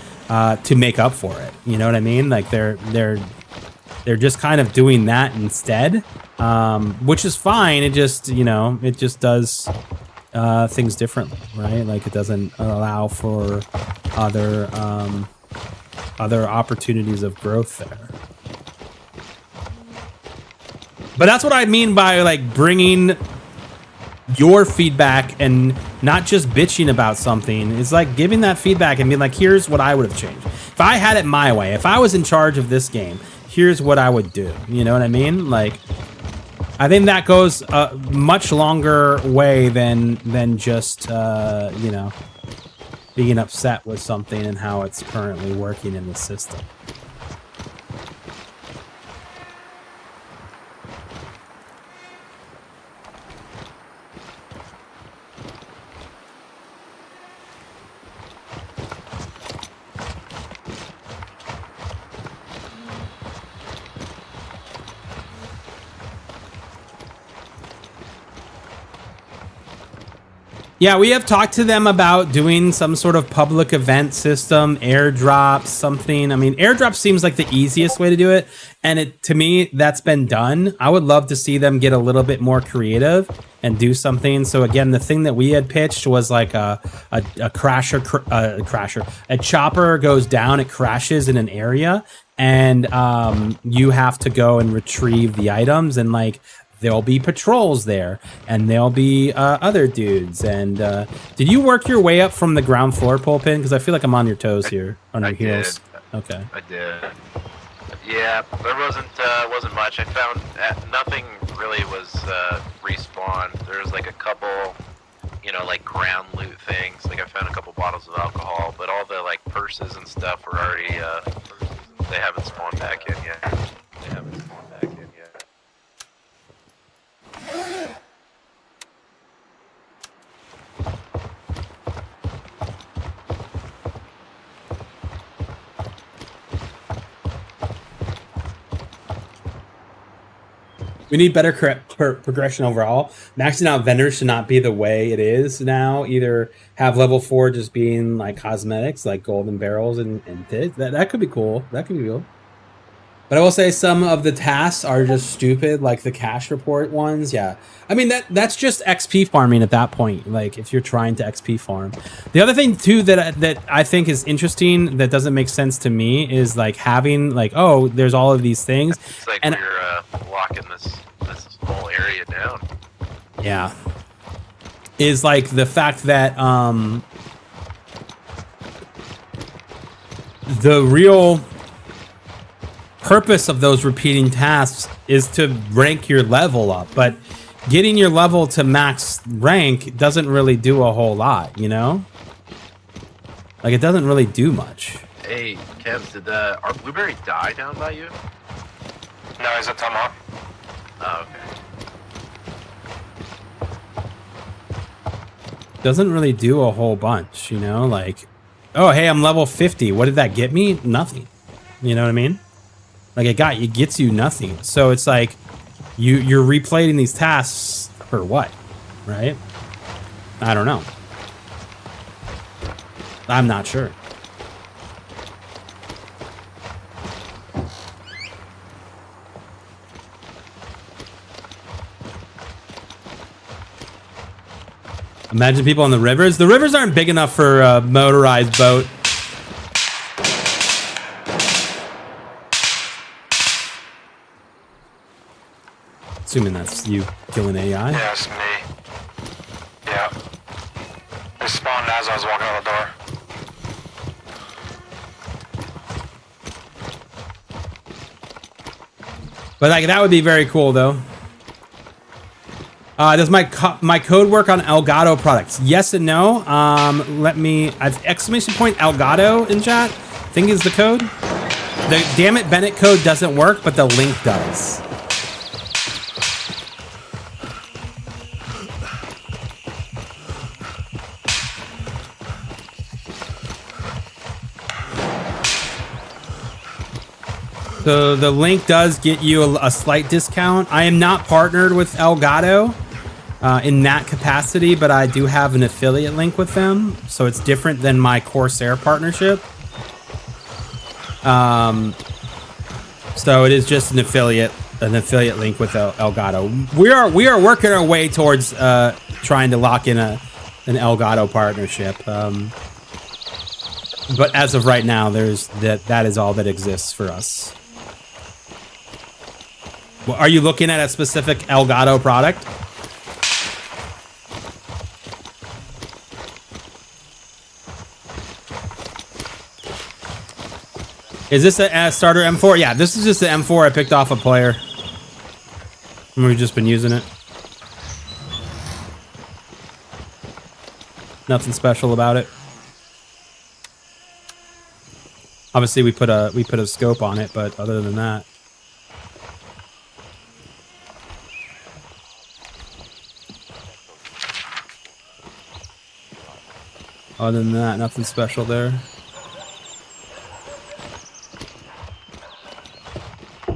to make up for it. You know what I mean? Like they're just kind of doing that instead, which is fine. It just does things differently, right? Like it doesn't allow for other opportunities of growth there. But that's what I mean by like bringing your feedback and not just bitching about something. It's like giving that feedback and being like, here's what I would have changed. If I had it my way, if I was in charge of this game, here's what I would do. You know what I mean? Like, I think that goes a much longer way than just, being upset with something and how it's currently working in the system. Yeah, we have talked to them about doing some sort of public event system, airdrops, something. I mean, airdrop seems like the easiest way to do it. And to me, that's been done. I would love to see them get a little bit more creative and do something. So again, the thing that we had pitched was like a chopper goes down, it crashes in an area, and you have to go and retrieve the items, and like there'll be patrols there, and there'll be other dudes. And did you work your way up from the ground floor, Pulpin? Because I feel like I'm on your toes here, on your heels. Okay. I did. Yeah, there wasn't much. I found nothing really was respawned. There was like a couple, like ground loot things. Like I found a couple bottles of alcohol, but all the like purses and stuff were already they haven't spawned back in yet. We need better progression overall. Maxing out vendors should not be the way it is now. Either have level 4 just being like cosmetics, like golden barrels and pits. That could be cool. That could be cool. But I will say some of the tasks are just stupid, like the cash report ones. Yeah, I mean that's just XP farming at that point. Like if you're trying to XP farm. The other thing too that I think is interesting that doesn't make sense to me is like having like, oh, there's all of these things. It's like we're locking this whole area down. Yeah, is like the fact that the real purpose of those repeating tasks is to rank your level up, but getting your level to max rank doesn't really do a whole lot, like it doesn't really do much. Hey Kev, did our blueberry die down by you? No, he's a tomahawk. Oh, okay. Doesn't really do a whole bunch, like, oh hey, I'm level 50, what did that get me? Nothing. You know what I mean? Like it gets you nothing. So it's like you're replaying these tasks for what, right? I don't know. I'm not sure. Imagine people on the rivers. The rivers aren't big enough for a motorized boat. Assuming that's you killing AI. Yeah, it's me. Yeah. It spawned as I was walking out the door. But like that would be very cool though. Does my code work on Elgato products? Yes and no. Let me. I've exclamation point Elgato in chat. I think is the code. The damn it Bennett code doesn't work, but the link does. So the link does get you a slight discount. I am not partnered with Elgato in that capacity, but I do have an affiliate link with them. So it's different than my Corsair partnership. So it is just an affiliate link with Elgato. We are working our way towards trying to lock in an Elgato partnership. But as of right now, that is all that exists for us. Well, are you looking at a specific Elgato product? Is this a starter M4? Yeah, this is just the M4 I picked off a player. And we've just been using it. Nothing special about it. Obviously, we put a scope on it, but other than that. Other than that, nothing special there. Be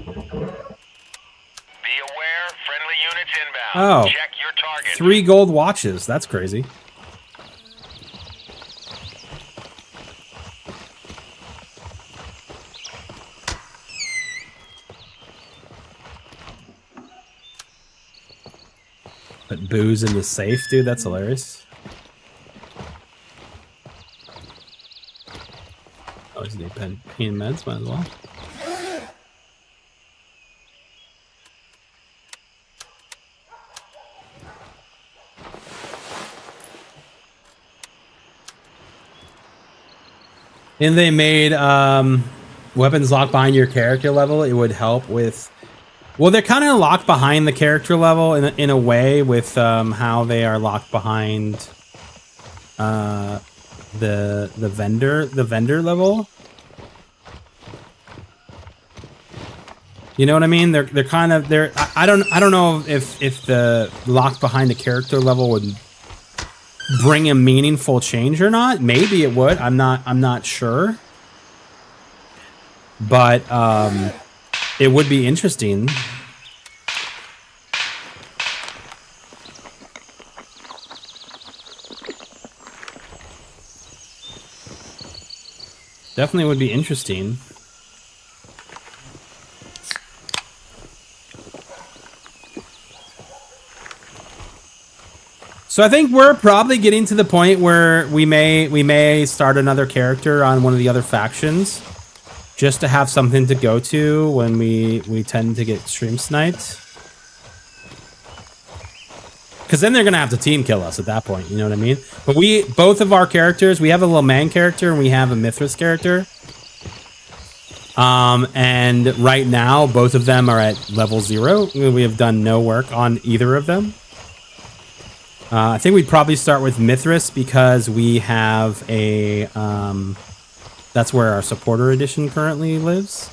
aware, friendly units inbound. Oh, Check your target. 3 gold watches. That's crazy. Put booze in the safe, dude. That's hilarious. Oh, he's need pain meds. Might as well. And they made weapons locked behind your character level. It would help with. Well, they're kind of locked behind the character level in a way with how they are locked behind the vendor level. You know what I mean? They're kind of I don't know if the locked behind the character level would bring a meaningful change or not. Maybe it would. I'm not sure. But it would be interesting. Definitely would be interesting. So I think we're probably getting to the point where we may start another character on one of the other factions, just to have something to go to when we tend to get stream sniped. Because then they're gonna have to team kill us at that point. You know what I mean? But both of our characters, we have a Lamang character and we have a Mithras character. And right now, both of them are at level 0. We have done no work on either of them. I think we'd probably start with Mithras because we have a, that's where our supporter edition currently lives.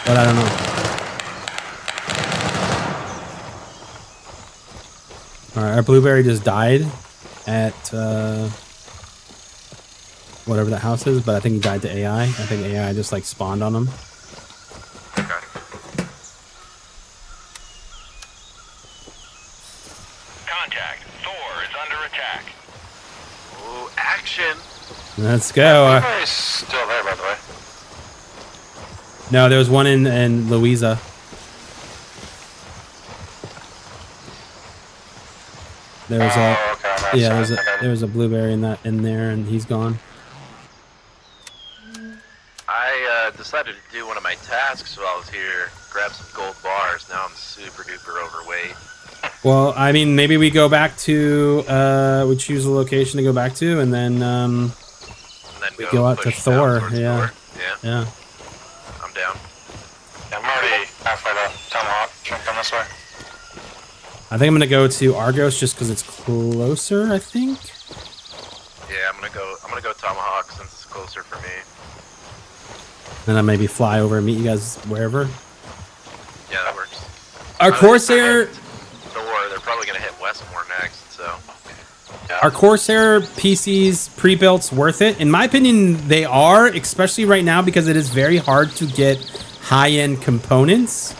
But I don't know. Alright, our blueberry just died at, whatever that house is, but I think he died to AI. I think AI just like spawned on him. Okay. Contact. Thor is under attack. Ooh, action. Let's go. Everybody's still there, by the way. No, there was one in Louisa. There was a Okay, on that yeah, side. there was a blueberry in there, and he's gone. I decided to do one of my tasks while I was here. Grab some gold bars. Now I'm super duper overweight. Well, I mean, maybe we go back to we choose a location to go back to, and then And then we go out to push down Thor. towards Yeah, Thor. Yeah, yeah. I'm down. Yeah, I'm already halfway to Tomahawk. Should I come this way? I think I'm gonna go to Argos just because it's closer. I think. Yeah, I'm gonna go Tomahawk since it's closer for me. Then I maybe fly over and meet you guys wherever. Yeah, that works. Our Corsair, Thor, they're probably gonna hit Westmore next, so. our Corsair PCs pre-built's worth it. In my opinion, they are, especially right now because it is very hard to get high-end components.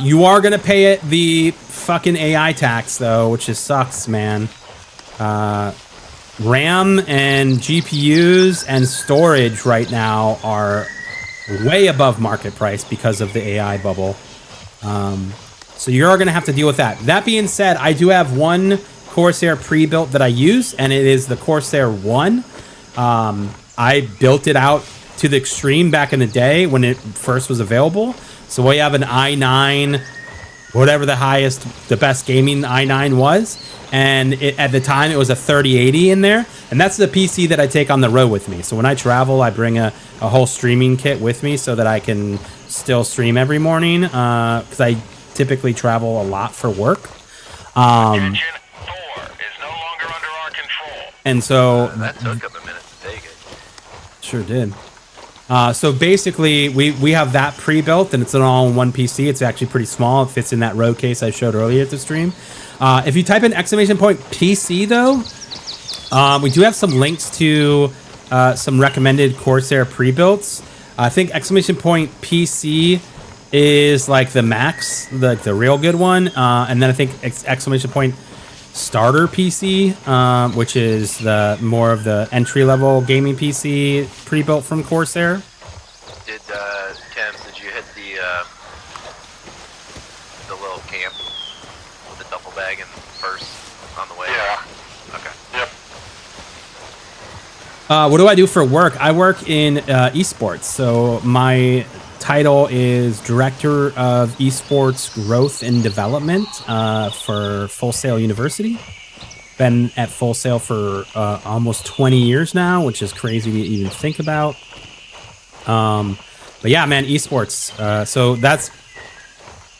You are gonna pay it the fucking AI tax though, which just sucks, man. RAM and GPUs and storage right now are way above market price because of the AI bubble. So you're going to have to deal with that. That being said, I do have one Corsair pre-built that I use, and it is the Corsair 1. I built it out to the extreme back in the day when it first was available. So we have an i9, whatever the best gaming i9 was. And at the time, it was a 3080 in there. And that's the PC that I take on the road with me. So when I travel, I bring a whole streaming kit with me so that I can still stream every morning. Because I typically travel a lot for work. Attention, Thor is no longer under our control. And so... That took them a minute to take it. Sure did. So basically, we have that pre-built, and it's an all-in-one PC. It's actually pretty small. It fits in that road case I showed earlier at the stream. If you type in !PC, though, we do have some links to some recommended Corsair pre-builts. I think !PC is like the max, the real good one. And then I think starter PC, which is the more of the entry-level gaming PC pre-built from Corsair. Did Kems, did you hit the little camp with the duffel bag and purse on the way? Yeah. Okay. Yep. What do I do for work? I work in esports. So my title is Director of Esports Growth and Development for Full Sail University. Been at Full Sail for almost 20 years now, which is crazy to even think about. But yeah, man, esports. So that's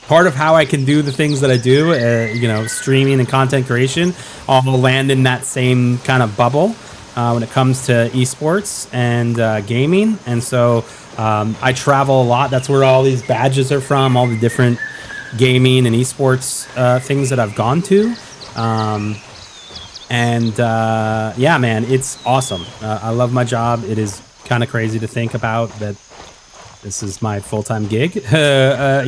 part of how I can do the things that I do, streaming and content creation, all land in that same kind of bubble when it comes to esports and gaming. And so I travel a lot. That's where all these badges are from, all the different gaming and esports things that I've gone to. Yeah, man, it's awesome. I love my job. It is kind of crazy to think about that this is my full-time gig, but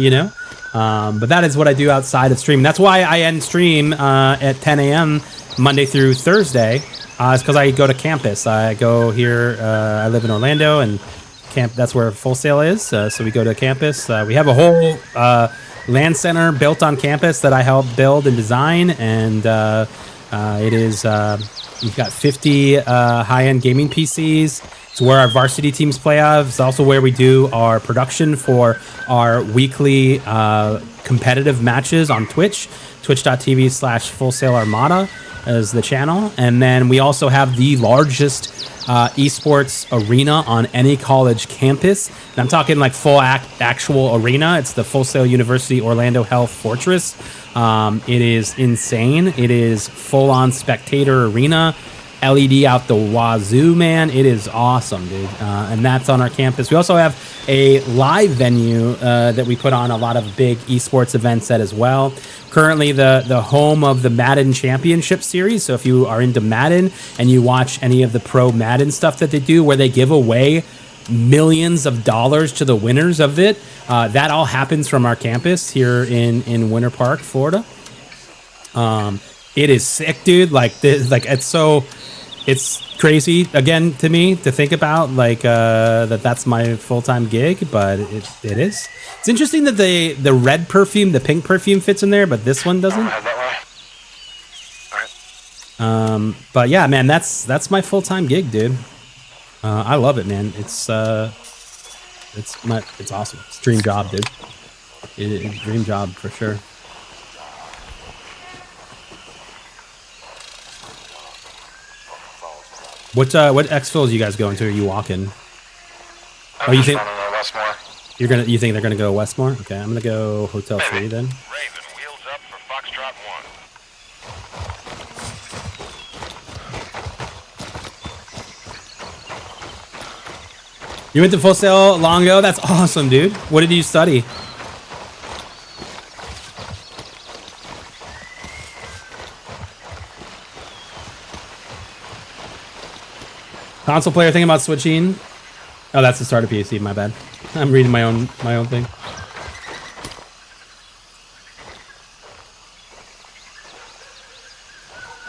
that is what I do outside of stream. That's why I end stream at 10 a.m. Monday through Thursday. It's because I go to campus. I go here. I live in Orlando, and that's where Full Sail is. So we go to campus. We have a whole land center built on campus that I helped build and design, and it is we've got 50 high-end gaming PCs. It's where our varsity teams play out of. It's also where we do our production for our weekly competitive matches on Twitch. Twitch.tv/Full Sail Armada is the channel. And then we also have the largest esports arena on any college campus. And I'm talking like full actual arena. It's the Full Sail University Orlando Health Fortress. It is insane. It is full-on spectator arena. LED out the wazoo, man. It is awesome, dude. And that's on our campus. We also have a live venue that we put on a lot of big esports events at as well. Currently the home of the Madden Championship Series. So if you are into Madden and you watch any of the pro Madden stuff that they do where they give away millions of dollars to the winners of it, that all happens from our campus here in Winter Park, Florida. It is sick, dude. Like this, like it's crazy again to me to think about like that's my full-time gig, but it is. It's interesting that the red perfume, the pink perfume fits in there, but this one doesn't. Head that way. All right. But yeah, man, that's my full-time gig, dude. I love it, man. It's awesome. It's a dream job, dude. It's a dream job for sure. What exfils you guys going to? Are you walking? I'm you just think- running to Westmore. You think they're gonna go Westmore? Okay, I'm gonna go Hotel 3 then. Raven, wheels up for Foxtrot 1. You went to Full Sail long ago? That's awesome, dude. What did you study? Console player thinking about switching. Oh, that's the start of PC. My bad. I'm reading my own thing.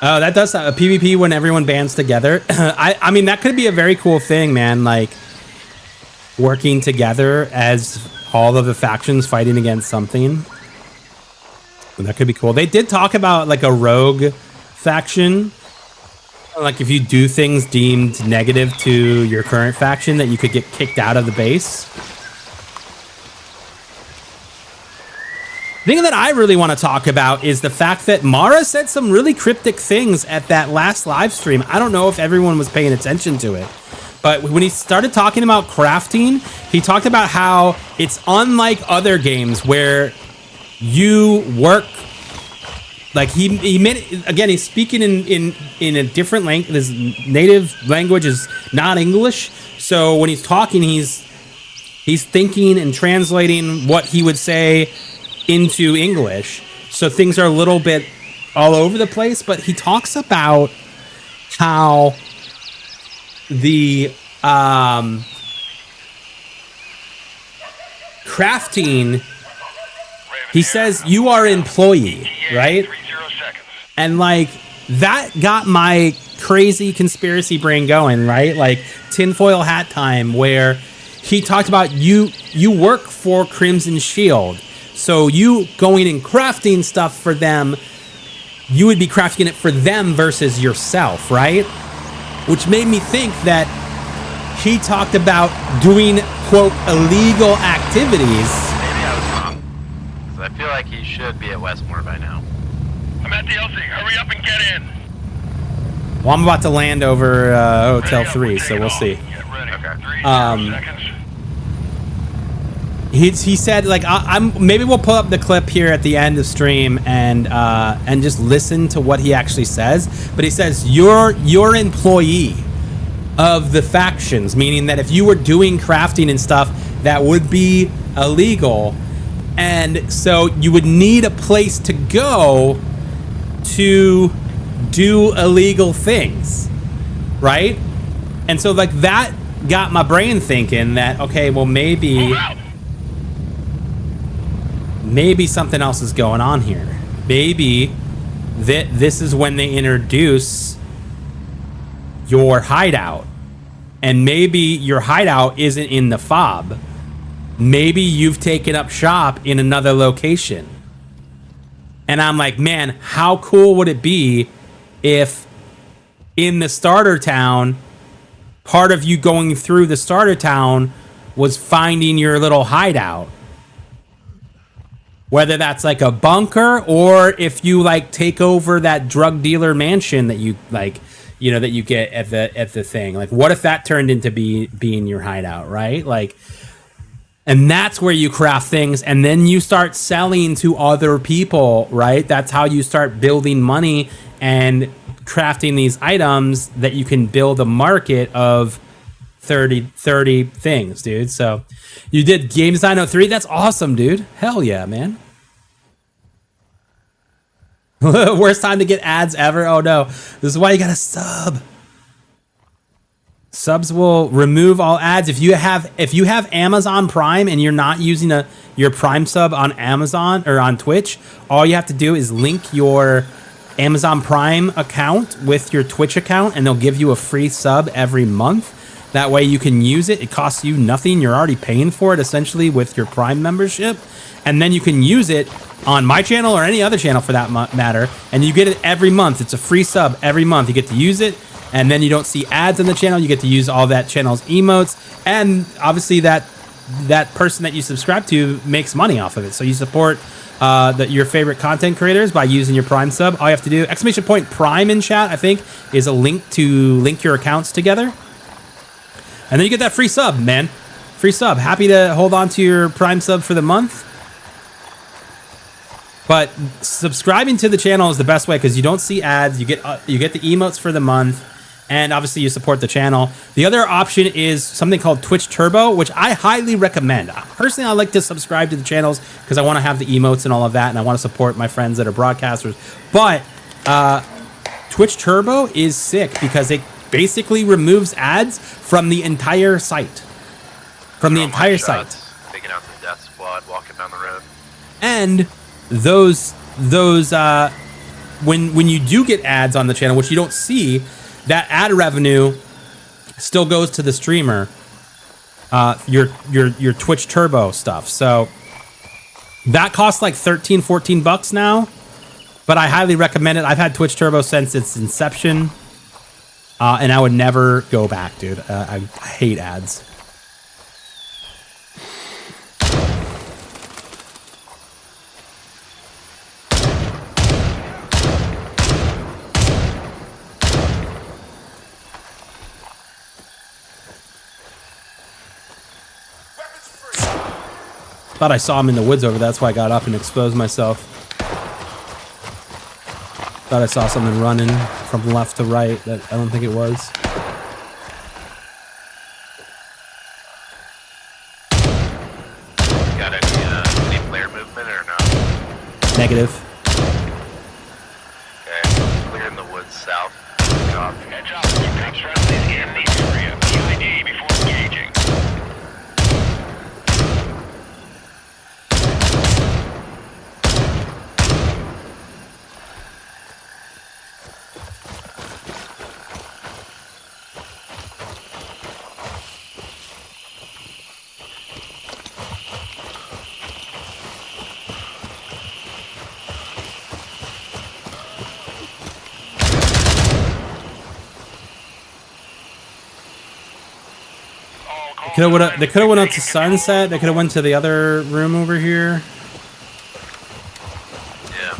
Oh, that does a PvP when everyone bands together. I mean, that could be a very cool thing, man. Like working together as all of the factions fighting against something. That could be cool. They did talk about like a rogue faction. Like if you do things deemed negative to your current faction, that you could get kicked out of the base. The thing that I really want to talk about is the fact that Mara said some really cryptic things at that last live stream. I don't know if everyone was paying attention to it, but when he started talking about crafting, he talked about how it's unlike other games where you work. Like he meant, again, he's speaking in a different language. His native language is not English. So when he's talking, he's thinking and translating what he would say into English. So things are a little bit all over the place, but he talks about how the crafting, he says you are employee, right? 30 seconds. And like that got my crazy conspiracy brain going, right? Like tinfoil hat time, where he talked about you work for Crimson Shield. So you going and crafting stuff for them, you would be crafting it for them versus yourself, right? Which made me think that he talked about doing, quote, illegal activities. Maybe I was wrong. 'Cause I feel like he should be at Westmore by now. I'm at the LC. Hurry up and get in. Well, I'm about to land over Hotel 3, so we'll see. Get ready. Okay. 30 seconds. He said, like, I'm maybe we'll pull up the clip here at the end of stream and just listen to what he actually says. But he says you're employee of the factions, meaning that if you were doing crafting and stuff, that would be illegal, and so you would need a place to go to do illegal things, right? And so like that got my brain thinking that, okay, well maybe something else is going on here. Maybe that this is when they introduce your hideout, and maybe your hideout isn't in the fob. Maybe you've taken up shop in another location. And I'm like, man, how cool would it be if in the starter town, part of you going through the starter town was finding your little hideout? Whether that's like a bunker, or if you like take over that drug dealer mansion that you like, you know, that you get at the thing. Like, what if that turned into being your hideout, right? Like, and that's where you craft things, and then you start selling to other people, right? That's how you start building money and crafting these items that you can build a market of 30 things, dude. So you did game design 03. That's awesome, dude. Hell yeah, man. Worst time to get ads ever. Oh no, this is why you gotta sub. Subs will remove all ads. If you have Amazon Prime and you're not using your Prime sub on Amazon or on Twitch, all you have to do is link your Amazon Prime account with your Twitch account, and they'll give you a free sub every month. That way you can use it. It costs you nothing. You're already paying for it essentially with your Prime membership, and then you can use it on my channel or any other channel for that matter, and you get it every month. It's a free sub every month. You get to use it. And then you don't see ads on the channel. You get to use all that channel's emotes. And obviously that person that you subscribe to makes money off of it. So you support your favorite content creators by using your Prime sub. All you have to do, !Prime in chat, I think, is a link to link your accounts together. And then you get that free sub, man. Free sub. Happy to hold on to your Prime sub for the month. But subscribing to the channel is the best way because you don't see ads. You get the emotes for the month. And obviously you support the channel. The other option is something called Twitch Turbo, which I highly recommend. Personally, I like to subscribe to the channels because I want to have the emotes and all of that, and I want to support my friends that are broadcasters. But Twitch Turbo is sick because it basically removes ads from the entire site. From the entire site. Taking out the death squad, walking down the road. And when you do get ads on the channel, which you don't see, that ad revenue still goes to the streamer, your Twitch Turbo stuff. So that costs like $13-14 now, but I highly recommend it. I've had Twitch Turbo since its inception, and I would never go back, dude. I hate ads. Thought I saw him in the woods over there. That's why I got up and exposed myself. Thought I saw something running from left to right. That I don't think it was. Got any player movement or no? Negative. Okay, clear in the woods south. Copy. Heads up. Cops friendlies in the area. EID before engaging. They could have went up to Sunset. They could have went to the other room over here. Yeah.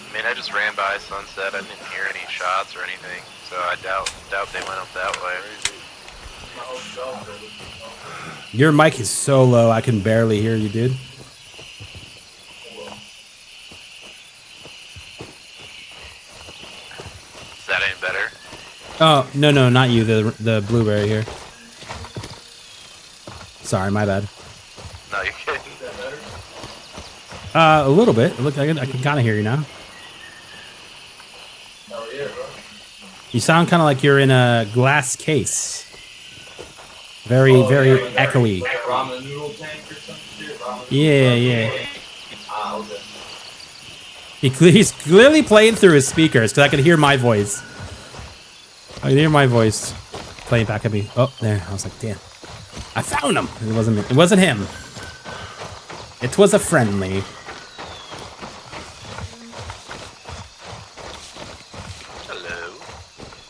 I mean, I just ran by Sunset. I didn't hear any shots or anything, so I doubt they went up that way. Your mic is so low, I can barely hear you, dude. Is that any better? Oh, no, not you. The blueberry here. Sorry, my bad. No, you're kidding. A little bit. Look, I can kind of hear you now. You sound kind of like you're in a glass case. Very echoey. Yeah. He's clearly playing through his speakers because I can hear my voice. I can hear my voice playing back at me. Oh, there. I was like, damn. I found him. It wasn't me. It wasn't him. It was a friendly. Hello.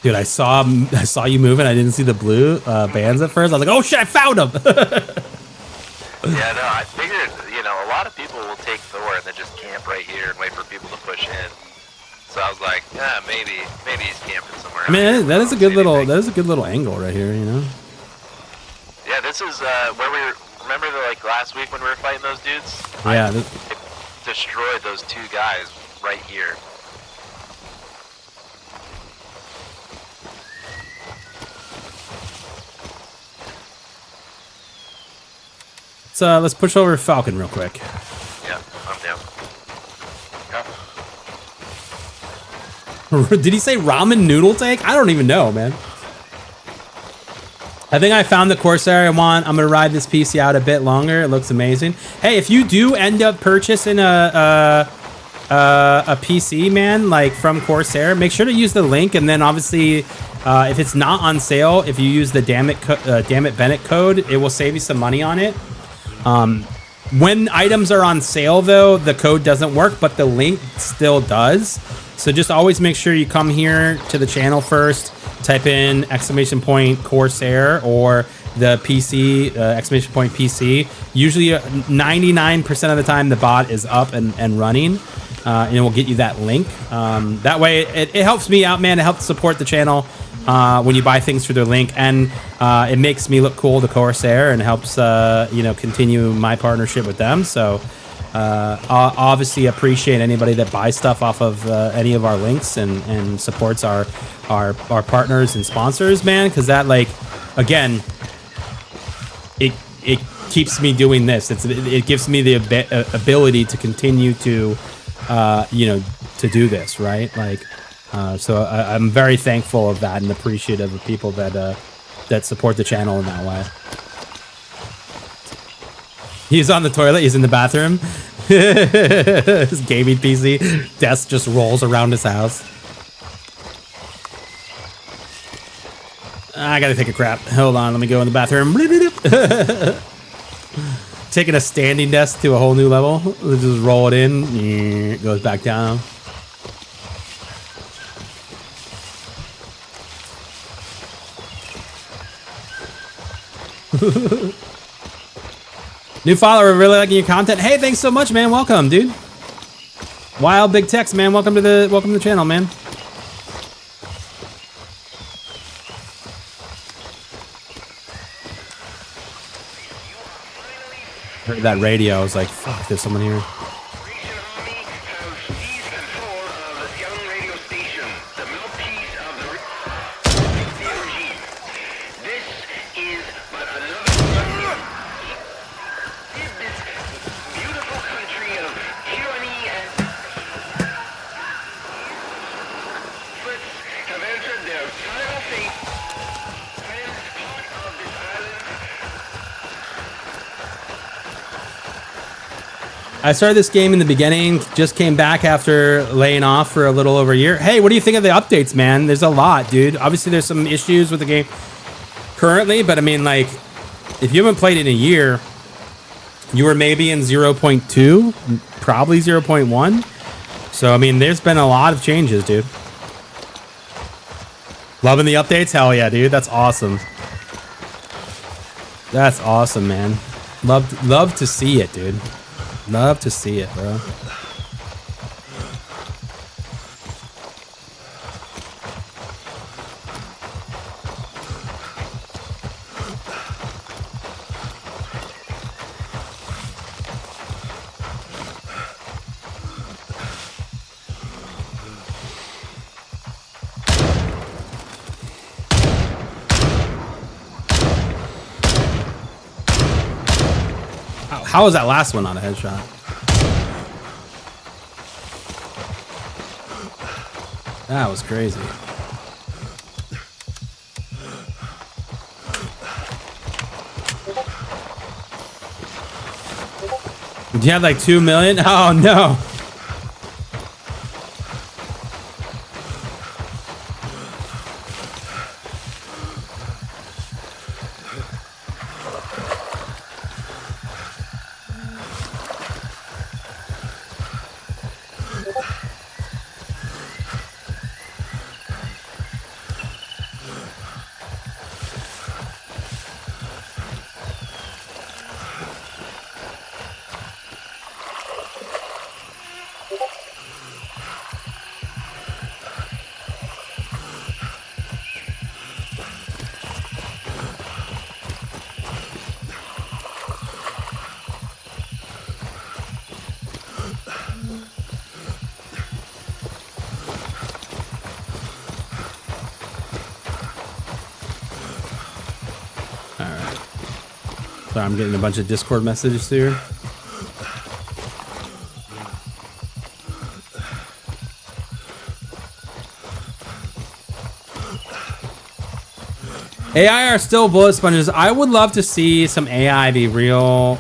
Dude, I saw you moving. I didn't see the blue bands at first. I was like, oh shit, I found him. Yeah, no, I figured, a lot of people will take Thor and then just camp right here and wait for people to push in. So I was like, maybe he's camping somewhere. I mean, that is a good little angle right here, Yeah, this is where we were. Remember last week when we were fighting those dudes? Yeah. destroyed those two guys right here. Let's push over Falcon real quick. Yeah, I'm down. Did he say ramen noodle tank? I don't even know, man. I think I found the Corsair I want. I'm gonna ride this PC out a bit longer. It looks amazing. Hey, if you do end up purchasing a PC, man, like from Corsair, make sure to use the link. And then obviously, if it's not on sale, if you use the Damn It Bennett code, it will save you some money on it. When items are on sale, though, the code doesn't work, but the link still does. So just always make sure you come here to the channel first, type in !Corsair or the PC, !PC. Usually 99% of the time the bot is up and running, and it will get you that link. That way it helps me out, man. It helps support the channel when you buy things through their link, and it makes me look cool to Corsair and helps continue my partnership with them. So obviously appreciate anybody that buys stuff off of any of our links and supports our partners and sponsors, man, because that, like, again, it keeps me doing this. It gives me the ability to continue to to do this, right? Like, so I'm very thankful of that and appreciative of people that support the channel in that way. He's on the toilet. He's in the bathroom. His gaming PC desk just rolls around his house. I gotta take a crap. Hold on, let me go in the bathroom. Taking a standing desk to a whole new level. Just roll it in. It goes back down. New follower, really liking your content. Hey, thanks so much, man. Welcome, dude. Wild Big Tex, man. Welcome to the channel, man. Heard that radio. I was like, fuck, there's someone here. I started this game in the beginning, just came back after laying off for a little over a year. Hey, what do you think of the updates, man? There's a lot, dude. Obviously, there's some issues with the game currently, but I mean, like, if you haven't played it in a year, you were maybe in 0.2, probably 0.1. So, I mean, there's been a lot of changes, dude. Loving the updates? Hell yeah, dude. That's awesome. That's awesome, man. Love to see it, dude. Love to see it, bro. How was that last one not a headshot? That was crazy. Did you have like 2 million? Oh no. Sorry, I'm getting a bunch of Discord messages here. AI are still bullet sponges. I would love to see some AI be real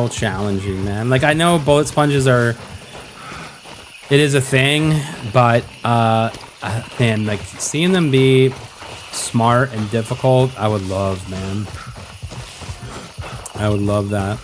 challenging, man. Like, I know bullet sponges are, it is a thing, but man, like seeing them be smart and difficult, I would love, man. I would love that.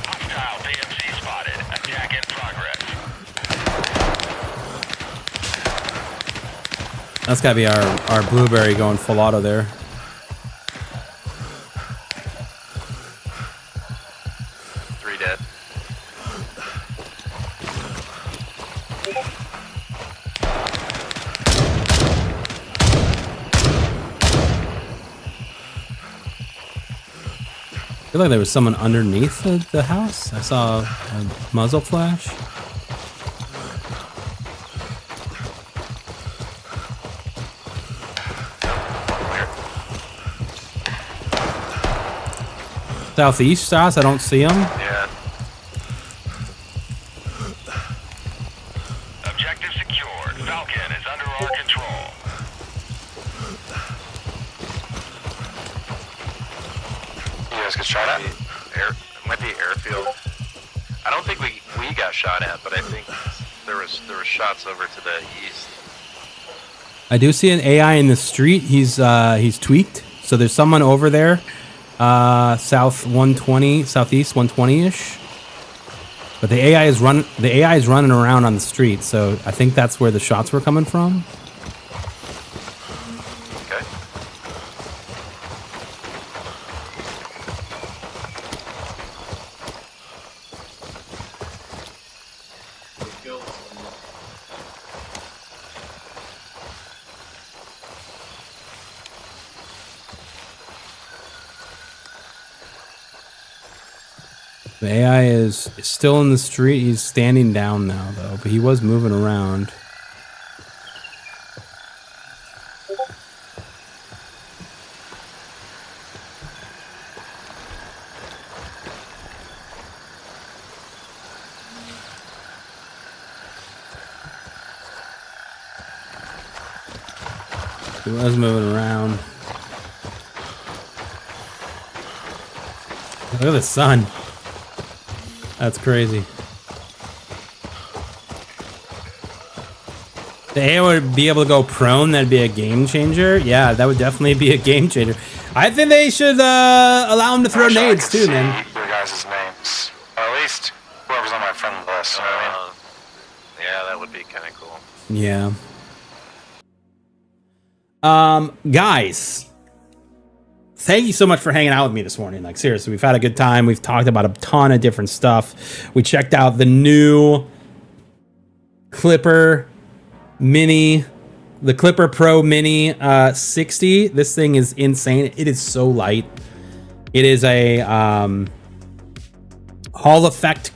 Hostile DMC spotted. Attack in progress. That's gotta be our blueberry going full auto there. Three dead. I feel like there was someone underneath the house. I saw a muzzle flash. Southeast house, I don't see him. Yeah. Objective secured. Falcon is under our control. You guys get shot at? It might be airfield. I don't think we got shot at, but I think there was shots over to the east. I do see an AI in the street. He's tweaked. So there's someone over there, south 120, southeast 120-ish. But the AI is running around on the street. So I think that's where the shots were coming from. Okay. The AI is still in the street. He's standing down now, though, but he was moving around. He was moving around. Look at the sun. That's crazy. The AI would be able to go prone. That'd be a game changer. Yeah, that would definitely be a game changer. I think they should allow him to throw Wish I nades could too, see man. Your guys' names. Or at least whoever's on my friend list, you know what I mean? Yeah, that would be kind of cool. Yeah. Guys, thank you so much for hanging out with me this morning. Like, seriously, we've had a good time. We've talked about a ton of different stuff. We checked out the new Clipper Mini, the Clipper Pro Mini 60. This thing is insane. It is so light. It is a Hall Effect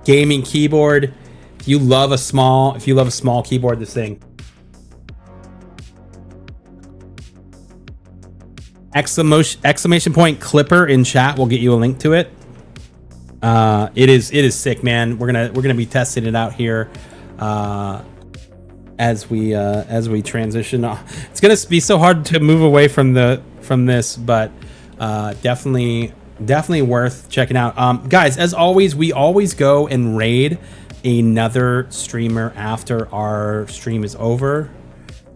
gaming keyboard. If you love a small keyboard, this thing. Exclamation point Clipper in chat. We'll get you a link to it. It is sick, man. We're gonna be testing it out here as we transition. It's gonna be so hard to move away from this, but definitely worth checking out. Guys, as always, we always go and raid another streamer after our stream is over,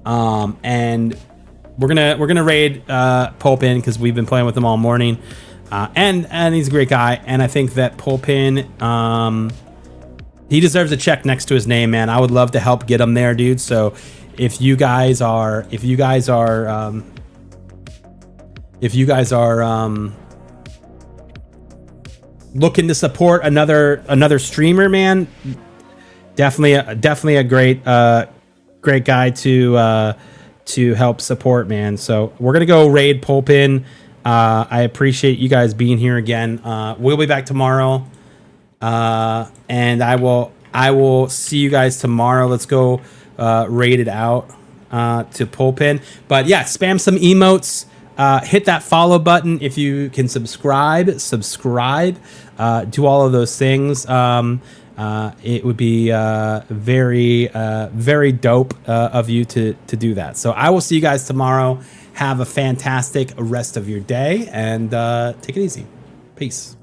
and we're gonna raid Pulpin because we've been playing with him all morning, and he's a great guy. And I think that Pulpin, he deserves a check next to his name, man. I would love to help get him there, dude. So if you guys are if you guys are looking to support another streamer, man, definitely a great guy to help support, man. So we're gonna go raid Pulpin. I appreciate you guys being here again. We'll be back tomorrow, and I will see you guys tomorrow. Let's go raid it out to Pulpin. But yeah, spam some emotes. Hit that follow button if you can subscribe. Do all of those things. It would be very dope of you to do that. So I will see you guys tomorrow. Have a fantastic rest of your day, and take it easy. Peace.